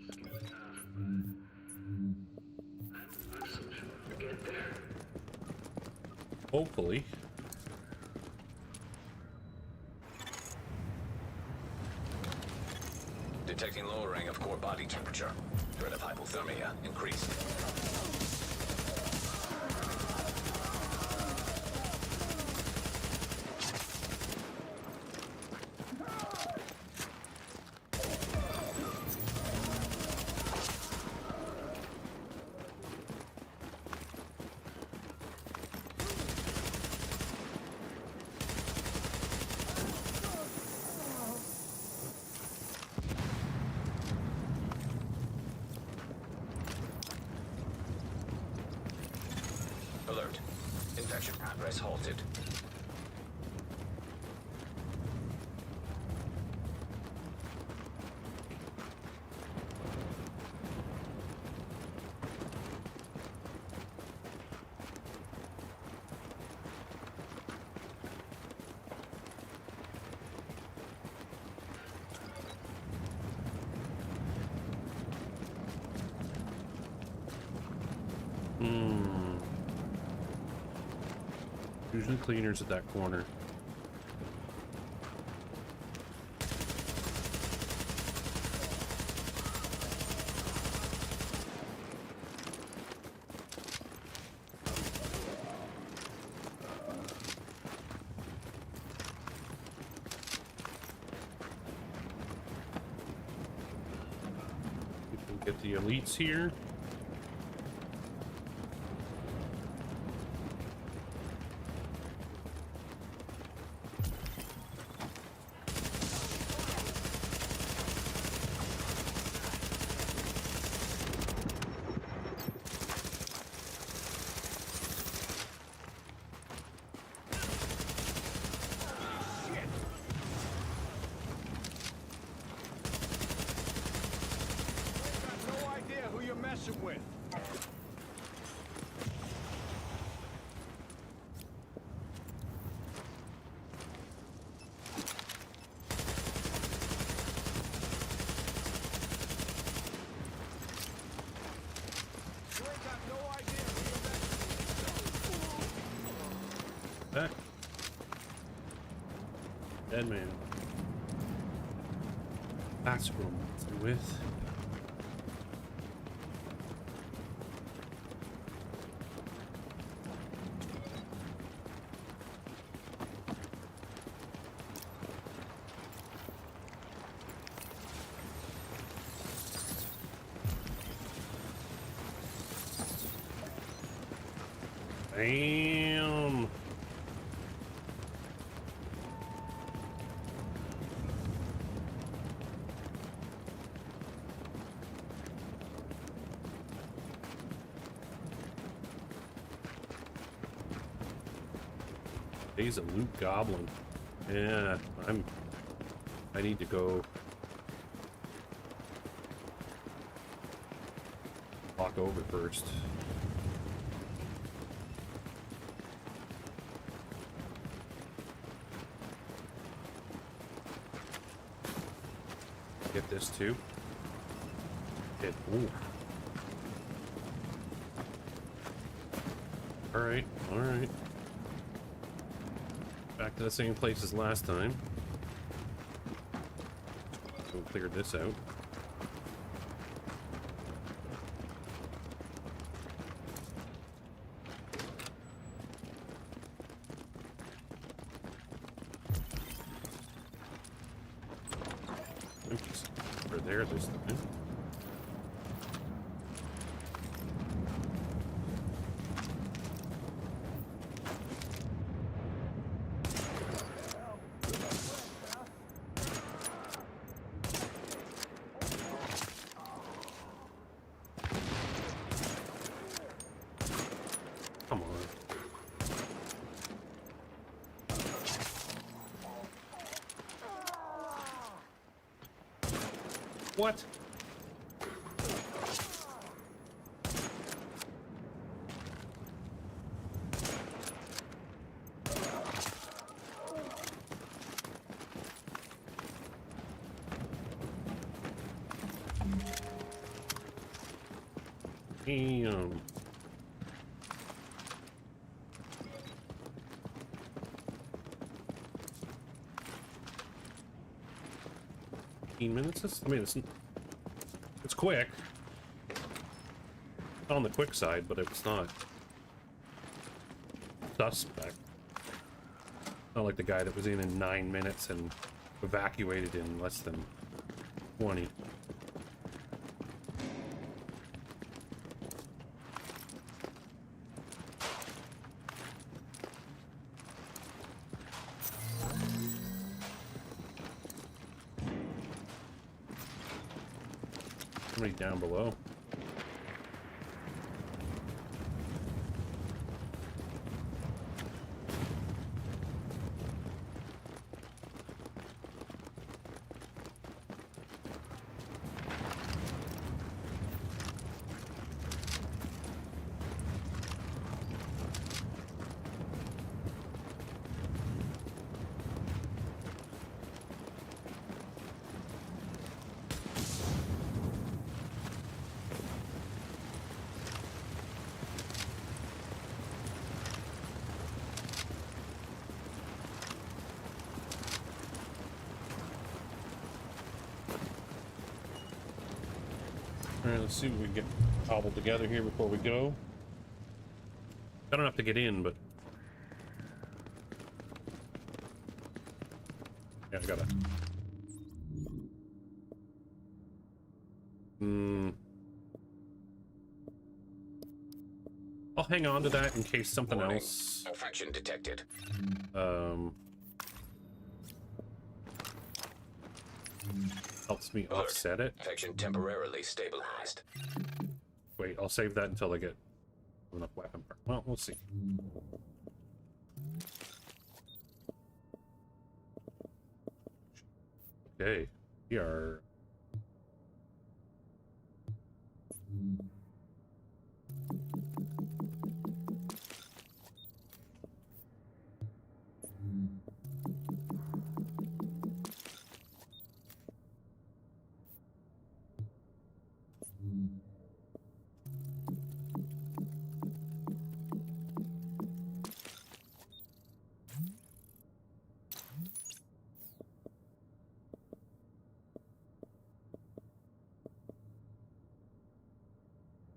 Speaker 7: It's gonna be tough, but I'm not so sure we'll get there.
Speaker 1: Hopefully.
Speaker 5: Detecting lowering of core body temperature. Threat of hypothermia increased. Alert. Infection progress halted.
Speaker 1: Usually cleaners at that corner. We can get the elites here.
Speaker 2: No idea who you're messing with. You ain't got no idea who you're messing with.
Speaker 1: Back. Dead man. That's what I'm messing with. Damn. He's a loot goblin. Yeah, I need to go walk over first. Get this too. It. Ooh. All right. All right. Back to the same place as last time. We'll clear this out. Oops. Over there, there's the thing. Come on. What? Damn. Minutes. I mean, it's quick. On the quick side, but it's not suspect. Not like the guy that was in 9 minutes and evacuated in less than 20. Somebody down below. Alright, let's see what we can get cobbled together here before we go. I don't have to get in, but... yeah, I gotta... I'll hang on to that in case something else...
Speaker 5: Infection detected.
Speaker 1: Helps me offset it.
Speaker 5: Infection temporarily stabilized.
Speaker 1: Wait, I'll save that until I get enough weapon. Well, we'll see. Okay, we are...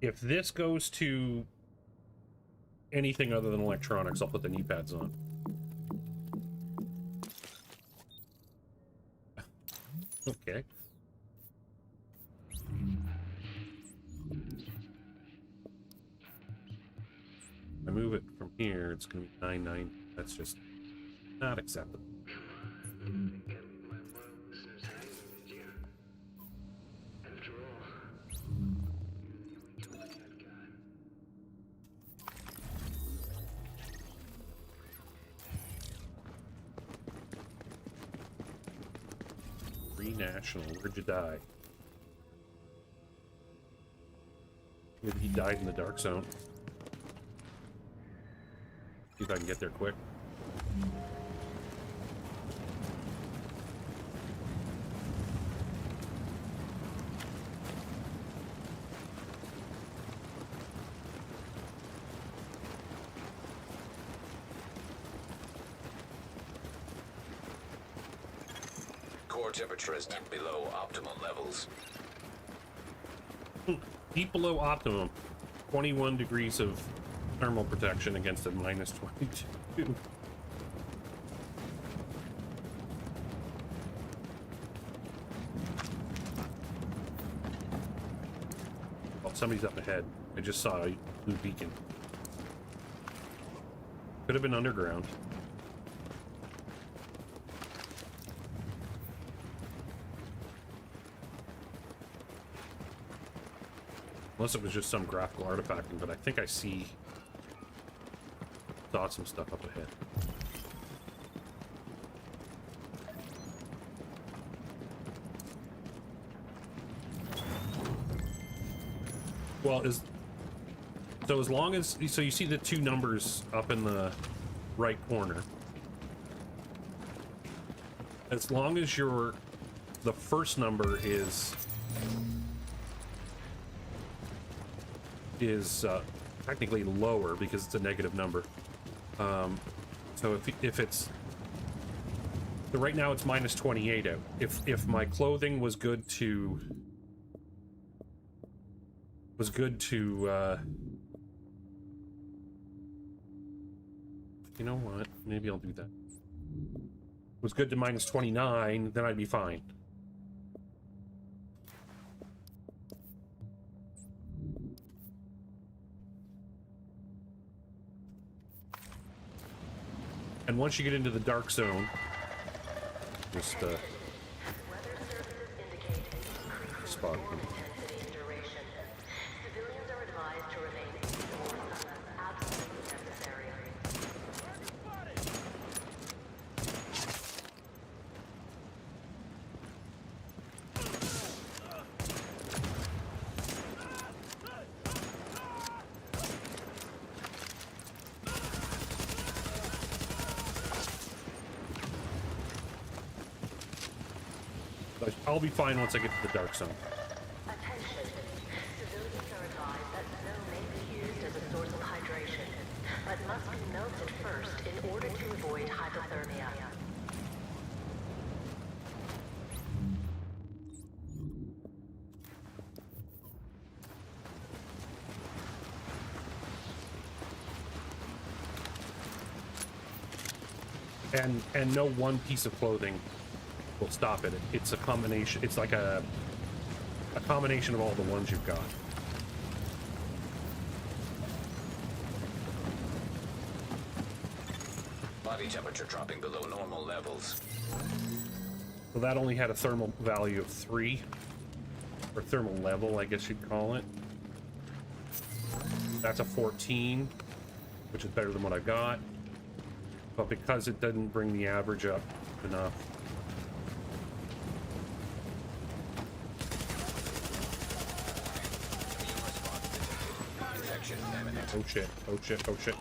Speaker 1: If this goes to anything other than electronics, I'll put the knee pads on. Okay. I move it from here, it's going to be 9.9. That's just not acceptable. National, where'd you die? Maybe he died in the dark zone. See if I can get there quick.
Speaker 5: Core temperature is deep below optimal levels.
Speaker 1: Deep below optimum. 21 degrees of thermal protection against a minus 22. Oh, somebody's up ahead. I just saw a blue beacon. Could have been underground. Unless it was just some graphical artifacting, but I think I saw some stuff up ahead. Well, so as long as you see the two numbers up in the right corner, as long as the first number is technically lower because it's a negative number. So if it's so right now it's minus 28 out. If my clothing was good to you know what? Maybe I'll do that. Was good to minus 29, then I'd be fine. And once you get into the dark zone, just spot them.
Speaker 11: Civilians are advised to remain indoors unless absolutely necessary.
Speaker 1: I'll be fine once I get to the dark zone.
Speaker 11: Attention. Civilians are advised that snow may be used as a source of hydration, but must be melted first in order to avoid hypothermia.
Speaker 1: And no one piece of clothing will stop it. It's a combination. It's like a combination of all the ones you've got.
Speaker 5: Body temperature dropping below normal levels.
Speaker 1: So that only had a thermal value of 3, or thermal level, I guess you'd call it. That's a 14, which is better than what I got. But because it didn't bring the average up enough. Oh shit, oh shit, oh shit.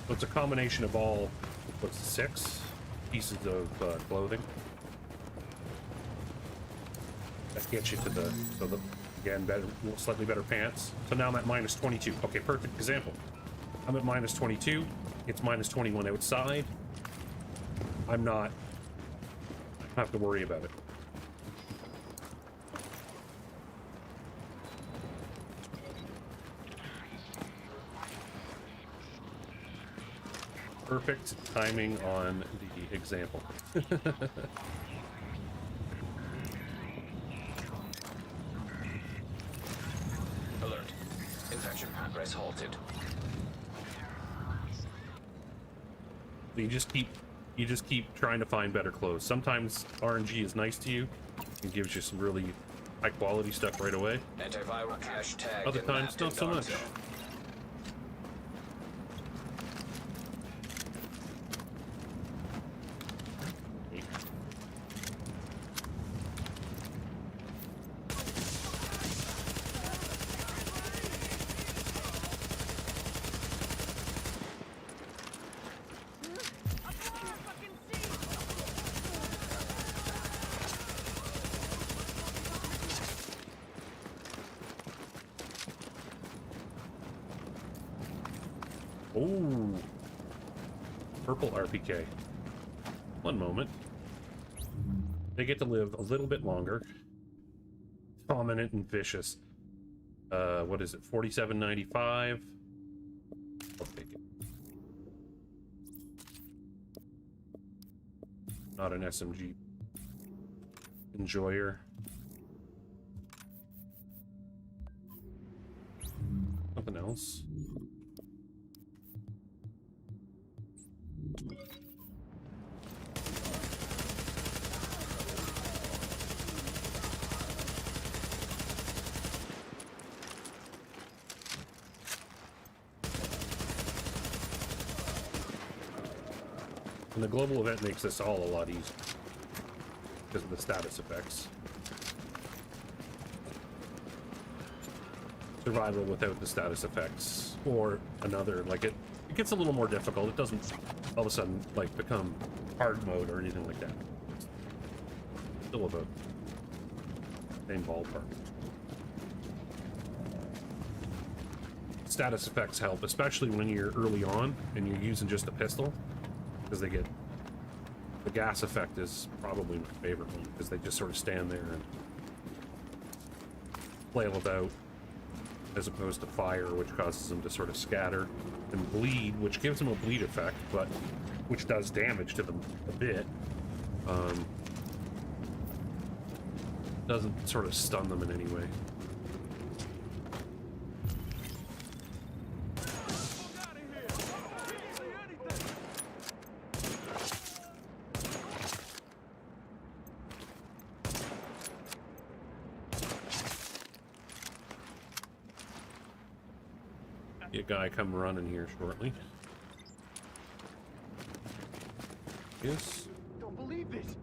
Speaker 1: So it's a combination of all, what's 6 pieces of clothing. That gets you to the, again, better, slightly better pants. So now I'm at minus 22. Okay, perfect example. I'm at minus 22. It's minus 21 outside. I don't have to worry about it. Perfect timing on the example.
Speaker 5: Alert. Infection progress halted.
Speaker 1: You just keep trying to find better clothes. Sometimes RNG is nice to you and gives you some really high quality stuff right away.
Speaker 5: Antiviral cache tagged.
Speaker 1: Other times not so much. Oh, purple RPK. One moment. They get to live a little bit longer. Dominant and vicious. What is it? 47.95. I'll take it. Not an SMG enjoyer. Nothing else. And the global event makes this all a lot easier because of the status effects. Survival without the status effects, or another, like it gets a little more difficult. It doesn't all of a sudden like become hard mode or anything like that. Still about same ballpark. Status effects help, especially when you're early on and you're using just a pistol, because they get the gas effect is probably my favorite one, because they just sort of stand there and flail about, as opposed to fire, which causes them to sort of scatter and bleed, which gives them a bleed effect, but which does damage to them a bit. Doesn't sort of stun them in any way. Get a guy come running here shortly. Yes.
Speaker 9: Don't believe this.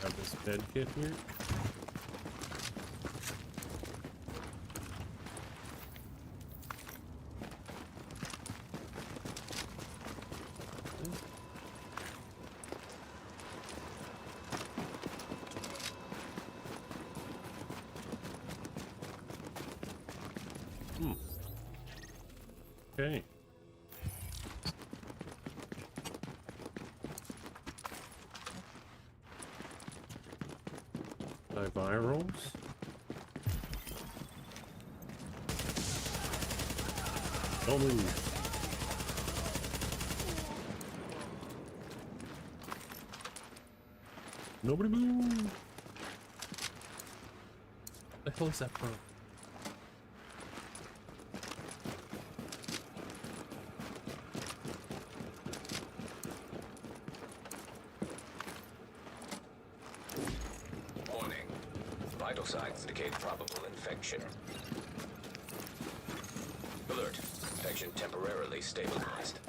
Speaker 1: Got this bed kit here. Okay. Virals. Don't move. Nobody move. What the hell is that from?
Speaker 5: Vital signs indicate probable infection. Alert. Infection temporarily stabilized.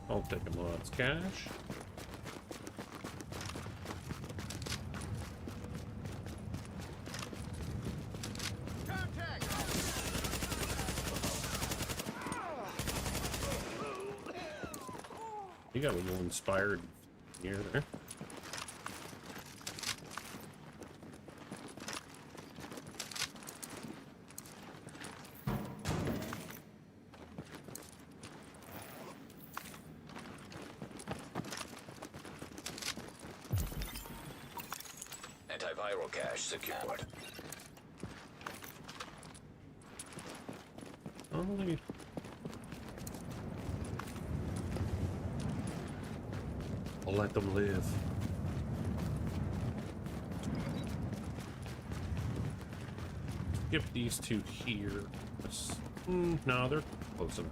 Speaker 1: I'll take a mod's cash. You got a little inspired near there.
Speaker 5: Antiviral cache secured.
Speaker 1: Oh, I'll let them live. Skip these two here. No, they're close enough.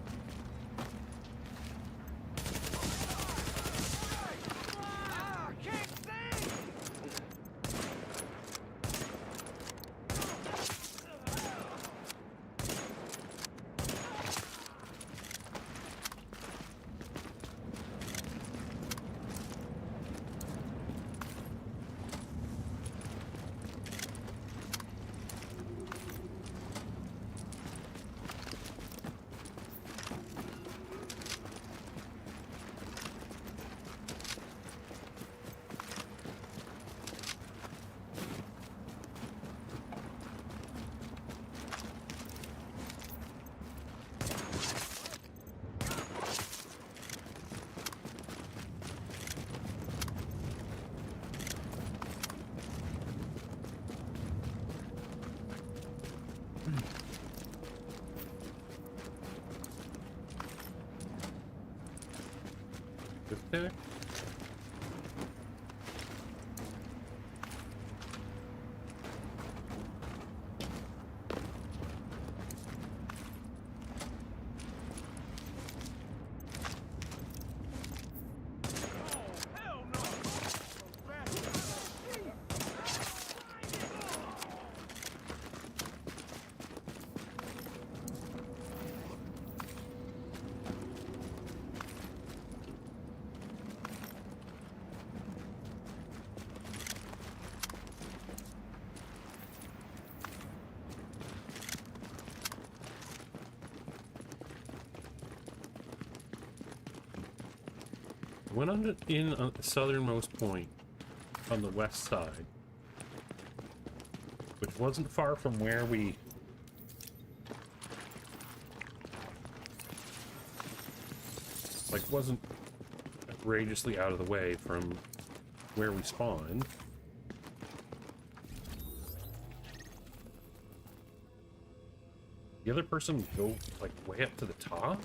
Speaker 1: Okay. Went on the southernmost point on the west side, which wasn't far from where we wasn't outrageously out of the way from where we spawned. The other person would go like way up to the top.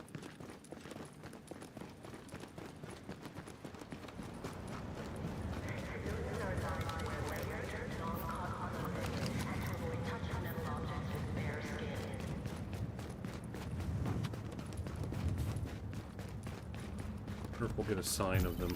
Speaker 1: I wonder if we'll get a sign of them.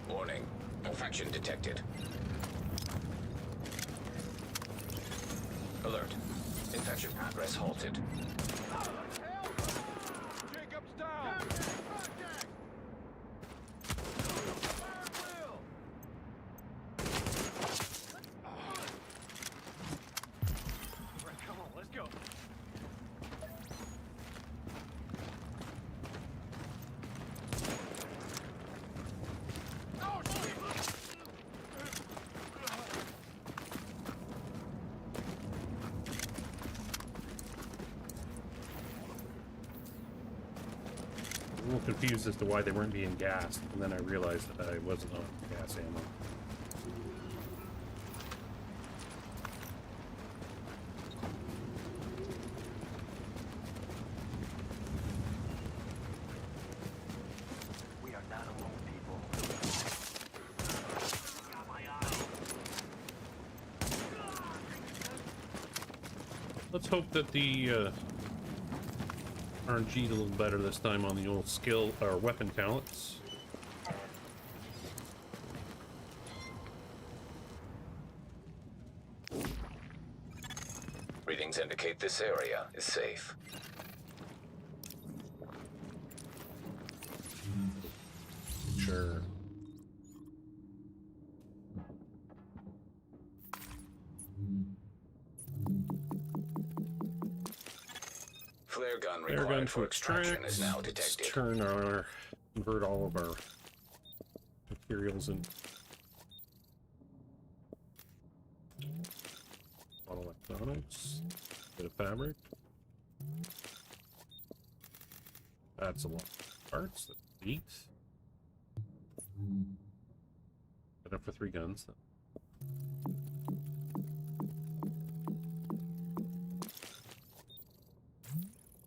Speaker 5: Warning. Infection detected. Alert. Infection progress halted.
Speaker 9: Jacob's down! Come on, let's go.
Speaker 1: A little confused as to why they weren't being gassed, and then I realized that I wasn't on gas ammo.
Speaker 9: We are not alone, people. Got my eye.
Speaker 1: Let's hope that the RNG's a little better this time on the old skill or weapon counts.
Speaker 5: Readings indicate this area is safe.
Speaker 1: Sure.
Speaker 5: Flare gun
Speaker 1: Flare gun
Speaker 5: required
Speaker 1: to
Speaker 5: for extraction
Speaker 1: extract.
Speaker 5: is now
Speaker 1: Let's
Speaker 5: detected.
Speaker 1: convert all of our materials in. Bottle electronics, bit of fabric. That's a lot of parts. That's 8. Enough for 3 guns.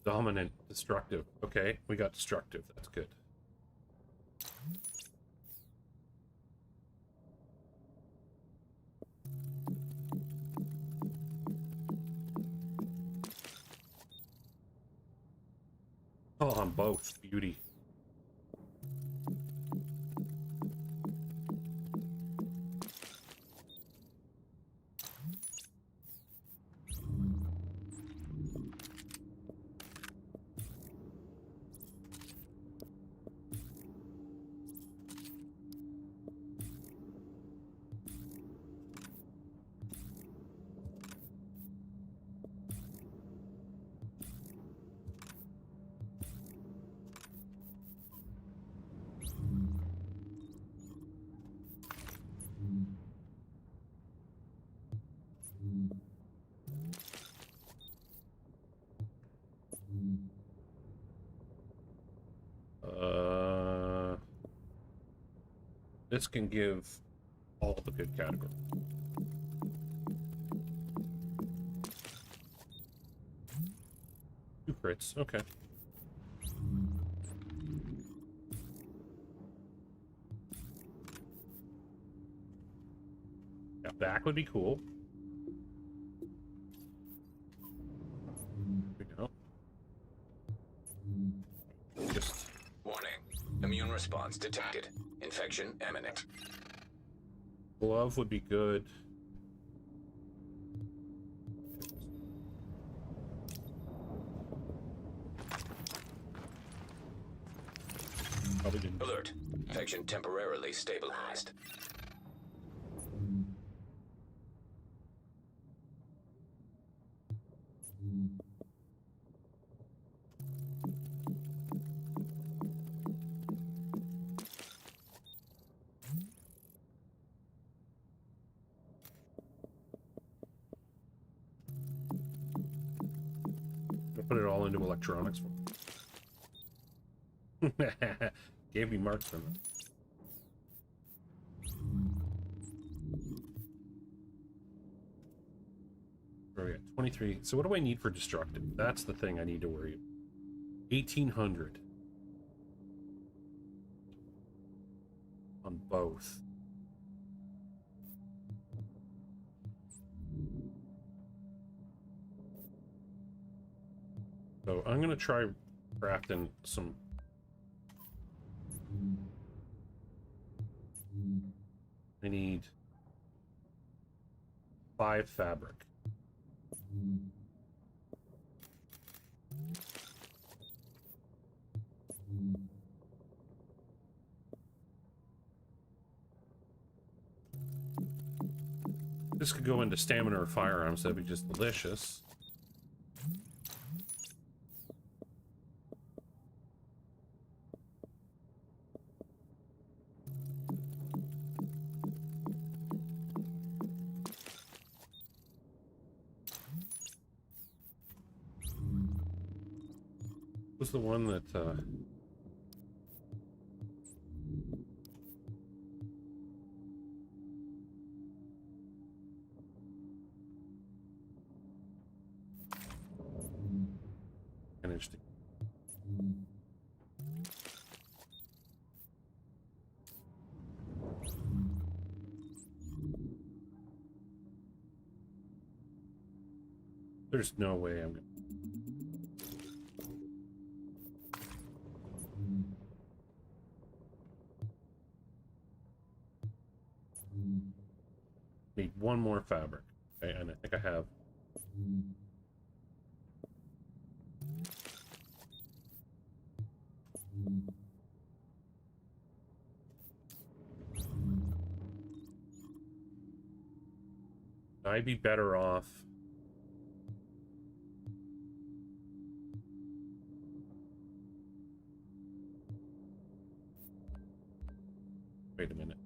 Speaker 1: Dominant, destructive. Okay, we got destructive. That's good. Oh, on both. Beauty. This can give all the good categories. Two crits, okay. Yeah, back would be cool. There we go. Just
Speaker 5: Warning. Immune response detected. Infection imminent.
Speaker 1: glove would be good. Probably didn't.
Speaker 5: Alert. Infection temporarily stabilized.
Speaker 1: I'll put it all into electronics. Gave me marksman. Where are we at? 23. So what do I need for destructive? That's the thing I need to worry about. 1800 on both. So I'm gonna try crafting some. I need 5 fabric. This could go into stamina or firearms, that'd be just delicious. Was the one that managed to there's no way I'm gonna need one more fabric. Okay, and I think I have. I'd be better off. Wait a minute.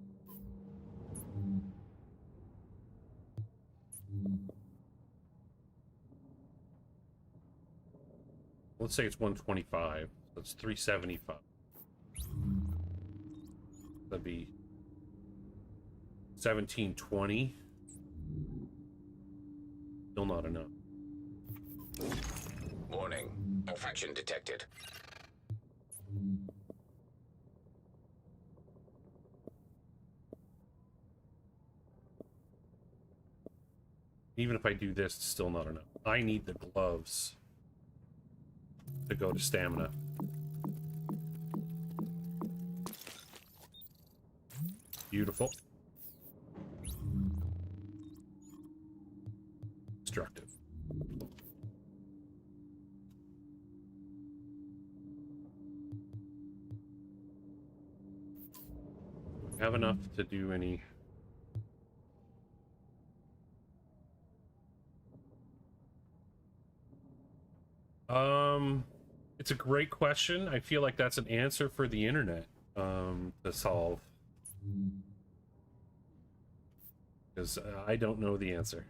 Speaker 1: Let's say it's 125. So it's 375. That'd be 1720. Still not enough.
Speaker 5: Warning. Infection detected.
Speaker 1: Even if I do this, it's still not enough. I need the gloves to go to stamina. Beautiful. Destructive. Have enough to do any. It's a great question. I feel like that's an answer for the internet to solve. Because I don't know the answer.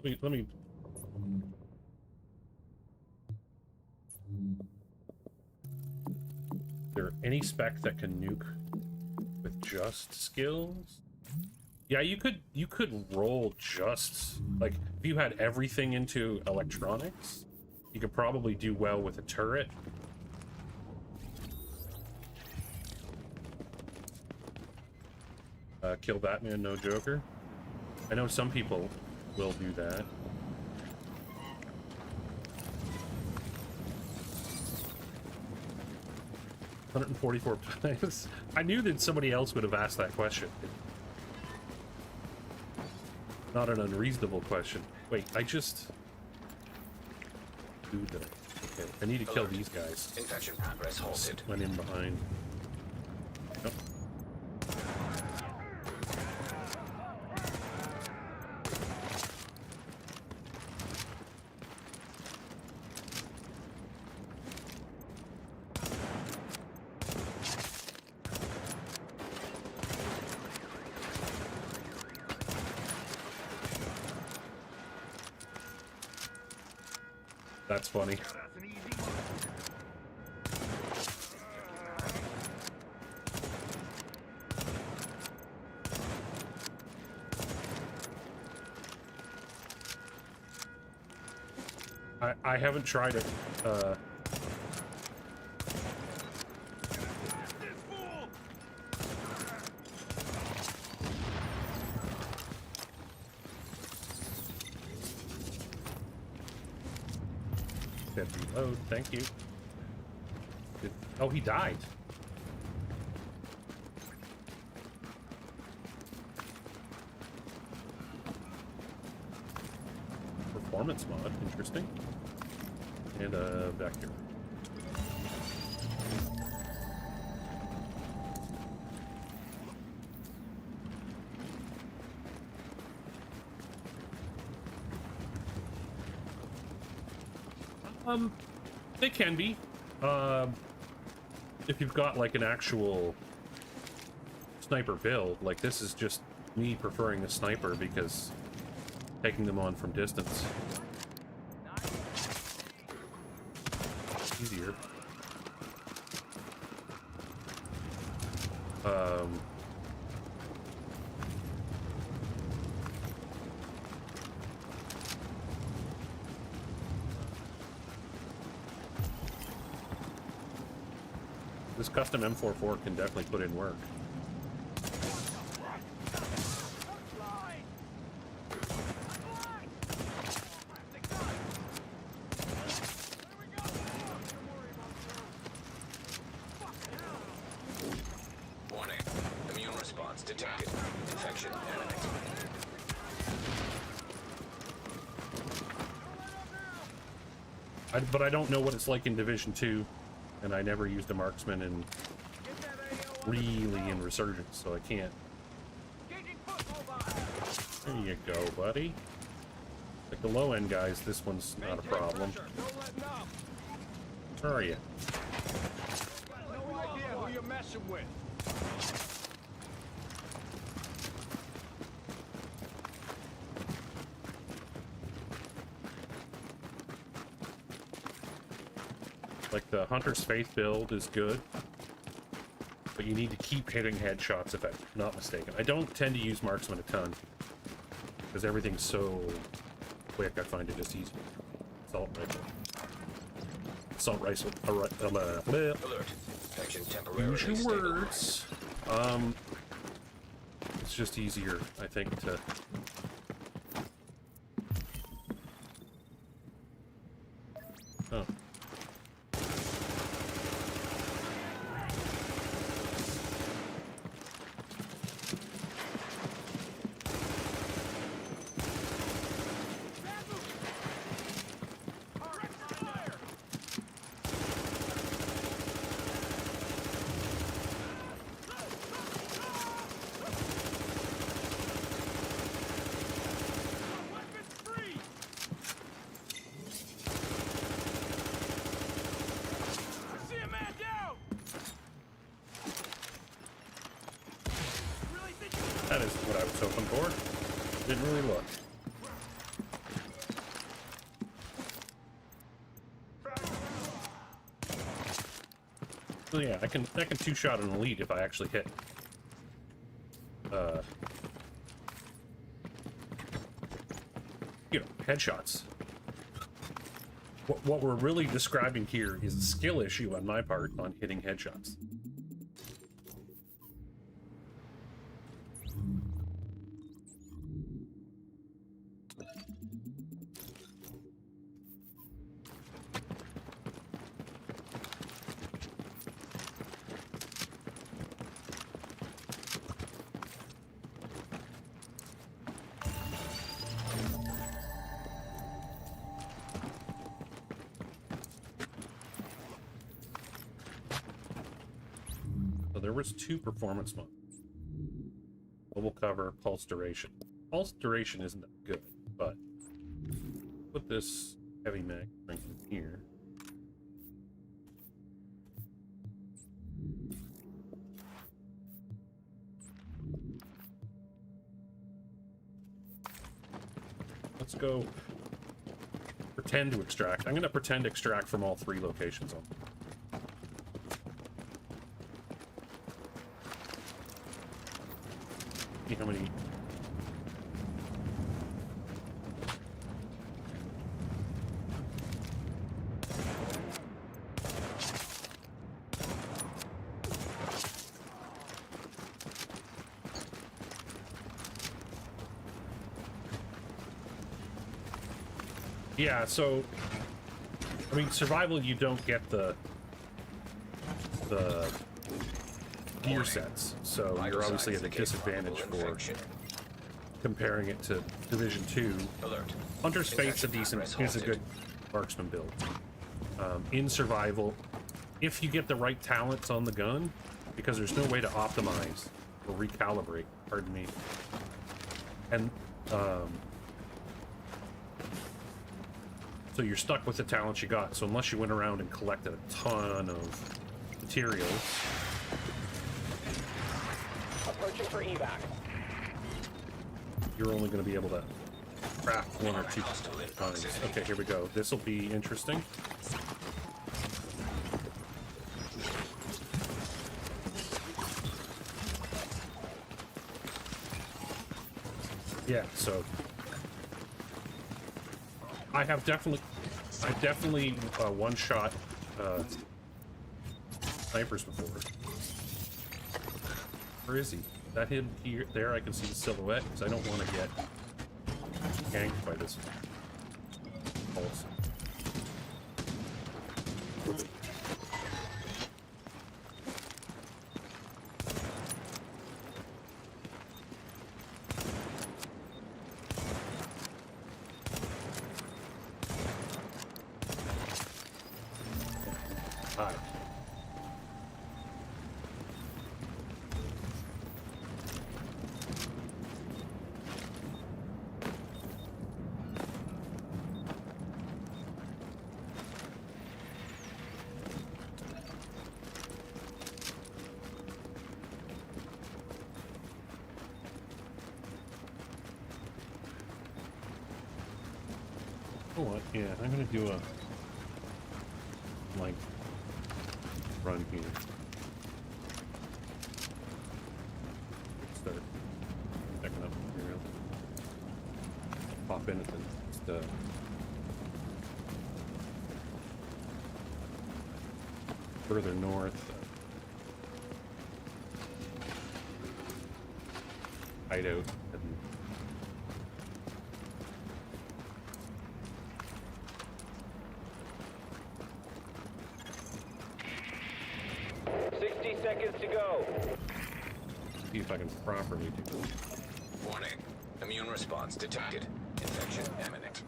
Speaker 1: Let me Any spec that can nuke with just skills? Yeah, you could roll just, like, if you had everything into electronics, you could probably do well with a turret. Kill Batman, no Joker. I know some people will do that. $144 times. I knew that somebody else would have asked that question. Not an unreasonable question. Wait, I just... do that. Okay, I need to kill these guys.
Speaker 5: Infection progress halted.
Speaker 1: Went in behind. Nope. That's funny. I haven't tried it. Reload, thank you. Oh, he died. Performance mod, interesting. And a vector. They can be. If you've got like an actual sniper build, like this is just me preferring a sniper because taking them on from distance. Easier. This custom M44 can definitely put in work.
Speaker 5: Warning. Immune response detected. Infection imminent.
Speaker 1: But I don't know what it's like in Division 2. And I never used a marksman in really in Resurgence, so I can't. There you go, buddy. Like the low end guys, this one's not a problem. Where are you?
Speaker 9: No idea who you're messing with.
Speaker 1: Like the Hunter's Faith build is good, but you need to keep hitting headshots if I'm not mistaken. I don't tend to use marksman a ton because everything's so quick. I find it just easy. Assault rifle. Assault rifle.
Speaker 5: Alert. Infection temporarily
Speaker 1: Use your
Speaker 5: stabilized.
Speaker 1: words. It's just easier, I think, to. Oh. That is what I was hoping for. Didn't really look. So yeah, I can two-shot an elite if I actually hit. You know, headshots. What we're really describing here is a skill issue on my part on hitting headshots. There was 2 performance modes. Global cover, pulse duration. Pulse duration isn't that good, but put this heavy mag in here. Let's go pretend to extract. I'm going to pretend extract from all 3 locations on. How many? Yeah, so I mean, survival, you don't get the gear sets, so you're obviously at a disadvantage for comparing it to Division 2. Hunter's Fate's is a good marksman build. In survival, if you get the right talents on the gun, because there's no way to optimize or recalibrate, pardon me, and so you're stuck with the talents you got. So unless you went around and collected a ton of materials,
Speaker 9: Approaching for evac.
Speaker 1: you're only going to be able to craft 1 or 2 times. Okay, here we go. This will be interesting. Yeah, so I definitely one-shot snipers before. Where is he? That him here? There, I can see the silhouette because I don't want to get ganked by this pulse. Hi. You know what? Yeah, I'm gonna do a like run here. Start checking up material. Pop in at the next, further north. Hideout. And
Speaker 9: 60 seconds to go.
Speaker 1: see if I can properly do this.
Speaker 5: Warning. Immune response detected. Infection imminent.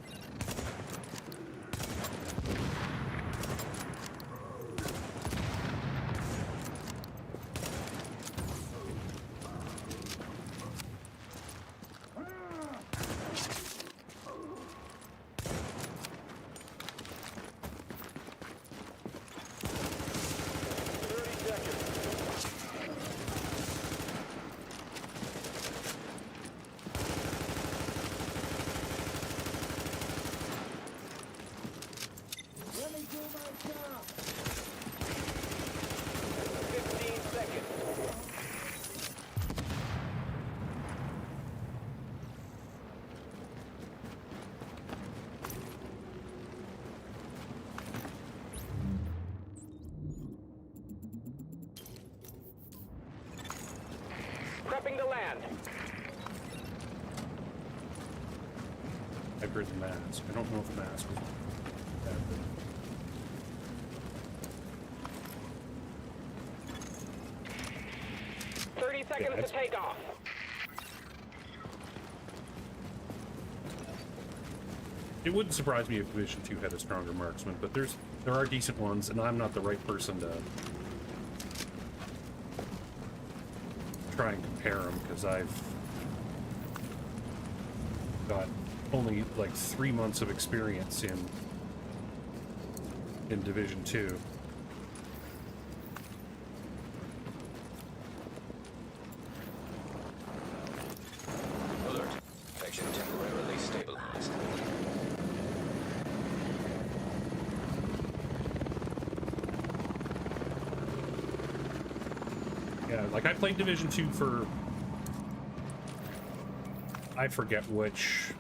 Speaker 1: I've the mask. I don't know if mask was bad, but...
Speaker 9: 30 seconds to take off.
Speaker 1: It wouldn't surprise me if Division 2 had a stronger marksman, but there are decent ones, and I'm not the right person to try and compare them, because I've got only like 3 months of experience in Division 2.
Speaker 5: Alert. Infection temporarily stabilized.
Speaker 1: Yeah, like I played Division 2 for... I forget which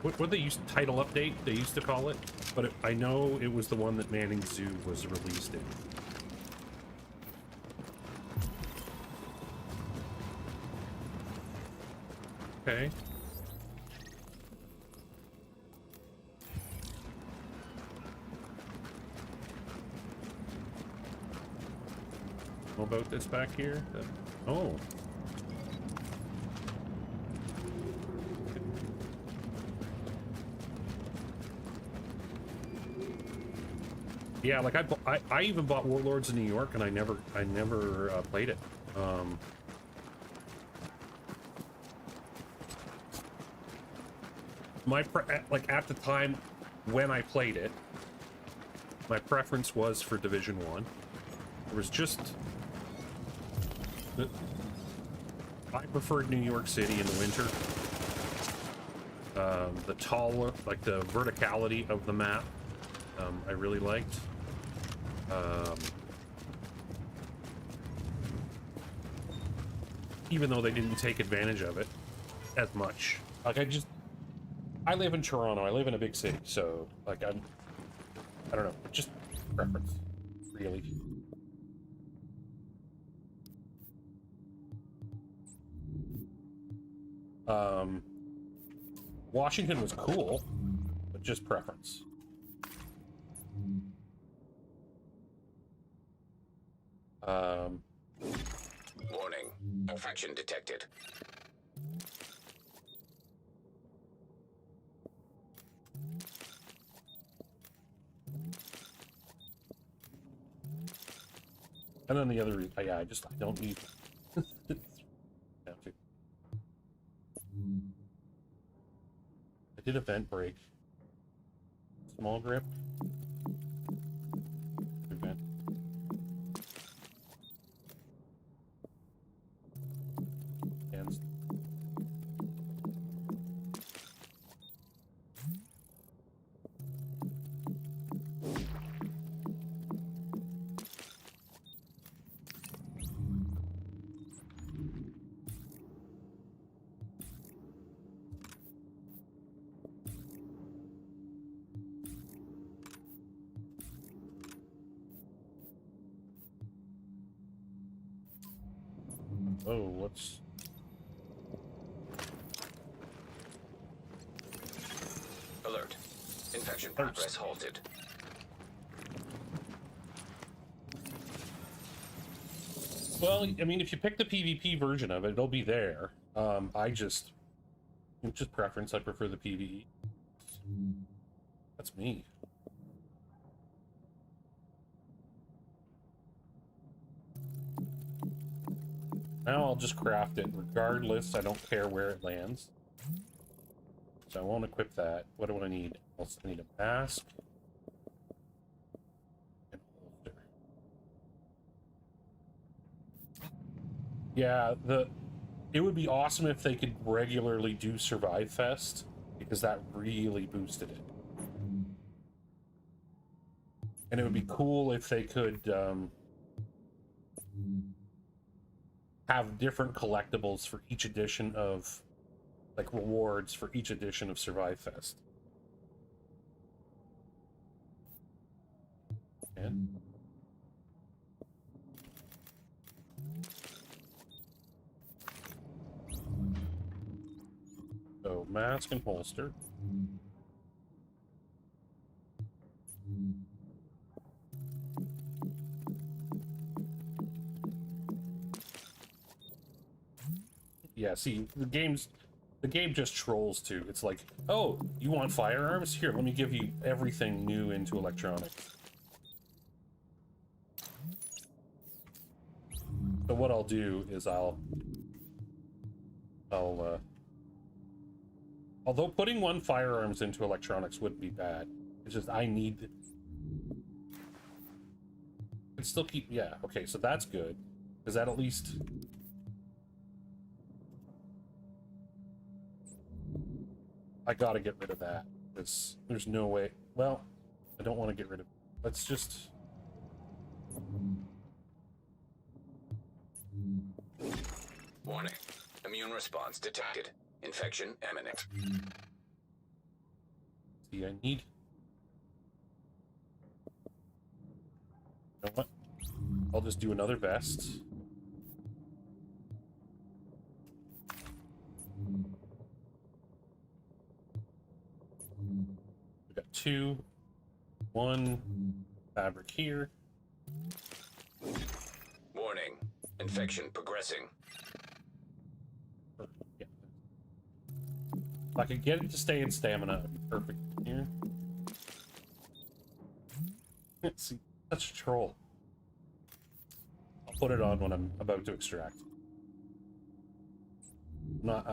Speaker 1: what they used title update they used to call it, but I know it was the one that Manning Zoo was released in. Okay. What about this back here? Oh. Yeah, like I even bought Warlords of New York, and I never played it. Like at the time when I played it, my preference was for Division 1. There was just I preferred New York City in the winter. The taller, like the verticality of the map, I really liked. Even though they didn't take advantage of it as much. Like I live in Toronto. I live in a big city, so like I don't know, just preference, really. Washington was cool, but just preference.
Speaker 5: Warning. Infection detected.
Speaker 1: And then the other, yeah, I don't need. I did a vent break. Small grip. Vent. Hands. Oh, what's...
Speaker 5: Alert. Infection progress halted.
Speaker 1: Well, I mean, if you pick the PvP version of it, it'll be there. It's just preference. I prefer the PvE. That's me. Now I'll just craft it regardless. I don't care where it lands. So I won't equip that. What do I need? I need a mask. And a holster. Yeah, it would be awesome if they could regularly do Survive Fest, because that really boosted it. And it would be cool if they could have different collectibles for each edition of, like, rewards for each edition of Survive Fest. And mask and holster. Yeah, see, the game just trolls too. It's like, oh, you want firearms? Here, let me give you everything new into electronics. So what I'll do is although putting one firearms into electronics wouldn't be bad. It's just I need. Could still keep, yeah. Okay, so that's good. Because that at least. I gotta get rid of that. There's no way. Well, I don't want to get rid of. Let's just.
Speaker 5: Warning. Immune response detected. Infection imminent.
Speaker 1: See, I need. You know what? I'll just do another vest. We got 2, 1 fabric here.
Speaker 5: Warning. Infection progressing.
Speaker 1: Yeah. If I could get it to stay in stamina, it'd be perfect here. See, such a troll. I'll put it on when I'm about to extract. What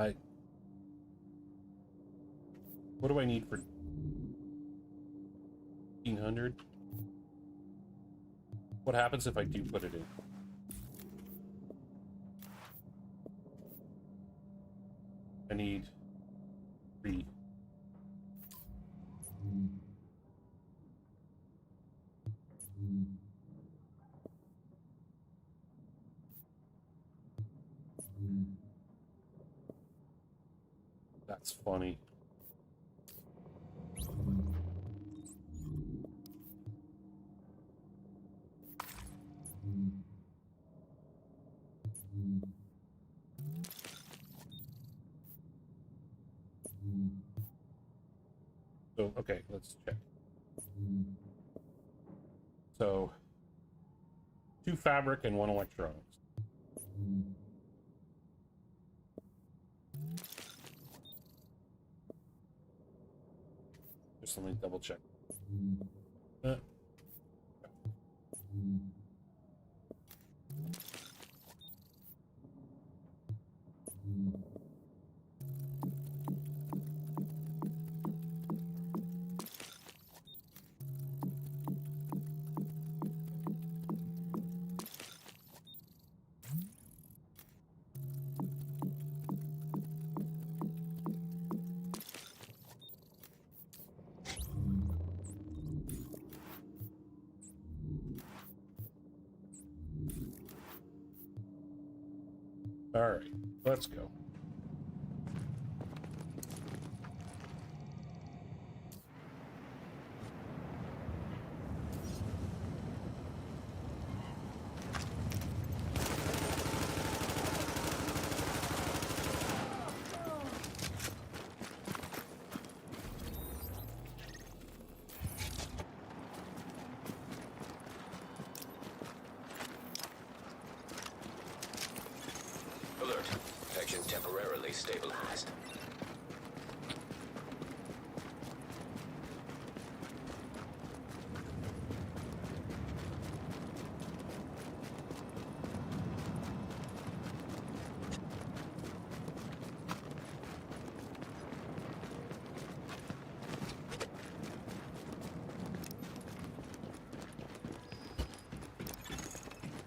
Speaker 1: do I need for 1500? What happens if I do put it in? I need 3. That's funny. So, okay, let's check. So, 2 fabric and 1 electronics. Just let me double check. All right, let's go.
Speaker 5: Alert. Infection temporarily stabilized.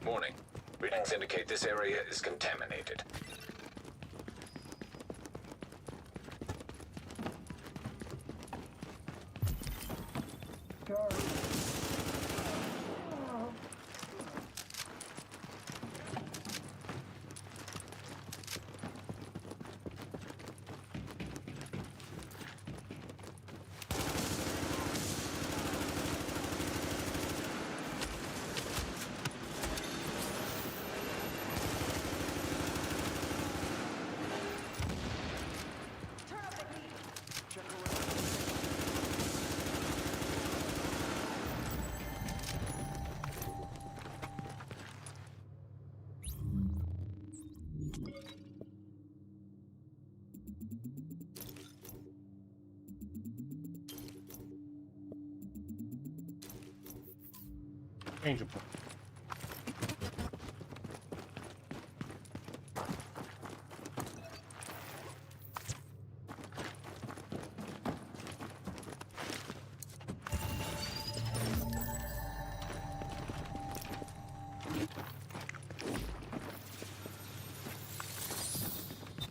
Speaker 5: Warning. Readings indicate this area is contaminated.
Speaker 1: Changeable.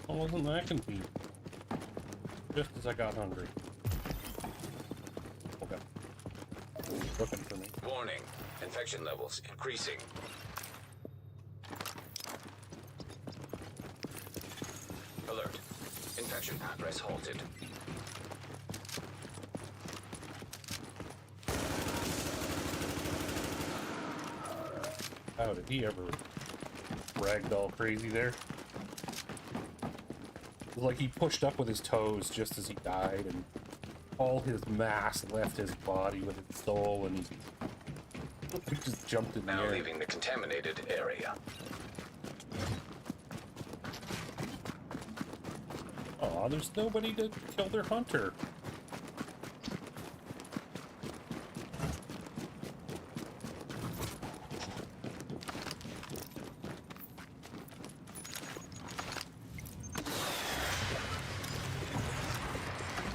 Speaker 1: Well, wasn't that convenient? Just as I got hungry. Okay. Looking for me.
Speaker 5: Warning. Infection levels increasing. Alert. Infection progress halted.
Speaker 1: How did he ever ragdoll crazy there? It was like he pushed up with his toes just as he died, and all his mass left his body with its soul, and he just jumped in the
Speaker 5: Now
Speaker 1: air.
Speaker 5: leaving the contaminated area.
Speaker 1: Aw, there's nobody to kill their hunter.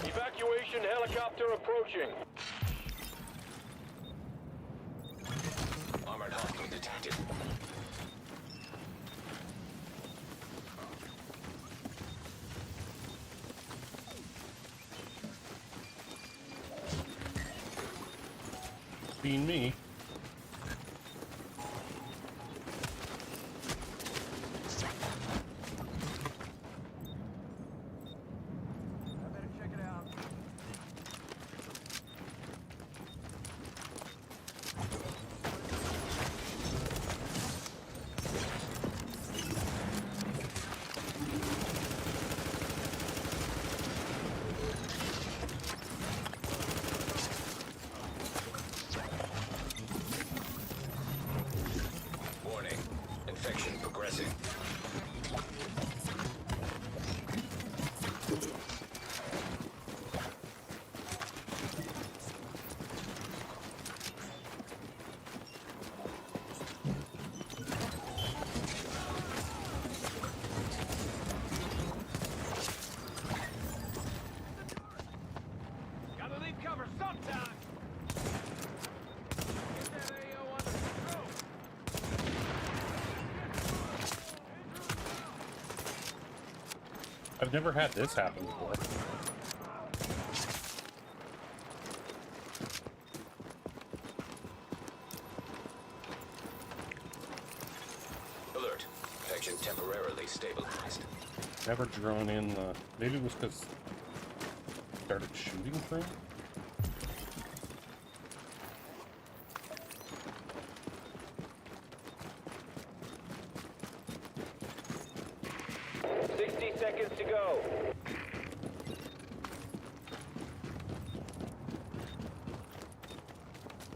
Speaker 9: Evacuation helicopter approaching.
Speaker 5: Armored hostile detected.
Speaker 1: Being me.
Speaker 5: Warning. Infection progressing.
Speaker 9: Gotta leave cover sometime. Get that AO under control.
Speaker 1: I've never had this happen before.
Speaker 5: Alert. Infection temporarily stabilized.
Speaker 1: Never drawn in the... Maybe it was because I started shooting through?
Speaker 9: Seconds to go.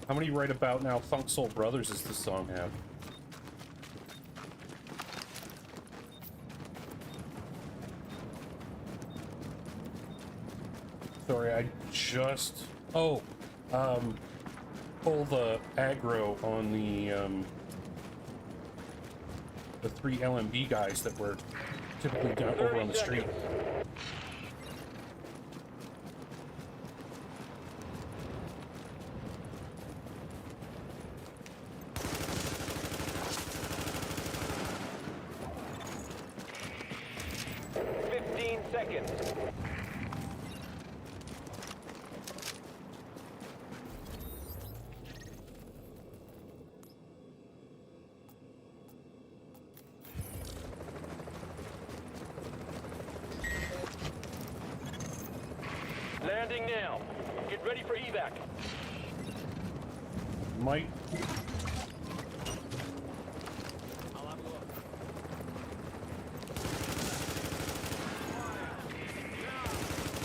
Speaker 1: How many right about now Funk Soul Brothers does this song have? Sorry, I just... Oh, pull the aggro on the 3 LMB guys that were typically down over on the street.
Speaker 9: Seconds. Landing now. Get ready for evac.
Speaker 1: Might.
Speaker 10: I'll have a look.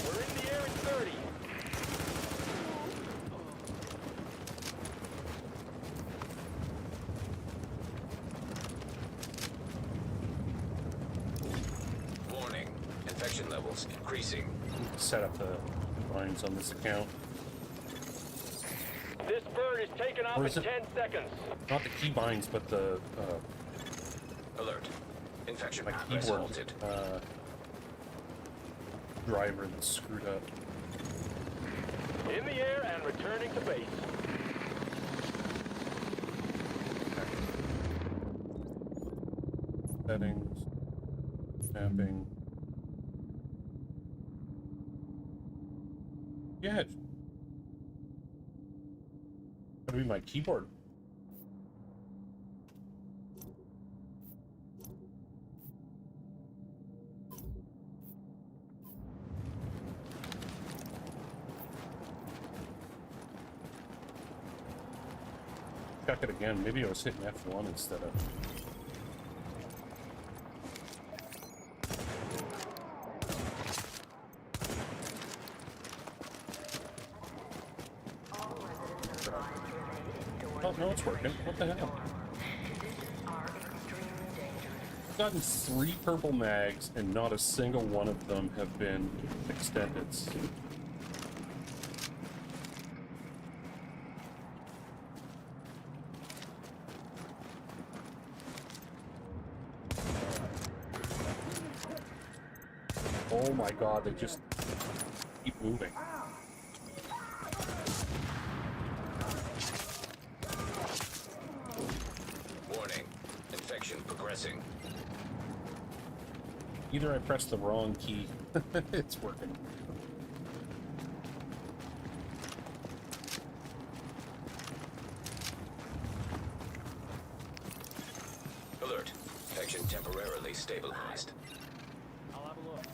Speaker 9: We're in the air in 30.
Speaker 5: Warning. Infection levels increasing.
Speaker 1: Set up the lines on this account.
Speaker 9: This bird is taking off
Speaker 1: Or
Speaker 9: in
Speaker 1: is it
Speaker 9: 10 seconds.
Speaker 1: not the keybinds, but the
Speaker 5: Alert. Infection
Speaker 1: my
Speaker 5: progress
Speaker 1: keyboard
Speaker 5: halted.
Speaker 1: driver that's screwed up?
Speaker 9: In the air and returning to base.
Speaker 1: Settings, mapping. Yeah, it's gotta be my keyboard. Check it again. Maybe I was hitting F1 instead of. Oh, no, it's working. What the hell? I've gotten 3 purple mags, and not a single one of them have been extendeds. Oh my god, they just keep moving.
Speaker 5: Warning. Infection progressing.
Speaker 1: Either I pressed the wrong key. It's working.
Speaker 5: Alert. Infection temporarily stabilized.
Speaker 10: I'll have a look.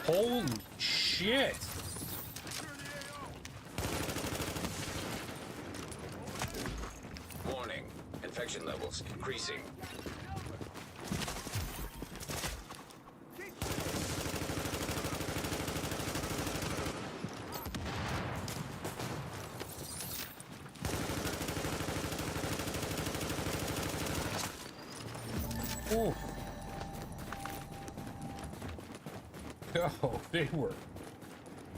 Speaker 1: Holy shit!
Speaker 5: Warning. Infection levels increasing.
Speaker 1: Oh. Oh, they were.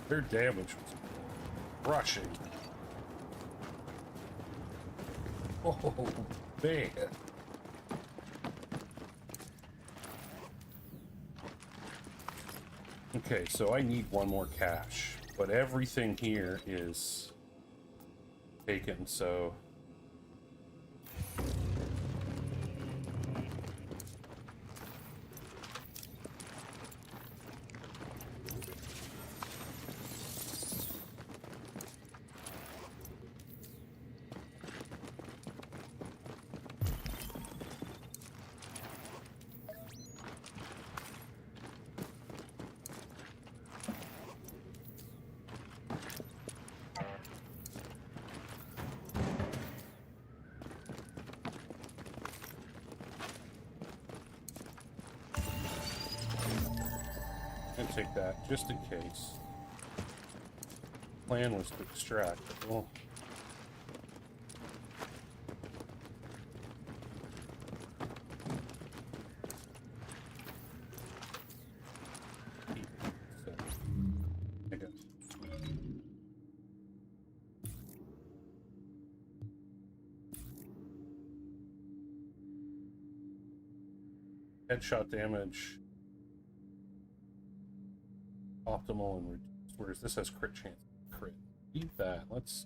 Speaker 1: Their damage was crushing. Oh, man. Okay, so I need one more cache, but everything here is taken, so... Take that just in case. Plan was to extract, but well. I guess. Headshot damage. Optimal and reduced. Whereas this has crit chance. Crit. Leave that. Let's.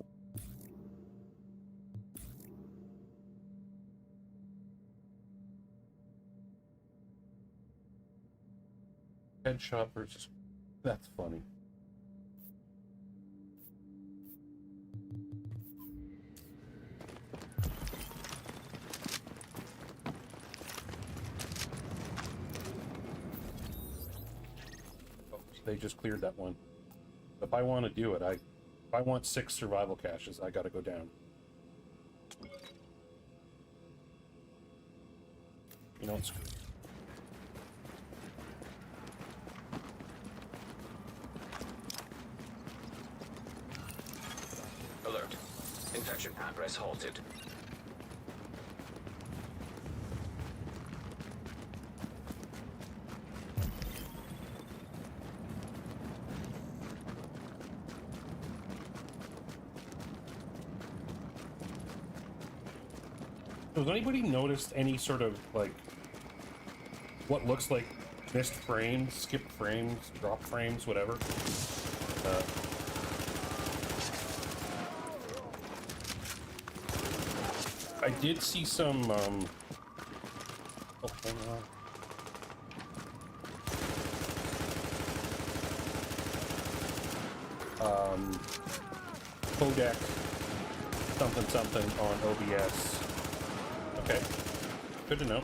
Speaker 1: Headshot versus. That's funny. They just cleared that one. If I want to do it, if I want 6 survival caches, I gotta go down. You know, it's good.
Speaker 5: Alert. Infection progress halted.
Speaker 1: Has anybody noticed any sort of, like, what looks like missed frames, skipped frames, drop frames, whatever? I did see some, oh, hang on. Codec something something on OBS. Okay, good to know.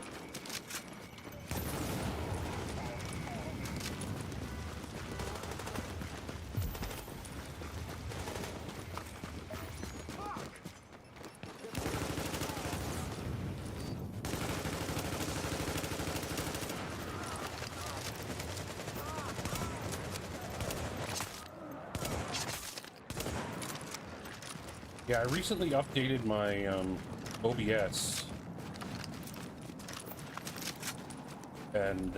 Speaker 1: Yeah, I recently updated my OBS. And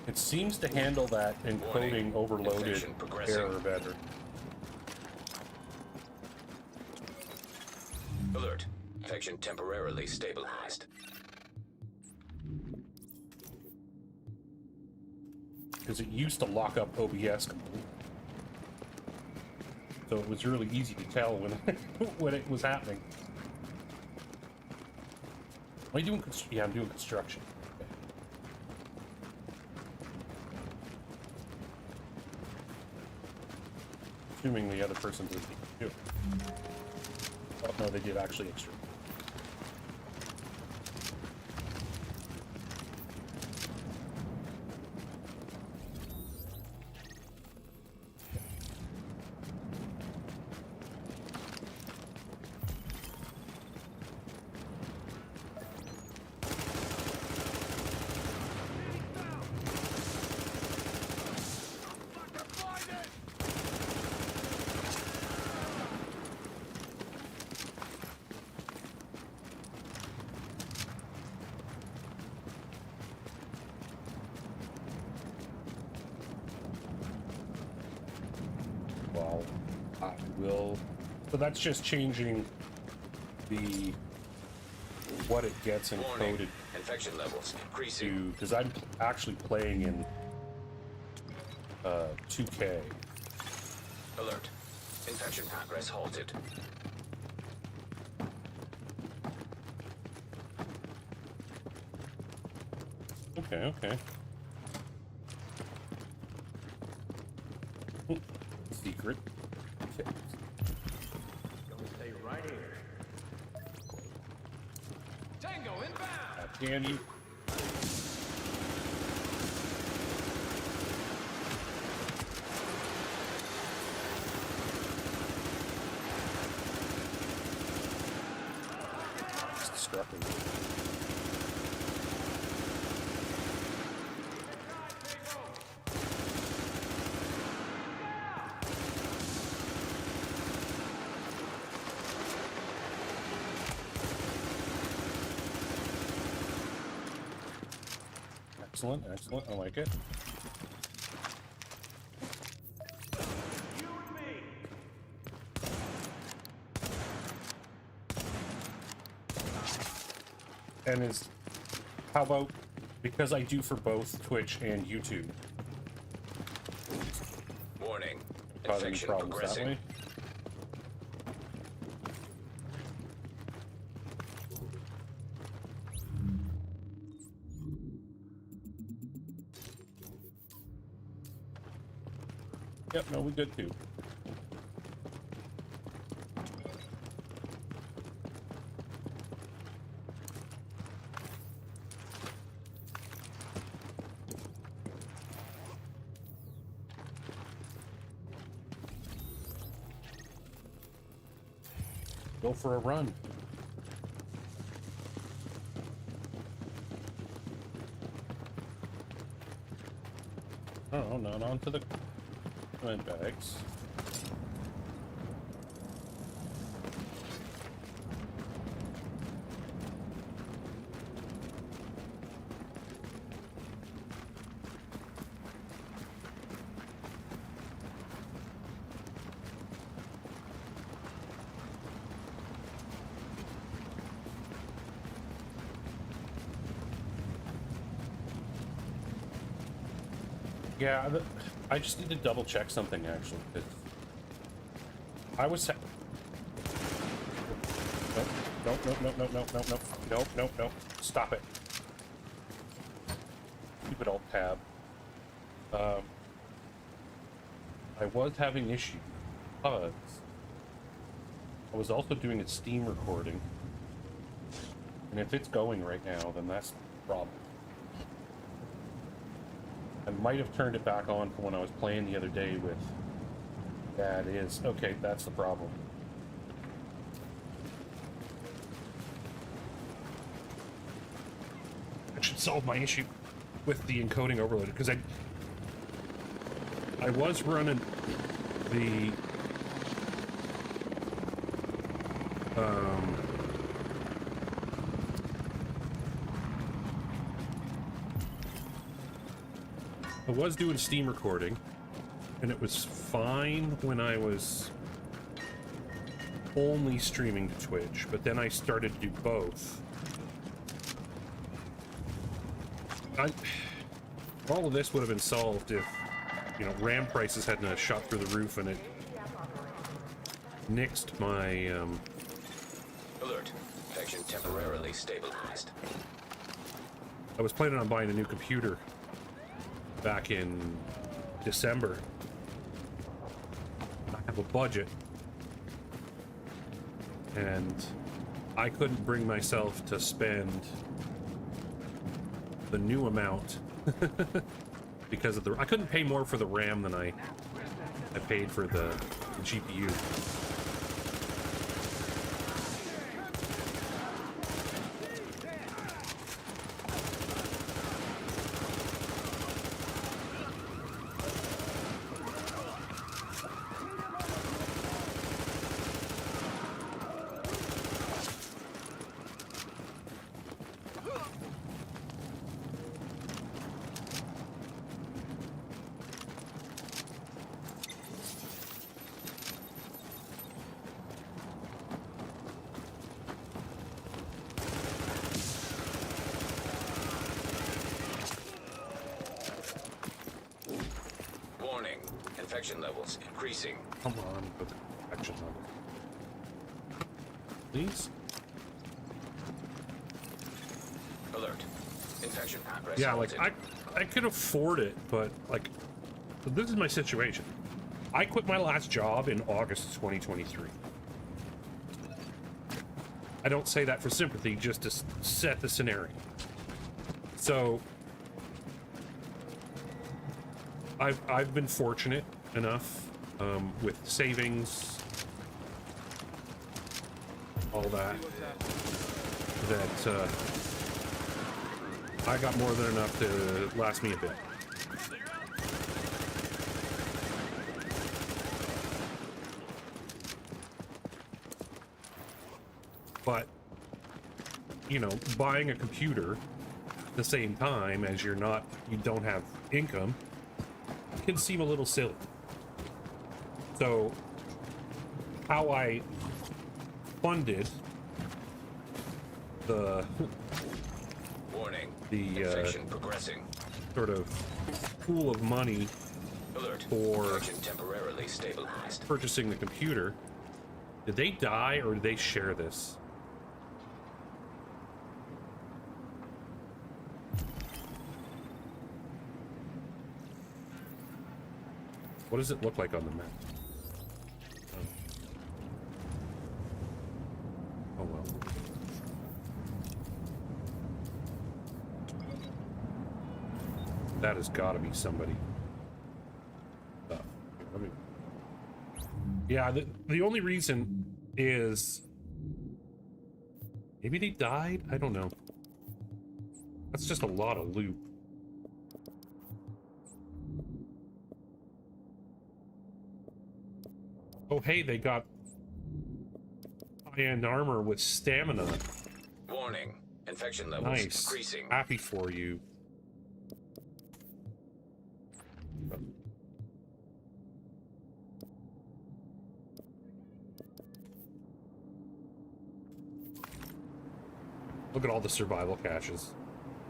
Speaker 1: it seems to handle that encoding overloaded error better.
Speaker 5: Alert. Infection temporarily stabilized.
Speaker 1: Because it used to lock up OBS completely. So it was really easy to tell when when it was happening. Am I doing yeah, I'm doing construction. Okay. Assuming the other person did too. Oh no, they did actually extract. So that's just changing the what it gets encoded.
Speaker 5: Infection levels increasing.
Speaker 1: Because I'm actually playing in 2K.
Speaker 5: Alert. Infection progress halted.
Speaker 1: Okay, okay. Secret. Okay.
Speaker 7: Stay right here. Tango inbound.
Speaker 1: Damn you. It's destructive. Excellent, excellent. I like it. and is, how about, because I do for both Twitch and YouTube,
Speaker 5: Warning.
Speaker 1: causing
Speaker 5: Infection
Speaker 1: problems that
Speaker 5: progressing.
Speaker 1: way. Yep, no, we good too. Go for a run. Oh, not onto the cement bags. Yeah, I just need to double check something actually, because I was nope, stop it. Stupid alt tab. I was having issues because I was also doing a Steam recording, and if it's going right now, then that's the problem. I might have turned it back on for when I was playing the other day with... That is... Okay, that's the problem. That should solve my issue with the encoding overloaded, because I was running the... I was doing Steam recording, and it was fine when I was only streaming to Twitch, but then I started to do both. All of this would have been solved if, you know, RAM prices hadn't have shot through the roof and it nixed my,
Speaker 5: Alert. Infection temporarily stabilized.
Speaker 1: I was planning on buying a new computer back in December. I have a budget, and I couldn't bring myself to spend the new amount because of the... I couldn't pay more for the RAM than I paid for the GPU.
Speaker 5: Infection levels increasing.
Speaker 1: Come on with the infection level. Please?
Speaker 5: Alert. Infection progress.
Speaker 1: Yeah, like, I could afford it, but, like, this is my situation. I quit my last job in August 2023. I don't say that for sympathy, just to set the scenario. So, I've been fortunate enough with savings, all that, that I got more than enough to last me a bit. But, you know, buying a computer at the same time as you don't have income can seem a little silly. So, how I funded the the
Speaker 5: Infection progressing.
Speaker 1: sort of pool of money
Speaker 5: Alert.
Speaker 1: for
Speaker 5: Infection temporarily stabilized.
Speaker 1: purchasing the computer. Did they die or did they share this? What does it look like on the map? Oh well. That has got to be somebody. Let me... Yeah, the only reason is maybe they died? I don't know. That's just a lot of loot. Oh, hey, they got high-end armor with stamina.
Speaker 5: Warning. Infection levels
Speaker 1: Nice.
Speaker 5: increasing.
Speaker 1: Happy for you. Look at all the survival caches.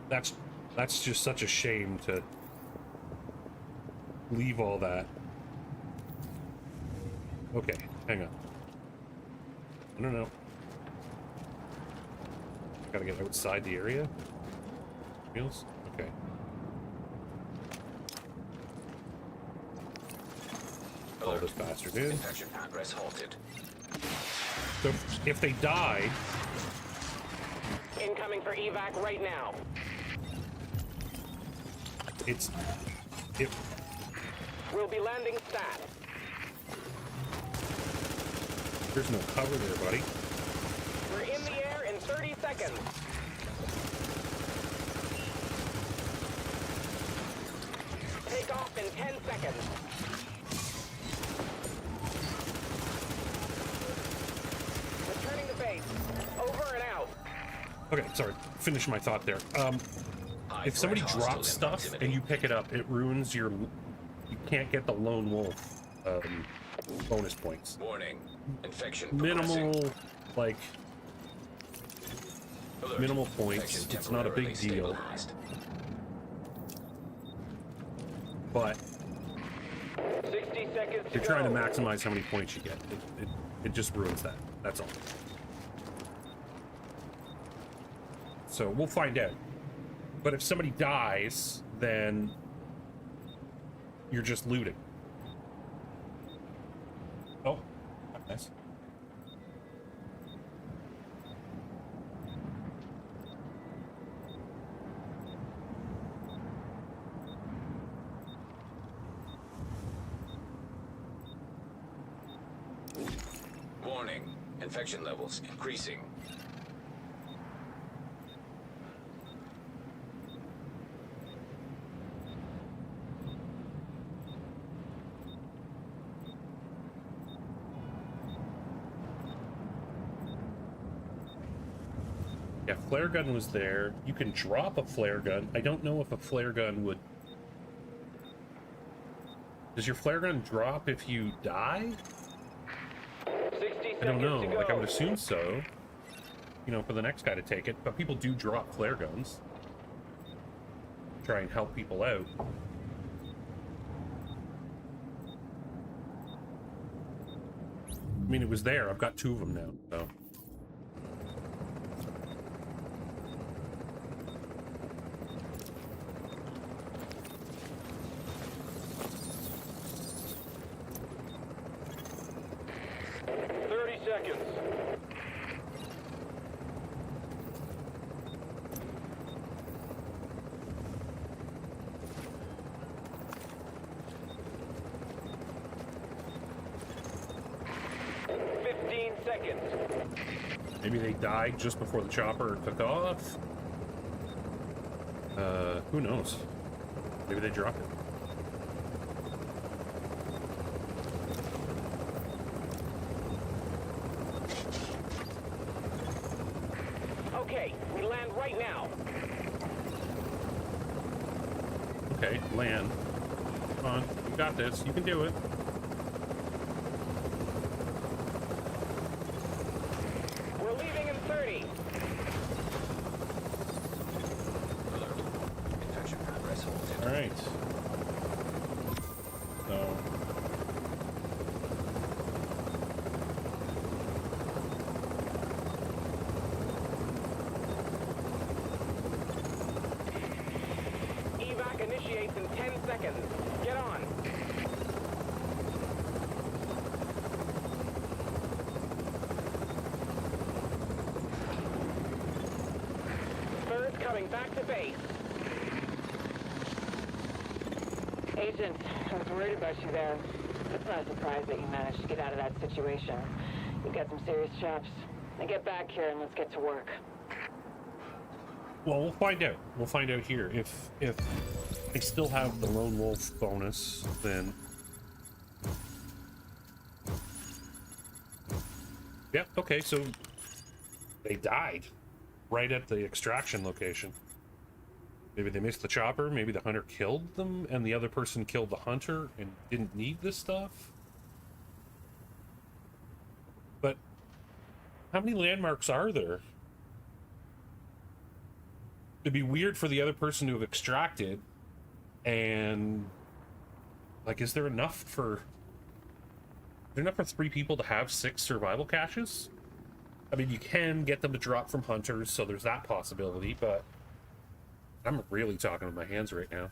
Speaker 1: That's just such a shame to leave all that. Okay, hang on. I don't know. Gotta get outside the area. Feels? Okay. Follow this bastard in.
Speaker 5: Infection progress halted.
Speaker 1: So if they die,
Speaker 7: Incoming for evac right now. We'll be landing stat.
Speaker 1: there's no cover there, buddy.
Speaker 7: We're in the air in 30 seconds. Take off in 10 seconds. Returning to base. Over and out.
Speaker 1: Okay, sorry. Finish my thought there. If somebody drops stuff and you pick it up, it ruins your... You can't get the lone wolf bonus points.
Speaker 5: Warning. Infection
Speaker 1: Minimal, like...
Speaker 5: Alert.
Speaker 1: Minimal points.
Speaker 5: Infection
Speaker 1: It's not a big deal.
Speaker 5: stabilized.
Speaker 1: But
Speaker 7: 60 seconds
Speaker 1: if you're trying to maximize how many points you get, it just ruins that. That's all. So we'll find out. But if somebody dies, then you're just looting. Oh, nice.
Speaker 5: Warning. Infection levels increasing.
Speaker 1: Yeah, flare gun was there. You can drop a flare gun. I don't know if a flare gun would... Does your flare gun drop if you die?
Speaker 7: 60
Speaker 1: I don't know.
Speaker 7: seconds to
Speaker 1: Like, I
Speaker 7: go.
Speaker 1: would assume so. You know, for the next guy to take it. But people do drop flare guns. Try and help people out. I mean, it was there. I've got 2 of them now, so... Maybe they died just before the chopper took off. Who knows? Maybe they dropped it.
Speaker 7: Okay, we land right now.
Speaker 1: Okay, land. Come on, you got this. You can do it.
Speaker 7: We're leaving in 30.
Speaker 5: Alert.
Speaker 1: All right. So.
Speaker 9: Evac initiates in 10 seconds. Get on. Birds coming back to base.
Speaker 11: Agent, I was worried about you there. It's not a surprise that you managed to get out of that situation. You've got some serious chops. Now get back here and let's get to work.
Speaker 1: Well, we'll find out. We'll find out here. If they still have the lone wolf bonus, then yep. Okay, so they died right at the extraction location. Maybe they missed the chopper. Maybe the hunter killed them, and the other person killed the hunter and didn't need this stuff. But how many landmarks are there? It'd be weird for the other person to have extracted, and like, is there enough for 3 people to have 6 survival caches? I mean, you can get them to drop from hunters, so there's that possibility, but I'm really talking with my hands right now.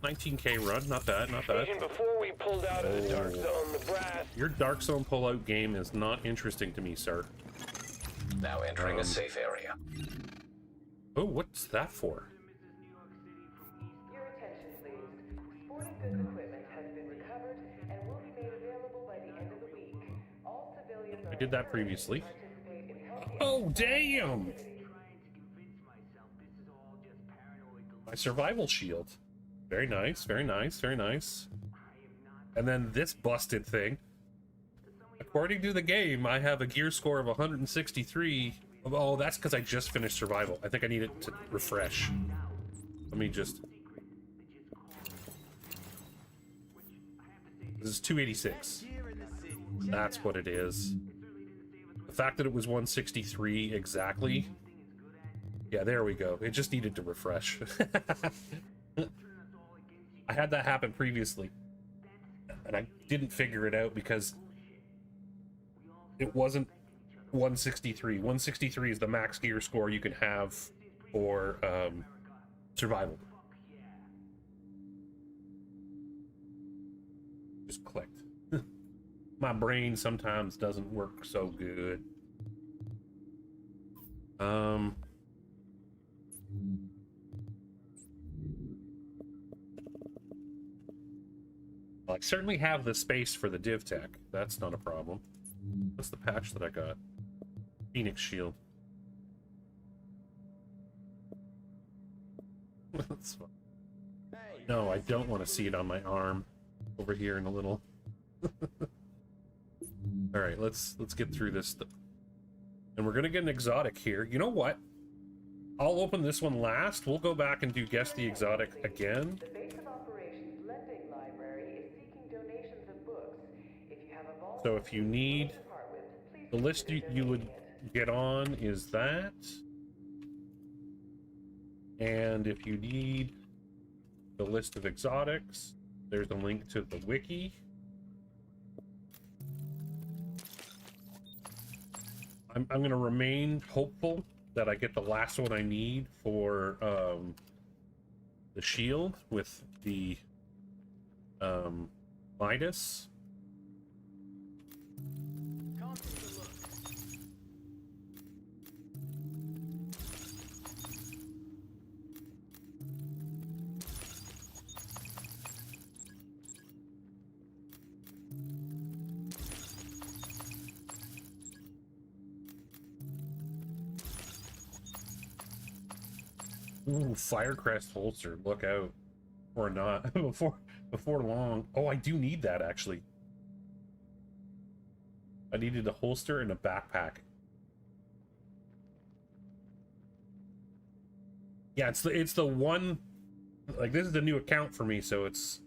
Speaker 1: 19K run, not bad, not bad.
Speaker 9: Agent, before we pulled out of the dark zone, the brass...
Speaker 1: Your dark zone pullout game is not interesting to me, sir.
Speaker 5: Now entering a safe area.
Speaker 1: Oh, what's that for?
Speaker 11: Your attention, please. Sporting goods equipment has been recovered and will be made available by the end of the week. All civilians
Speaker 1: I did that previously. Oh, damn! My survival shield. Very nice, very nice, very nice. And then this busted thing. According to the game, I have a gear score of 163. Oh, that's because I just finished survival. I think I need it to refresh. Let me just... This is 286. That's what it is. The fact that it was 163 exactly. Yeah, there we go. It just needed to refresh. I had that happen previously, and I didn't figure it out because it wasn't 163. 163 is the max gear score you can have for survival. Just clicked. My brain sometimes doesn't work so good. I certainly have the space for the div tech. That's not a problem. What's the patch that I got? Phoenix shield. That's fine. No, I don't want to see it on my arm. Over here in a little. All right, let's get through this. And we're gonna get an exotic here. You know what? I'll open this one last. We'll go back and do guess the exotic again.
Speaker 11: The base of operations lending library is seeking donations of books. If you have a volume
Speaker 1: So if you need, the list you would get on is that. And if you need the list of exotics, there's a link to the wiki. I'm going to remain hopeful that I get the last one I need for the shield with the Midas. Ooh, Firecrest holster, look out. Or not. before long. Oh, I do need that actually. I needed a holster and a backpack. Yeah, it's the one, like, this is the new account for me, so it's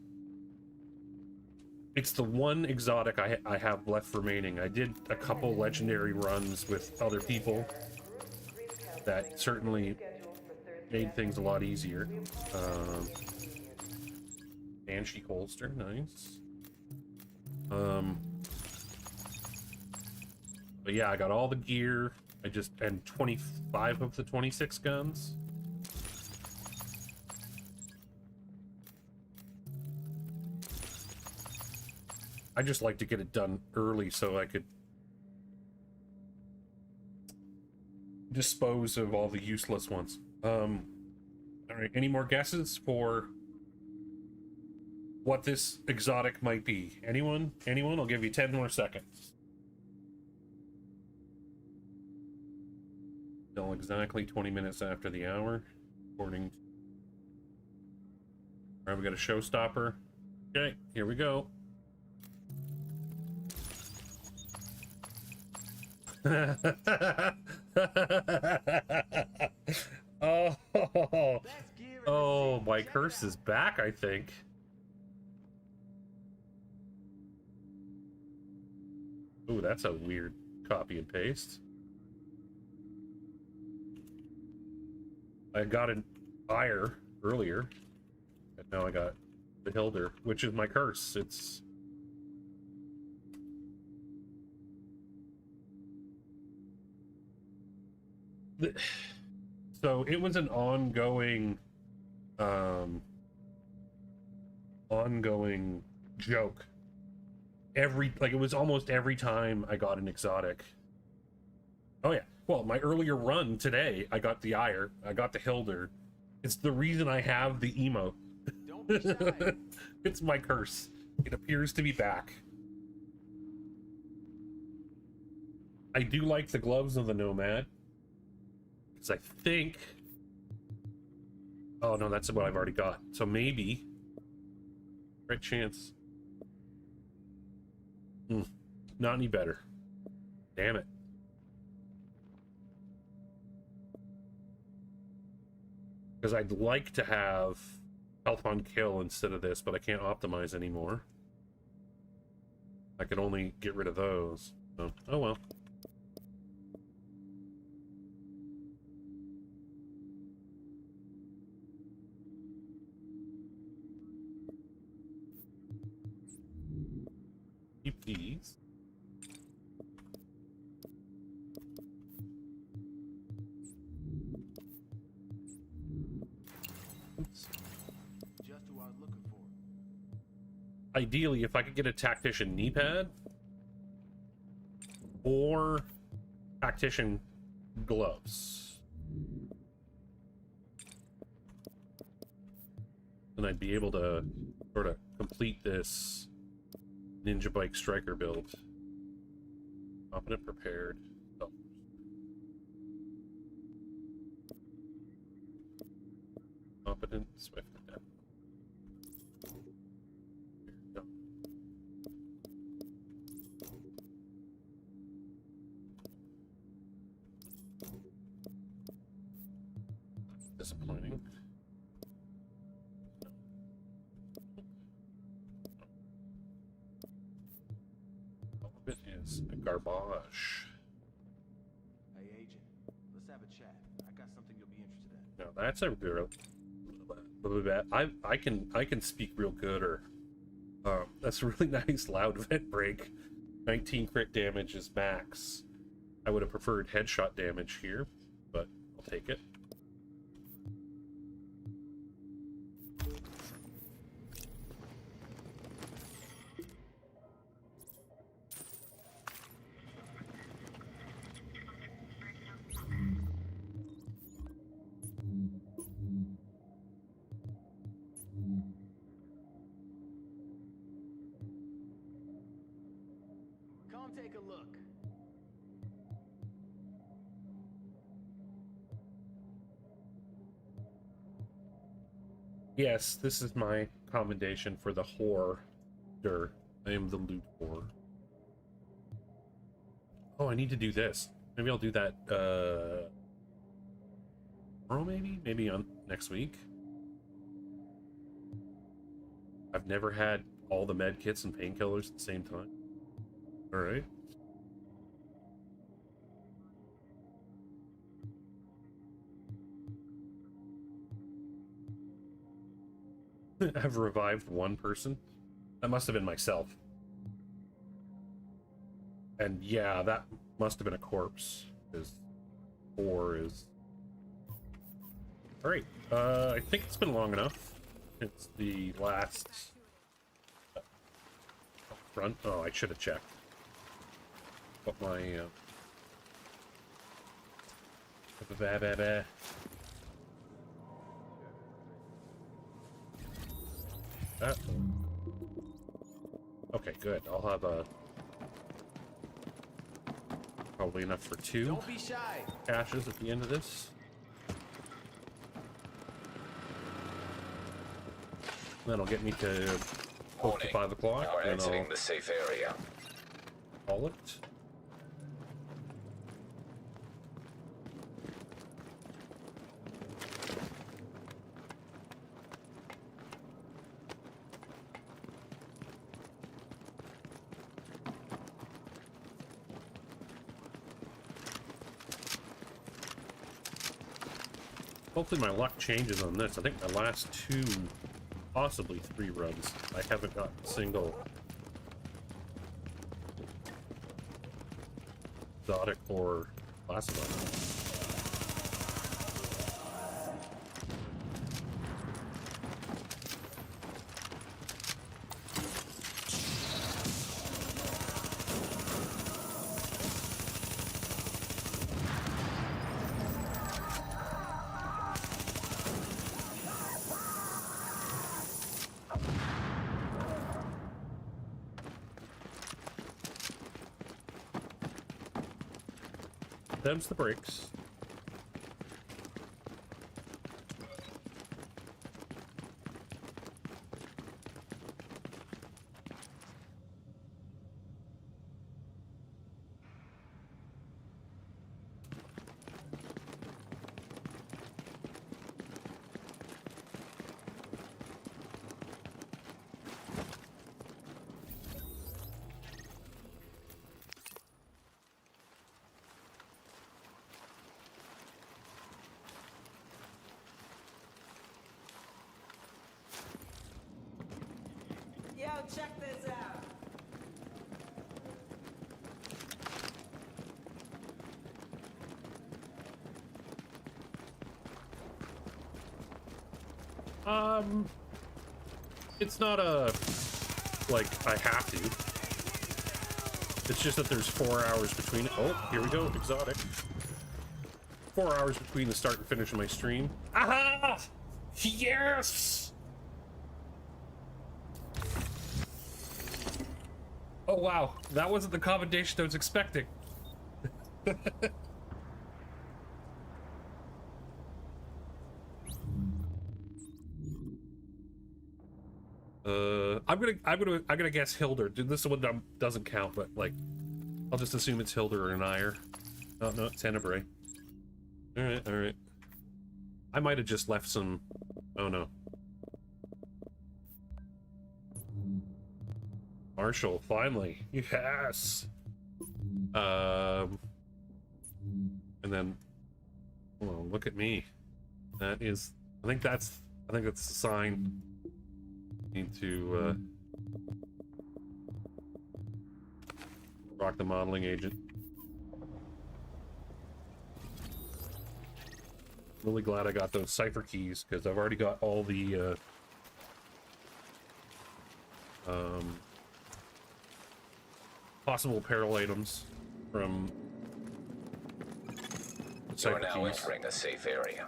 Speaker 1: the one exotic I have left remaining. I did a couple legendary runs with other people that certainly Made things a lot easier. Banshee holster, nice. But yeah, I got all the gear. And 25 of the 26 guns. I just like to get it done early so I could dispose of all the useless ones. All right, any more guesses for what this exotic might be? Anyone? Anyone? I'll give you 10 more seconds. Still exactly 20 minutes after the hour, according to... All right, we got a showstopper. Okay, here we go. Oh, my curse is back, I think. Ooh, that's a weird copy and paste. I got an ire earlier, and now I got the Hilder, which is my curse. It's... So it was an ongoing joke. It was almost every time I got an exotic. Oh yeah, well, my earlier run today, I got the ire, I got the Hilder. It's the reason I have the emo.
Speaker 4: Don't be shy.
Speaker 1: It's my curse. It appears to be back. I do like the gloves of the Nomad. Because I think... Oh no, that's what I've already got. So maybe... Right chance. Not any better. Damn it. Because I'd like to have health on kill instead of this, but I can't optimize anymore. I could only get rid of those. So, oh well. Keep these. Oops.
Speaker 4: Just who I was looking for.
Speaker 1: Ideally, if I could get a tactician knee pad or tactician gloves, then I'd be able to sort of complete this Ninja Bike Striker build. Competent, prepared. Oh. Competent, swift, adept. Go. Disappointing. It is a garbage.
Speaker 4: Hey, agent. Let's have a chat. I got something you'll be interested in.
Speaker 1: No, that's a real... I can speak real good, or... that's a really nice loud vent break. 19 crit damage is max. I would have preferred headshot damage here, but I'll take it.
Speaker 7: Come take a look.
Speaker 1: Yes, this is my commendation for the whore. I am the loot whore. Oh, I need to do this. Maybe I'll do that, tomorrow maybe? Maybe on next week? I've never had all the med kits and painkillers at the same time. Alright. have revived one person. That must have been myself. And yeah, that must have been a corpse, because 4 is... Alright, I think it's been long enough. It's the last... front. Oh, I should have checked. What my... That. Okay, good. I'll have a... probably enough for 2
Speaker 4: Don't be shy.
Speaker 1: caches at the end of this. That'll get me to close to 5 o'clock,
Speaker 5: Now we're
Speaker 1: and
Speaker 5: exiting
Speaker 1: I'll
Speaker 5: the safe area.
Speaker 1: call it. Hopefully my luck changes on this. I think my last 2, possibly 3 runs, I haven't got a single exotic or classified. Them's the brakes.
Speaker 6: Yo, check this out.
Speaker 1: It's not a, like, I have to. It's just that there's 4 hours between, oh, here we go, exotic. 4 hours between the start and finish of my stream. Aha! Yes! Oh wow, that wasn't the commendation I was expecting. I'm gonna guess Hilder. This one doesn't count, but like, I'll just assume it's Hilder or Nair. Oh no, it's Tenebrae. All right, all right. I might have just left some. Oh no. Marshall, finally. Yes. And then, oh, look at me. That is, I think that's a sign. Need to rock the modeling agent. Really glad I got those cipher keys because I've already got all the possible peril items from
Speaker 5: You are now entering a safe area.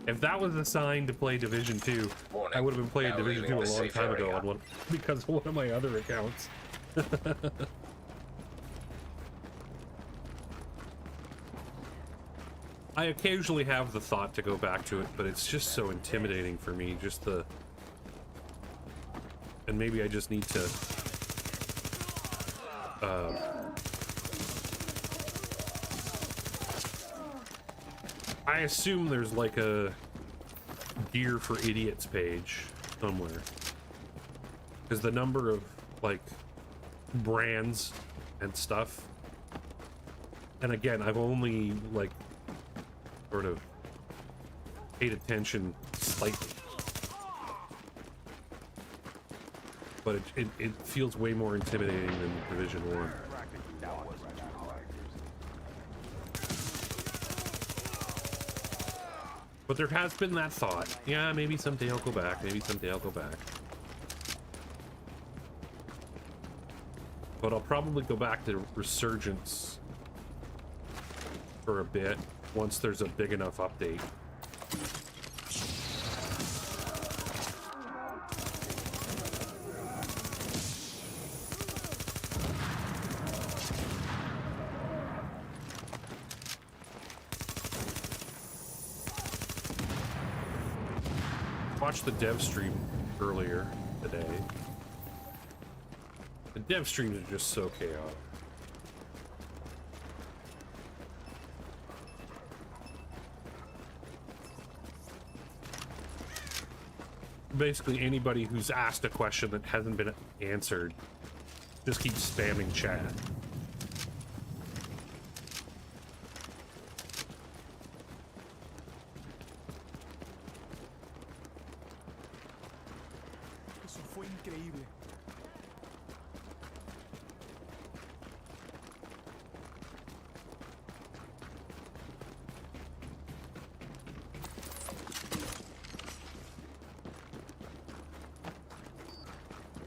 Speaker 1: If that was a sign to play Division 2, I would have been playing Division 2 a long time ago on one, because of one of my other accounts. I occasionally have the thought to go back to it, but it's just so intimidating for me, just the... And maybe I just need to... I assume there's like a Gear for Idiots page somewhere. Because the number of, like, brands and stuff... And again, I've only, like, sort of paid attention slightly. But it feels way more intimidating than Division 1. But there has been that thought. Yeah, maybe someday I'll go back. Maybe someday I'll go back. But I'll probably go back to Resurgence for a bit once there's a big enough update. Watched the dev stream earlier today. The dev streams are just so chaotic. Basically, anybody who's asked a question that hasn't been answered just keeps spamming chat.
Speaker 4: Eso fue increíble.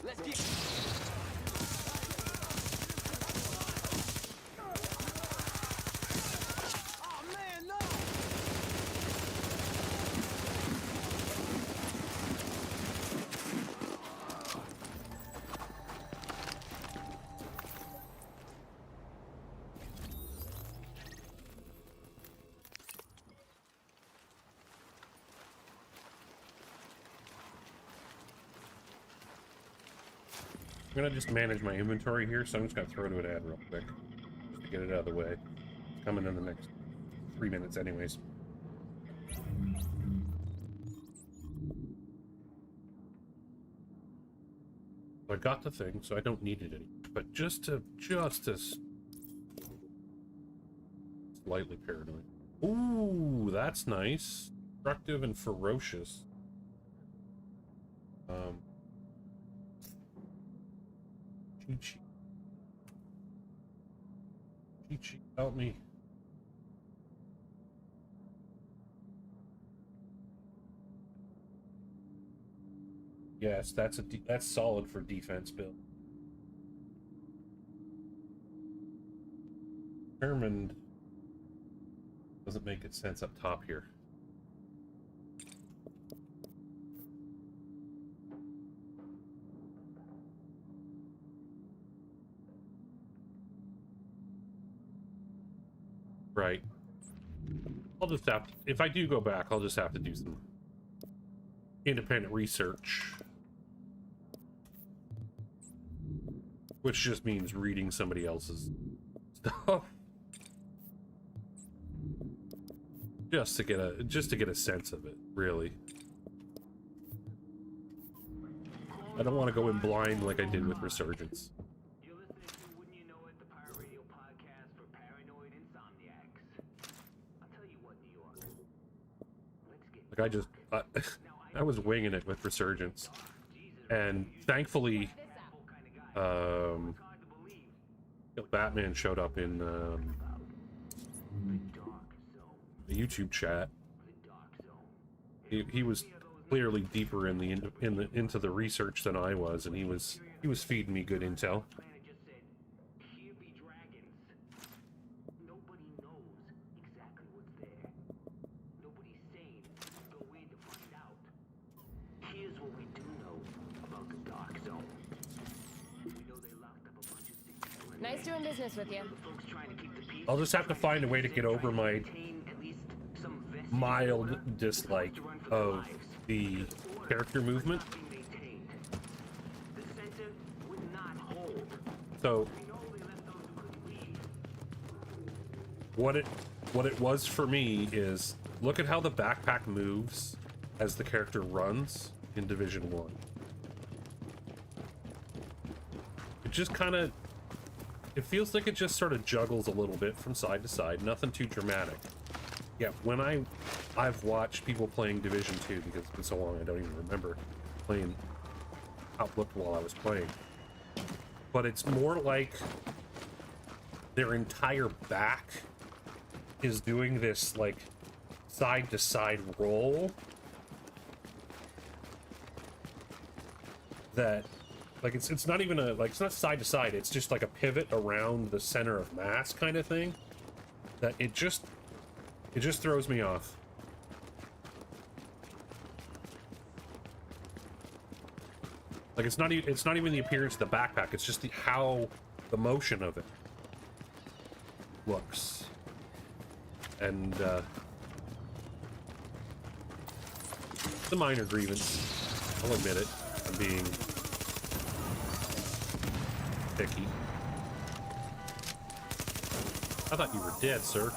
Speaker 10: Let's get.
Speaker 4: Oh man, no!
Speaker 1: I'm gonna just manage my inventory here, so I'm just gonna throw to an ad real quick, just to get it out of the way. It's coming in the next 3 minutes anyways. I got the thing, so I don't need it anymore. But just to slightly paranoid. Ooh, that's nice. Destructive and ferocious. Chi-Chi, help me. Yes, that's solid for defense build. Determined doesn't make its sense up top here. Right. I'll just have to, if I do go back, I'll just have to do some independent research. Which just means reading somebody else's stuff. Just to get a sense of it, really. I don't want to go in blind like I did with Resurgence.
Speaker 7: You're listening to Wouldn't You Know It, the Pirate Radio podcast for paranoid insomniacs. I'll tell you what, New York. Let's get
Speaker 1: I was winging it with Resurgence, and thankfully, Batman showed up in the YouTube chat. He was clearly deeper into the research than I was, and he was feeding me good intel.
Speaker 8: Nice doing business with you.
Speaker 1: I'll just have to find a way to get over my mild dislike of the character movement. So what it was for me is, look at how the backpack moves as the character runs in Division 1. It just kind of, it feels like it just sort of juggles a little bit from side to side, nothing too dramatic. Yeah, when I've watched people playing Division 2, because it's been so long I don't even remember playing how it looked while I was playing. But it's more like their entire back is doing this like side to side roll that like it's not even a like it's not side to side, it's just like a pivot around the center of mass kind of thing that it just throws me off. Like it's not even the appearance of the backpack, it's just how the motion of it looks. And it's a minor grievance, I'll admit it. I'm being picky. I thought you were dead, sir.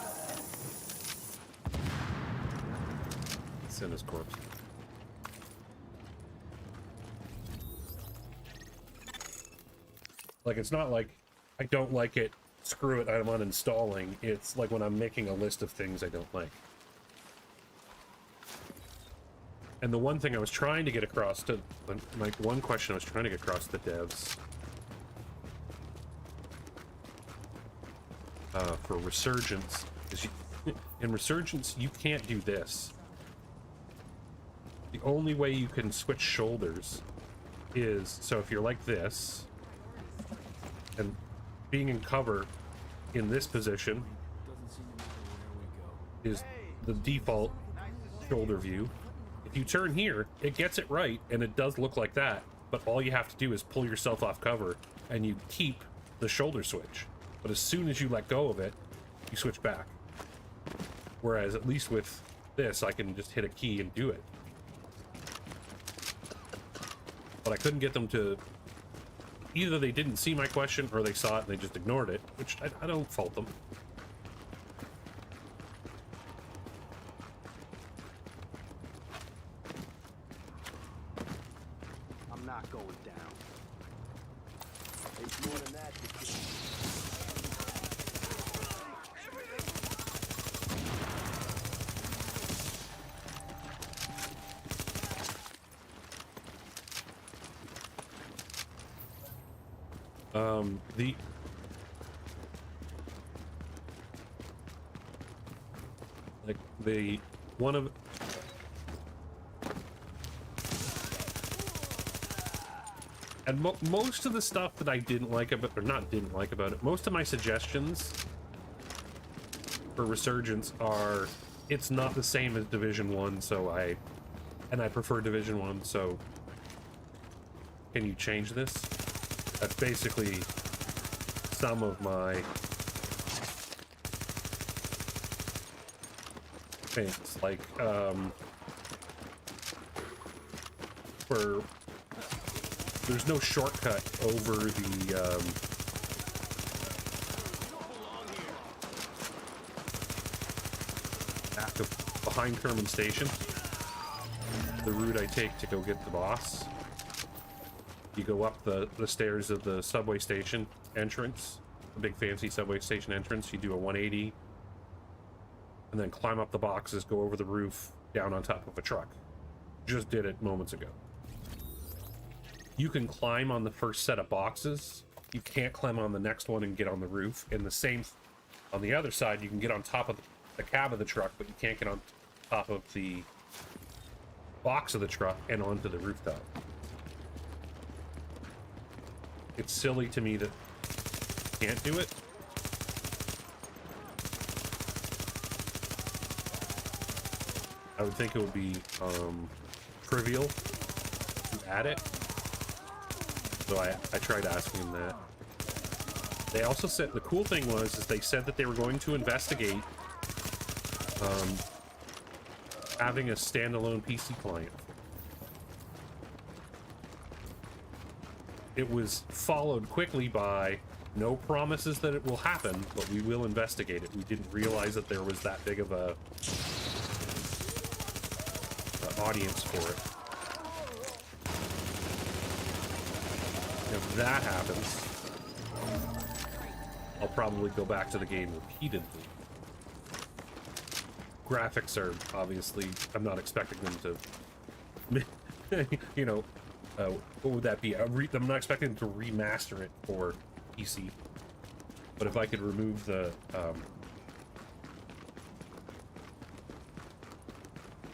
Speaker 1: It's in his corpse. Like, it's not like I don't like it, screw it, I'm uninstalling. It's like when I'm making a list of things I don't like. And the one thing I was trying to get across to, like, one question I was trying to get across to the devs for Resurgence is in Resurgence, you can't do this. The only way you can switch shoulders is, so if you're like this, and being in cover in this position is the default shoulder view. If you turn here, it gets it right, and it does look like that, but all you have to do is pull yourself off cover, and you keep the shoulder switch. But as soon as you let go of it, you switch back. Whereas, at least with this, I can just hit a key and do it. But I couldn't get them to... Either they didn't see my question, or they saw it and they just ignored it, which I don't fault them.
Speaker 4: I'm not going down. It's more than that.
Speaker 1: One of and most of the stuff that I didn't like about, or not didn't like about it, most of my suggestions for Resurgence are, it's not the same as Division 1, so I prefer Division 1, so can you change this? That's basically some of my things, like, for there's no shortcut over the, back of behind Kerman Station, the route I take to go get the boss. You go up the stairs of the subway station entrance, the big fancy subway station entrance, you do a 180, and then climb up the boxes, go over the roof, down on top of a truck. Just did it moments ago. You can climb on the first set of boxes. You can't climb on the next one and get on the roof. And the same on the other side, you can get on top of the cab of the truck, but you can't get on top of the box of the truck and onto the rooftop. It's silly to me that you can't do it. I would think it would be trivial to add it. So I tried asking them that. They also said, the cool thing was, is they said that they were going to investigate having a standalone PC client. It was followed quickly by no promises that it will happen, but we will investigate it. We didn't realize that there was that big of a audience for it. If that happens, I'll probably go back to the game repeatedly. Of graphics are obviously, I'm not expecting them to, you know, what would that be? I'm not expecting them to remaster it for PC. But if I could remove the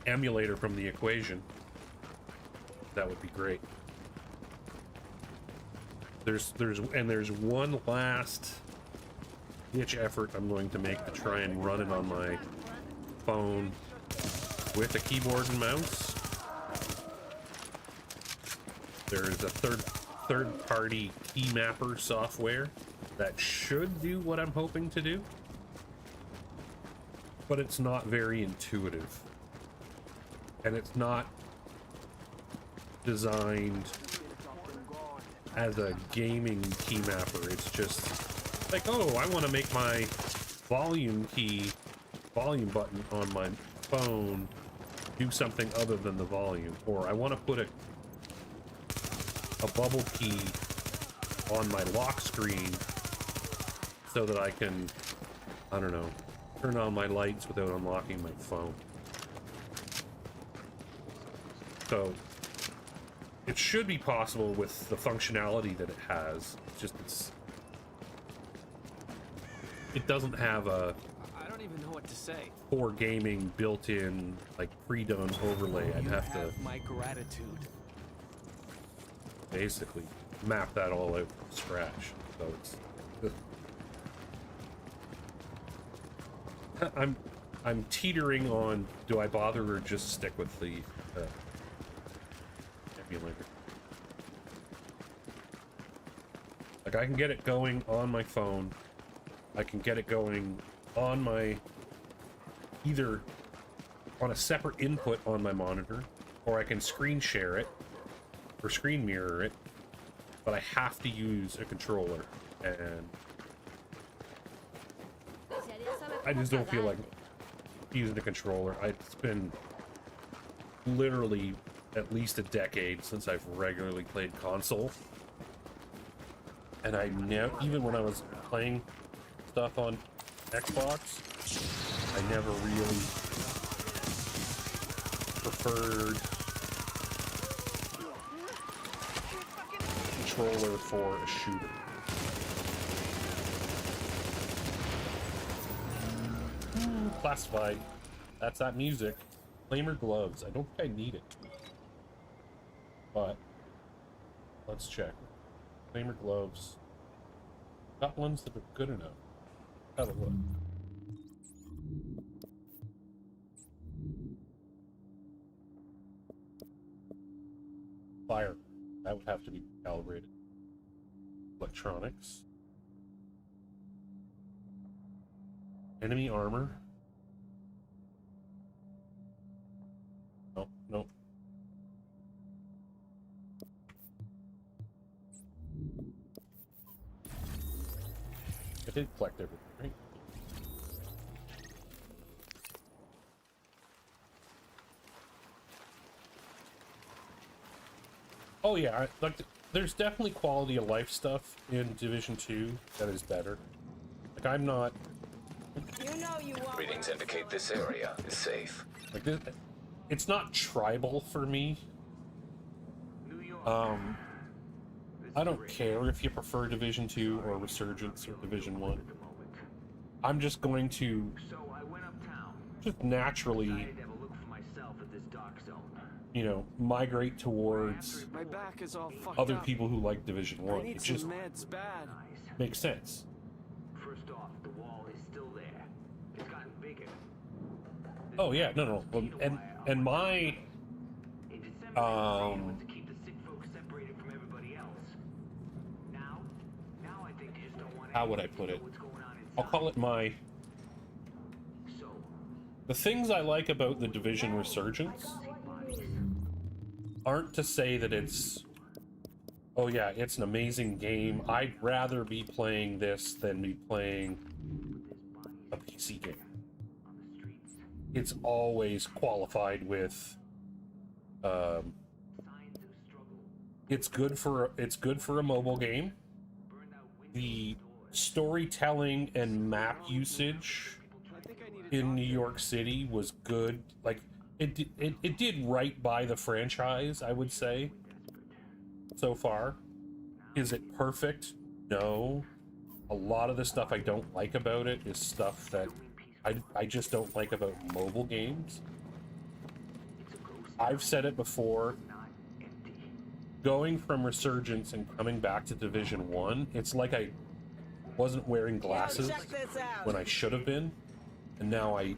Speaker 1: emulator from the equation, that would be great. There's one last ditch effort I'm going to make to try and run it on my phone with a keyboard and mouse. There's a third-party key mapper software that should do what I'm hoping to do, but it's not very intuitive, and it's not designed as a gaming key mapper. It's just like, oh, I want to make my volume button on my phone do something other than the volume, or I want to put a bubble key on my lock screen so that I can, I don't know, turn on my lights without unlocking my phone. So it should be possible with the functionality that it has. It's just it doesn't have a,
Speaker 10: I don't even know what to say.
Speaker 1: For gaming built-in, like pre-done overlay. I'd have to
Speaker 10: my gratitude.
Speaker 1: Basically map that all out from scratch. So it's I'm teetering on, do I bother or just stick with the emulator? Like, I can get it going on my phone. I can get it going on my, either on a separate input on my monitor, or I can screen share it or screen mirror it, but I have to use a controller, and I just don't feel like using a controller. It's been literally at least a decade since I've regularly played console, and I never, even when I was playing stuff on Xbox, I never really preferred controller for a shooter. Classified. That's that music. Flamer gloves. I don't think I need it, but let's check. Flamer gloves. Got ones that are good enough. Have a look. Fire. That would have to be calibrated. Electronics. Enemy armor. Nope, nope. I did collect everything, right? Oh yeah, like there's definitely quality of life stuff in Division 2 that is better. Like, I'm not.
Speaker 6: You know you want.
Speaker 5: Readings indicate this area is safe.
Speaker 1: Like, it's not tribal for me. I don't care if you prefer Division 2 or Resurgence or Division 1. I'm just going to just naturally, you know, migrate towards
Speaker 10: My back is all fucked
Speaker 1: other
Speaker 10: up.
Speaker 1: people who like Division 1.
Speaker 10: I need
Speaker 1: It
Speaker 10: some
Speaker 1: just
Speaker 10: meds bad.
Speaker 1: makes sense.
Speaker 7: First off, the wall is still there. It's gotten bigger.
Speaker 1: Oh yeah, no. And my
Speaker 7: to keep the sick folks separated from everybody else. Now I think they just don't want
Speaker 1: how would I put it? I'll call it my. The things I like about the Division Resurgence aren't to say that it's, oh yeah, it's an amazing game. I'd rather be playing this than be playing a PC game. It's always qualified with, it's good for a mobile game. The storytelling and map usage in New York City was good. Like, it did right by the franchise, I would say, so far. Is it perfect? No. A lot of the stuff I don't like about it is stuff that I just don't like about mobile games. I've said it before. Going from Resurgence and coming back to Division 1, it's like I wasn't wearing glasses when I should have been, and now I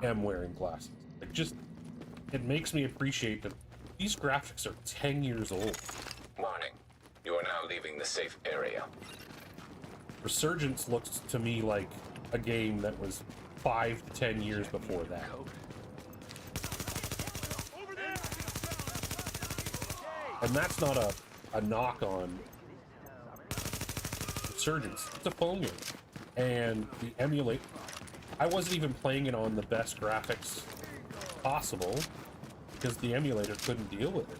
Speaker 1: am wearing glasses. Like, just, it makes me appreciate that these graphics are 10 years old.
Speaker 5: Warning. You are now leaving the safe area.
Speaker 1: Resurgence looks to me like a game that was 5 to 10 years before that. And that's not a knock on Resurgence. It's a phone game. And the emulate... I wasn't even playing it on the best graphics possible because the emulator couldn't deal with it.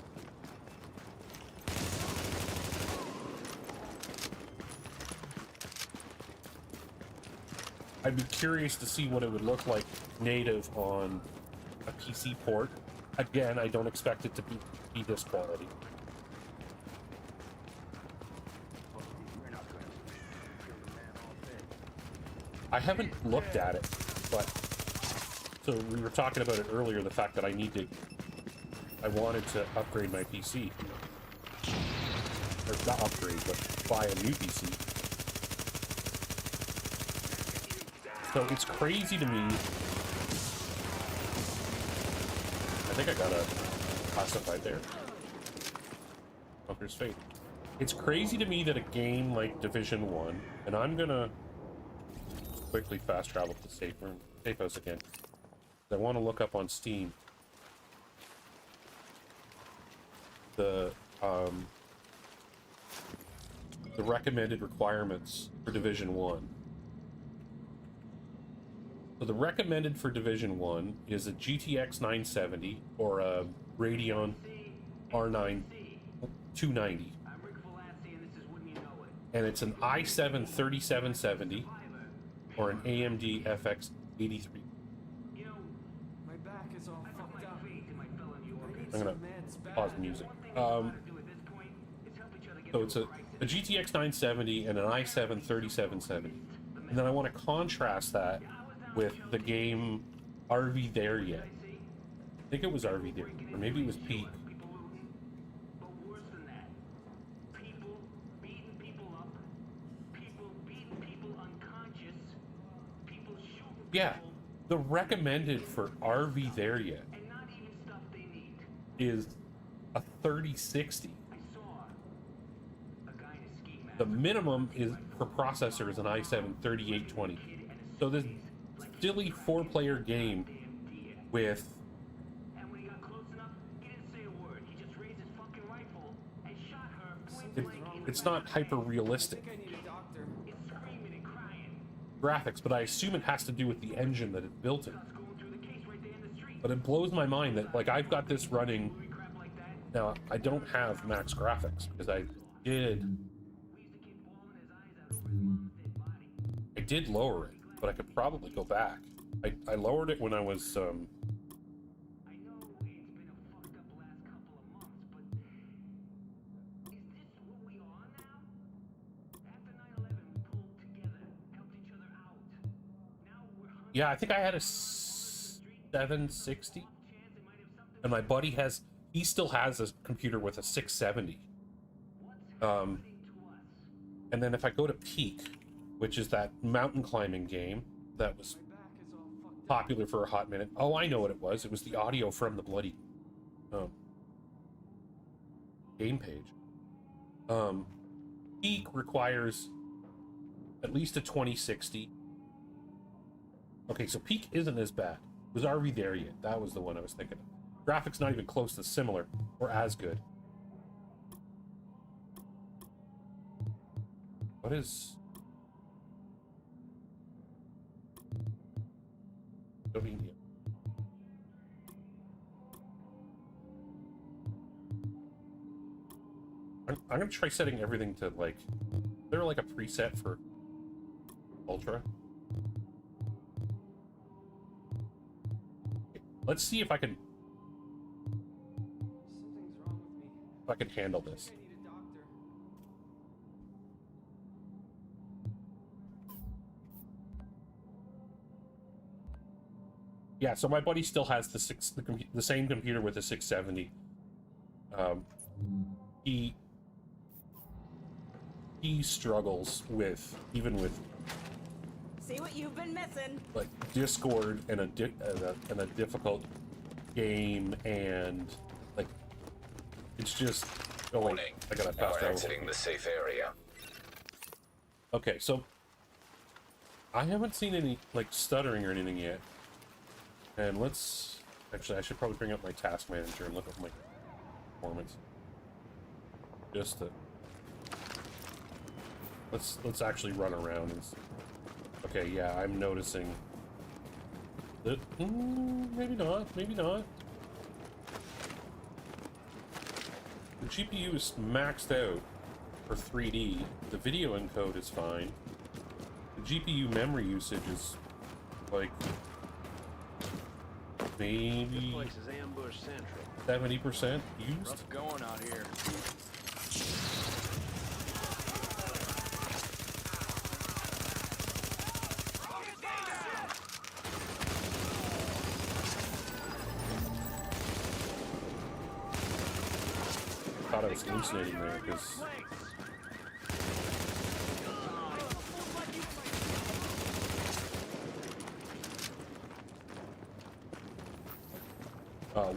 Speaker 1: I'd be curious to see what it would look like native on a PC port. Again, I don't expect it to be this quality. I haven't looked at it, but so we were talking about it earlier, the fact that I wanted to upgrade my PC. Or not upgrade, but buy a new PC. So it's crazy to me. I think I got a classified there. Bunker's Fate. It's crazy to me that a game like Division 1, and I'm gonna quickly fast travel to the safe house again. I want to look up on Steam the recommended requirements for Division 1. So the recommended for Division 1 is a GTX 970 or a Radeon R9 290. And it's an i7 3770 or an AMD FX 83.
Speaker 4: My back is all fucked up.
Speaker 1: I'm gonna pause the music. So it's a GTX 970 and an i7 3770. And then I want to contrast that with the game Are We There Yet? I think it was Are We There Yet, or maybe it was Peak. Yeah, the recommended for Are We There Yet is a 3060. The minimum is for processor is an i7 3820. So this silly 4-player game with it's not hyper realistic graphics, but I assume it has to do with the engine that it's built in. But it blows my mind that, like, I've got this running now. I don't have max graphics because I did lower it, but I could probably go back. I lowered it when I was yeah, I think I had a 760, and my buddy he still has a computer with a 670. And then if I go to Peak, which is that mountain climbing game that was popular for a hot minute. Oh, I know what it was. It was the audio from the bloody game page. Peak requires at least a 2060. Okay, so Peak isn't as bad. It was Are We There Yet? That was the one I was thinking of. Graphics not even close to similar or as good. What is... Don't need it. I'm gonna try setting everything to, like... Is there like a preset for Ultra? Let's see if I can
Speaker 10: Something's wrong with me.
Speaker 1: if I can handle this.
Speaker 10: I need a doctor.
Speaker 1: Yeah, so my buddy still has the same computer with the 670. He struggles with even with
Speaker 6: See what you've been missing.
Speaker 1: like Discord and a difficult game, and like it's just oh wait,
Speaker 5: Warning.
Speaker 1: I gotta
Speaker 5: Now
Speaker 1: pass
Speaker 5: we're
Speaker 1: that over.
Speaker 5: exiting the safe area.
Speaker 1: Okay, so I haven't seen any like stuttering or anything yet. And let's actually I should probably bring up my task manager and look at my performance. Just to let's actually run around and okay, yeah, I'm noticing that maybe not. The GPU is maxed out for 3D. The video encode is fine. The GPU memory usage is like maybe 70% used.
Speaker 4: Rough going out here.
Speaker 1: Thought I was hallucinating there because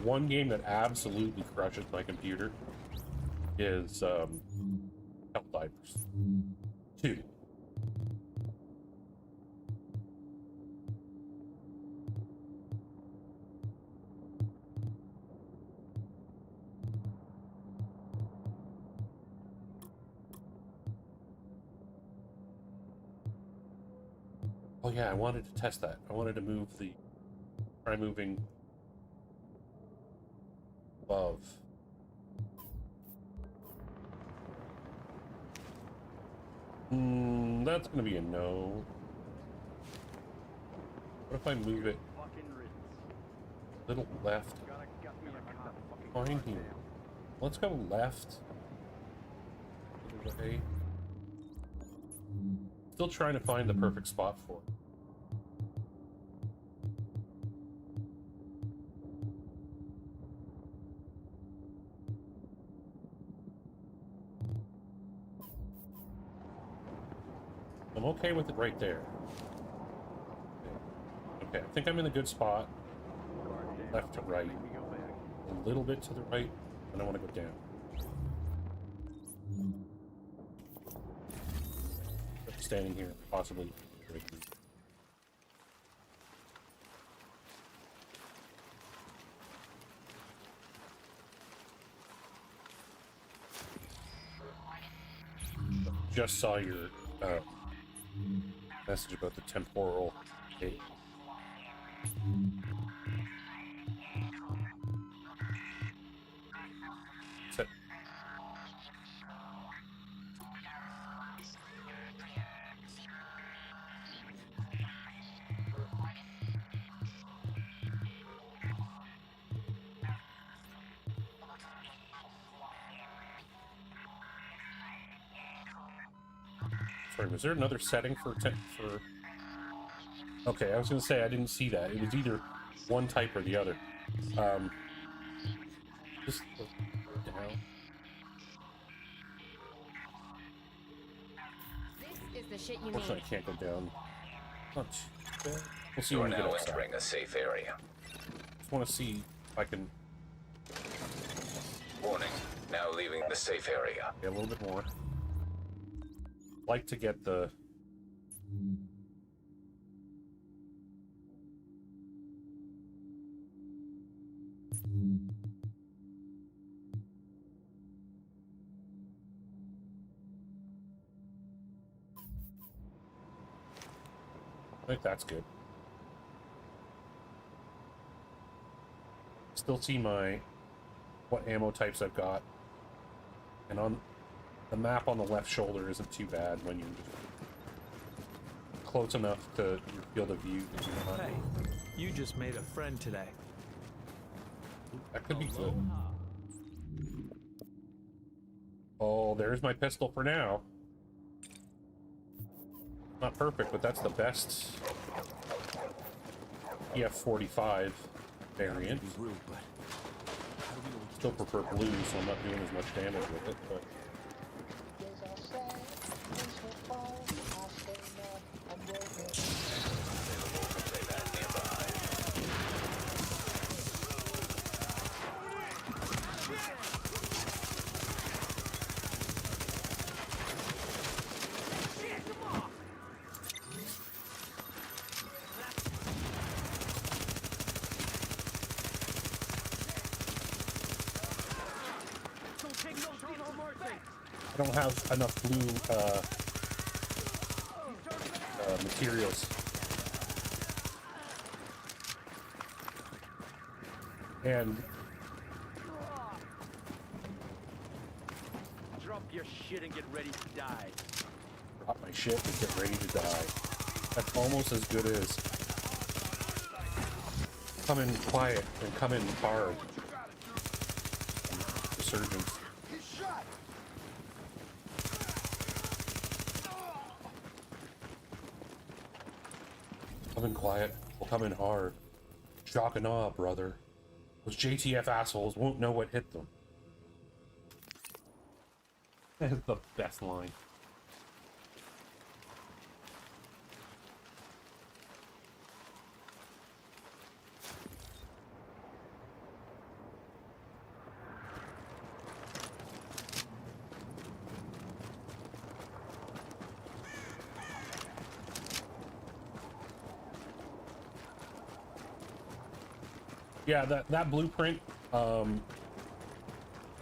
Speaker 1: one game that absolutely crushes my computer is Helldivers 2. Oh yeah, I wanted to test that. I wanted to try moving above. That's gonna be a no. What if I move it a little left? Fine here. Let's go left. Other way. Still trying to find the perfect spot for it. I'm okay with it right there. Okay, I think I'm in a good spot. Left to right. A little bit to the right. I don't want to go down. Standing here, possibly. Just saw your message about the temporal date. Set. Sorry, was there another setting for okay, I was gonna say I didn't see that. It was either one type or the other. Just look down.
Speaker 8: This is the shit you
Speaker 1: Unfortunately,
Speaker 8: need.
Speaker 1: I can't go down. Not too bad. We'll see
Speaker 5: You are
Speaker 1: when we get
Speaker 5: now
Speaker 1: outside.
Speaker 5: entering a safe area.
Speaker 1: Just want to see if I can
Speaker 5: Warning. Now leaving the safe area.
Speaker 1: get a little bit more. Like to get the I think that's good. Still see what ammo types I've got, and on the map on the left shoulder isn't too bad when you're just close enough to your field of view.
Speaker 14: Hey, you just made a friend today.
Speaker 1: That could be good. Oh, there's my pistol for now. Not perfect, but that's the best EF-45 variant. Still prefer blue, so I'm not doing as much damage with it, but... I don't have enough blue materials. And
Speaker 10: Drop your shit and get ready to die.
Speaker 1: drop my shit and get ready to die. That's almost as good as come in quiet and come in hard. Resurgence. Come in quiet, we'll come in hard. Shock and awe, brother. Those JTF assholes won't know what hit them. That is the best line. Yeah, that blueprint, I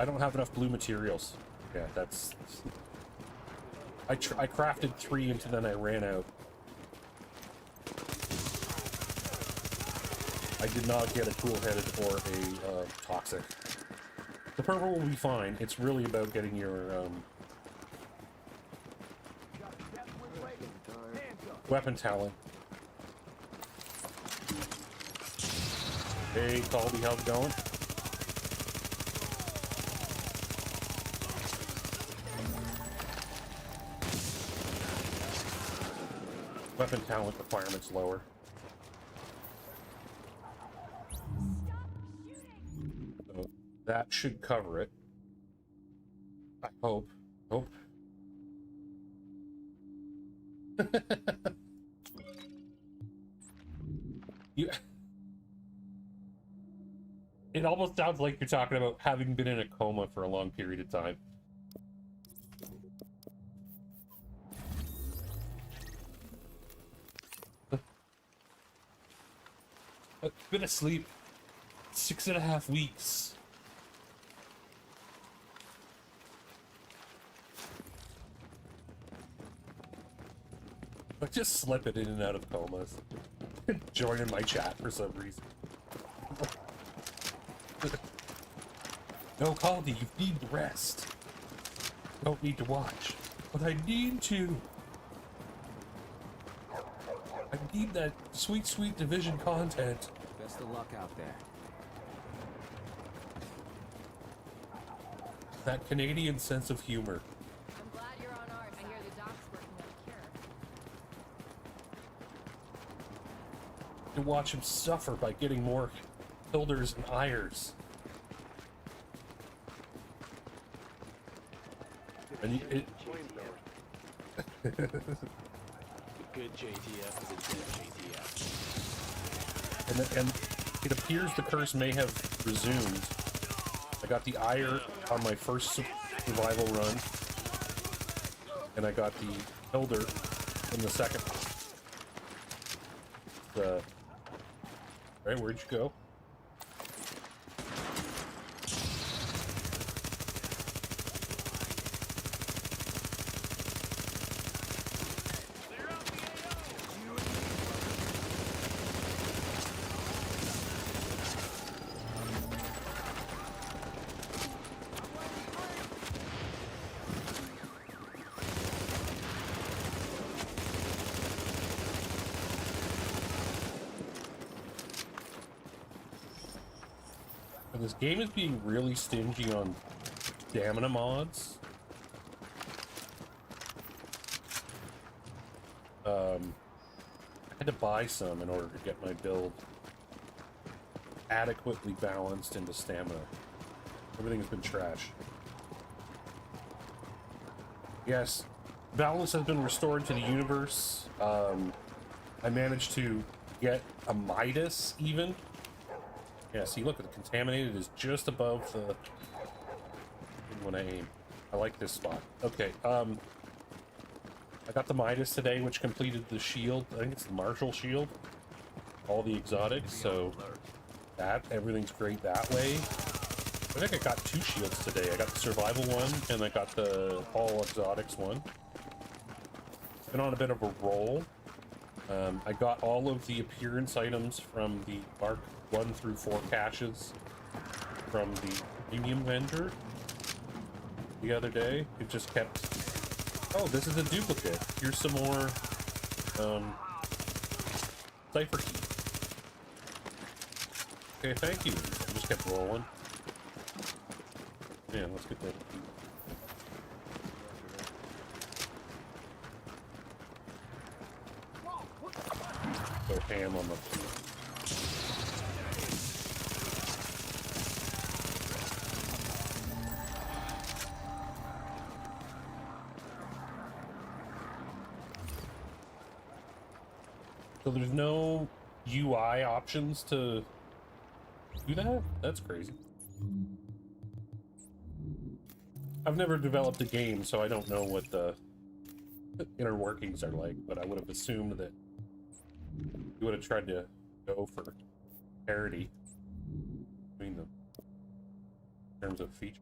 Speaker 1: don't have enough blue materials. Yeah, that's... I crafted 3 and then I ran out. I did not get a cool-headed or a toxic. The purple will be fine. It's really about getting your weapon talent. Hey, Colby, how's it going? Weapon talent requirements lower. So that should cover it. I hope. Hope. You... It almost sounds like you're talking about having been in a coma for a long period of time. I've been asleep 6.5 weeks. I just slipping in and out of comas. Joining my chat for some reason. No, Caldy, you need to rest. Don't need to watch. But I need to. I need that sweet, sweet Division content.
Speaker 10: Best of luck out there.
Speaker 1: That Canadian sense of humor.
Speaker 8: I'm glad you're on art. I hear the doc's working on a cure.
Speaker 1: To watch him suffer by getting more Hilders and Ayers. And it...
Speaker 10: A good JTF is a good JTF.
Speaker 1: And it appears the curse may have resumed. I got the Ayer on my first survival run, and I got the Hilder in the second. Alright, where'd you go? This game is being really stingy on stamina mods. I had to buy some in order to get my build adequately balanced into stamina. Everything's been trash. Yes, balance has been restored to the universe. I managed to get a Midas even. Yeah, see, look, the contaminated is just above the... when I aim. I like this spot. Okay, I got the Midas today, which completed the shield. I think it's the Marshall shield. All the exotics, so everything's great that way. I think I got 2 shields today. I got the survival one, and I got the all exotics one. Been on a bit of a roll. I got all of the appearance items from the Mark 1 through 4 caches from the premium vendor the other day. It just kept... Oh, this is a duplicate. Here's some more cipher key. Okay, thank you. I just kept rolling. Yeah, let's get that. Go ham on the... So there's no UI options to do that? That's crazy. I've never developed a game, so I don't know what the inner workings are like, but I would have assumed that you would have tried to go for parity between them in terms of feature.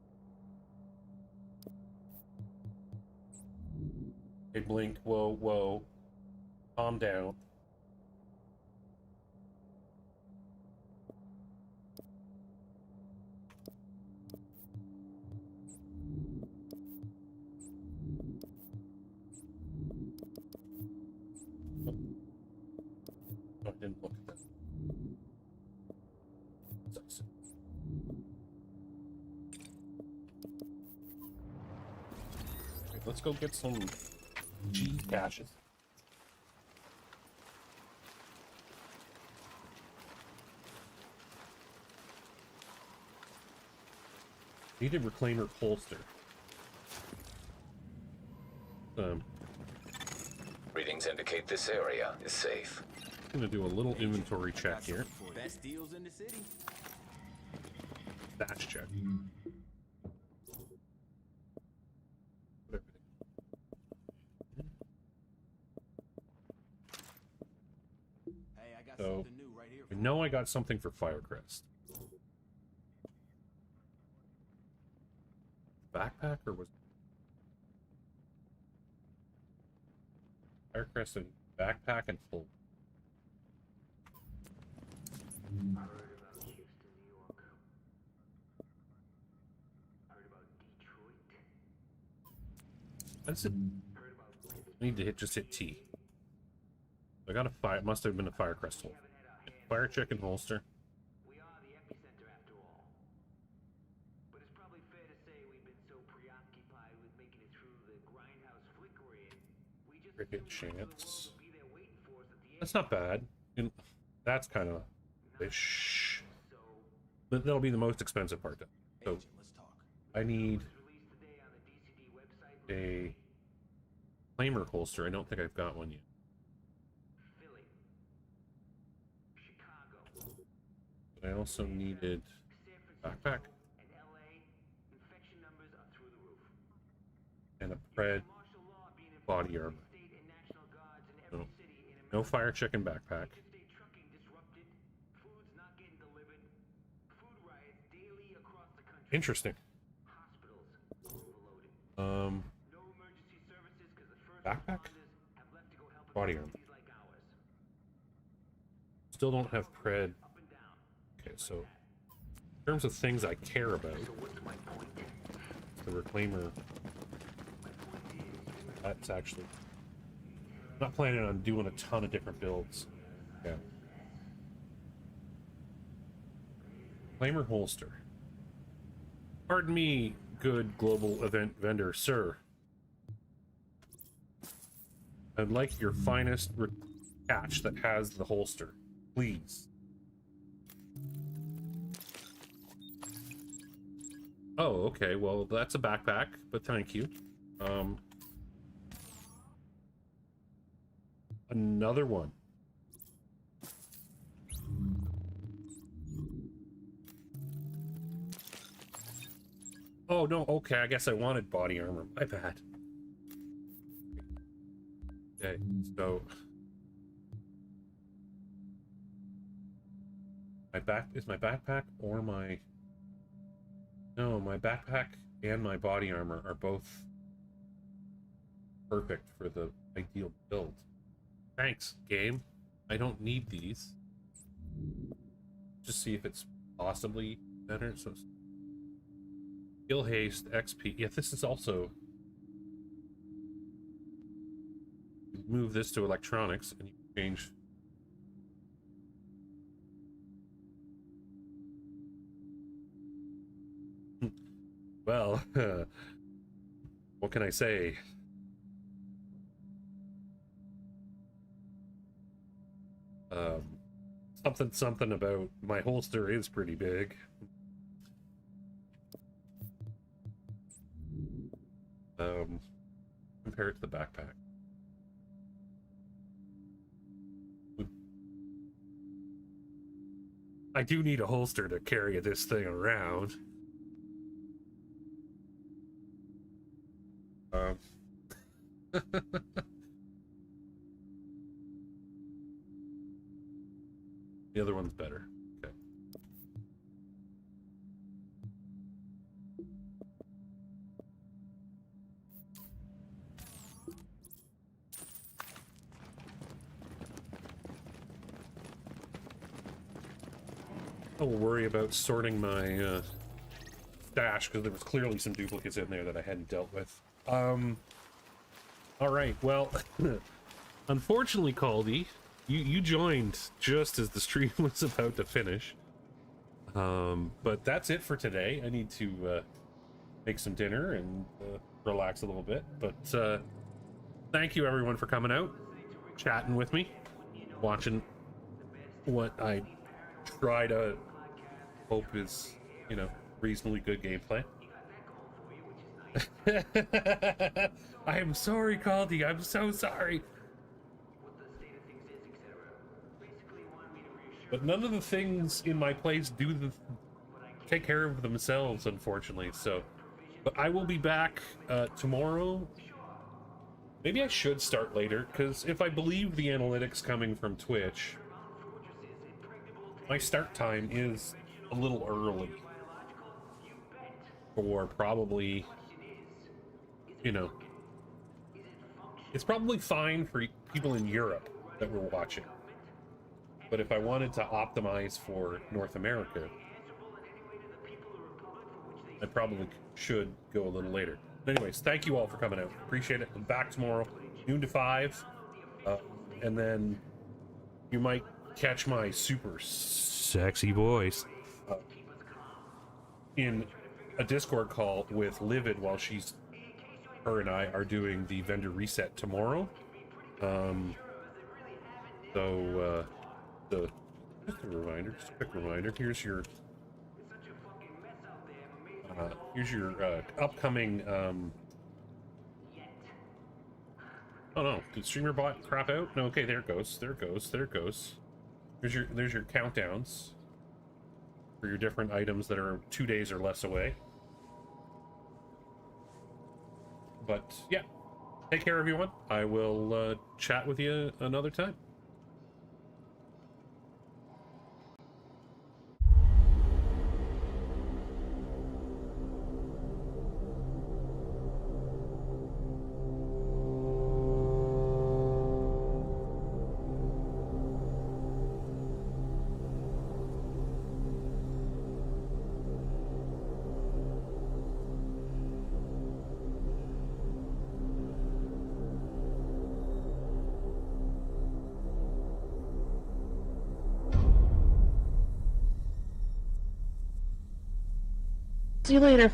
Speaker 1: Hey, Blink, whoa, whoa. Calm down. I didn't look at that. Okay, let's go get some G caches. Need a reclaimer holster.
Speaker 5: Readings indicate this area is safe.
Speaker 1: I'm gonna do a little inventory check here.
Speaker 10: Best deals in the city.
Speaker 1: Batch check.
Speaker 4: Hey, I got
Speaker 1: So,
Speaker 4: something new right here.
Speaker 1: I know I got something for Firecrest. Backpack or was Firecrest and backpack and full?
Speaker 7: I heard about Houston, New York. I heard about Detroit.
Speaker 1: That's it. I need to just hit T. I got a fire. Must have been a Firecrest hole. Fire check and holster.
Speaker 7: We are the epicenter after all. But it's probably fair to say we've been so preoccupied with making it through the grindhouse flickering, we just
Speaker 1: Cricket chance. That's not bad. That's kind of ish. But that'll be the most expensive part then. So I need a claimer holster. I don't think I've got one yet. But I also needed backpack and a pred body armor. So, no fire check and backpack. Interesting. Backpack? Body armor. Still don't have pred. Okay, so in terms of things I care about, the reclaimer, that's actually... I'm not planning on doing a ton of different builds. Yeah. Claimer holster. Pardon me, good global event vendor, sir. I'd like your finest catch that has the holster, please. Oh, okay. Well, that's a backpack, but thank you. Another one. Oh, no. Okay, I guess I wanted body armor. My bad. Okay, so... Is my backpack or my... No, my backpack and my body armor are both perfect for the ideal build. Thanks, game. I don't need these. Just see if it's possibly better. So, skill haste, XP. Yeah, this is also... Move this to electronics and you change... Well, what can I say? Something about my holster is pretty big. Compared to the backpack. I do need a holster to carry this thing around. The other one's better. Okay. I will worry about sorting my stash because there was clearly some duplicates in there that I hadn't dealt with. All right, well, unfortunately, Caldy, you joined just as the stream was about to finish. But that's it for today. I need to make some dinner and relax a little bit. But thank you, everyone, for coming out, chatting with me, watching what I try to hope is, you know, reasonably good gameplay. I am sorry, Caldy. I'm so sorry. But none of the things in my place take care of themselves, unfortunately. So, but I will be back tomorrow. Maybe I should start later, because if I believe the analytics coming from Twitch, my start time is a little early for probably, you know, it's probably fine for people in Europe that were watching. But if I wanted to optimize for North America, I probably should go a little later. But anyways, thank you all for coming out. Appreciate it. I'm back tomorrow, noon to 5. And then you might catch my super sexy voice in a Discord call with Livid while her and I are doing the vendor reset tomorrow. Just a reminder, just a quick reminder. Here's your upcoming. Oh no, did streamer bot crap out? No, okay, there it goes. There it goes. There it goes. There's your countdowns for your different items that are 2 days or less away. But yeah, take care, everyone. I will chat with you another time.
Speaker 14: See you later.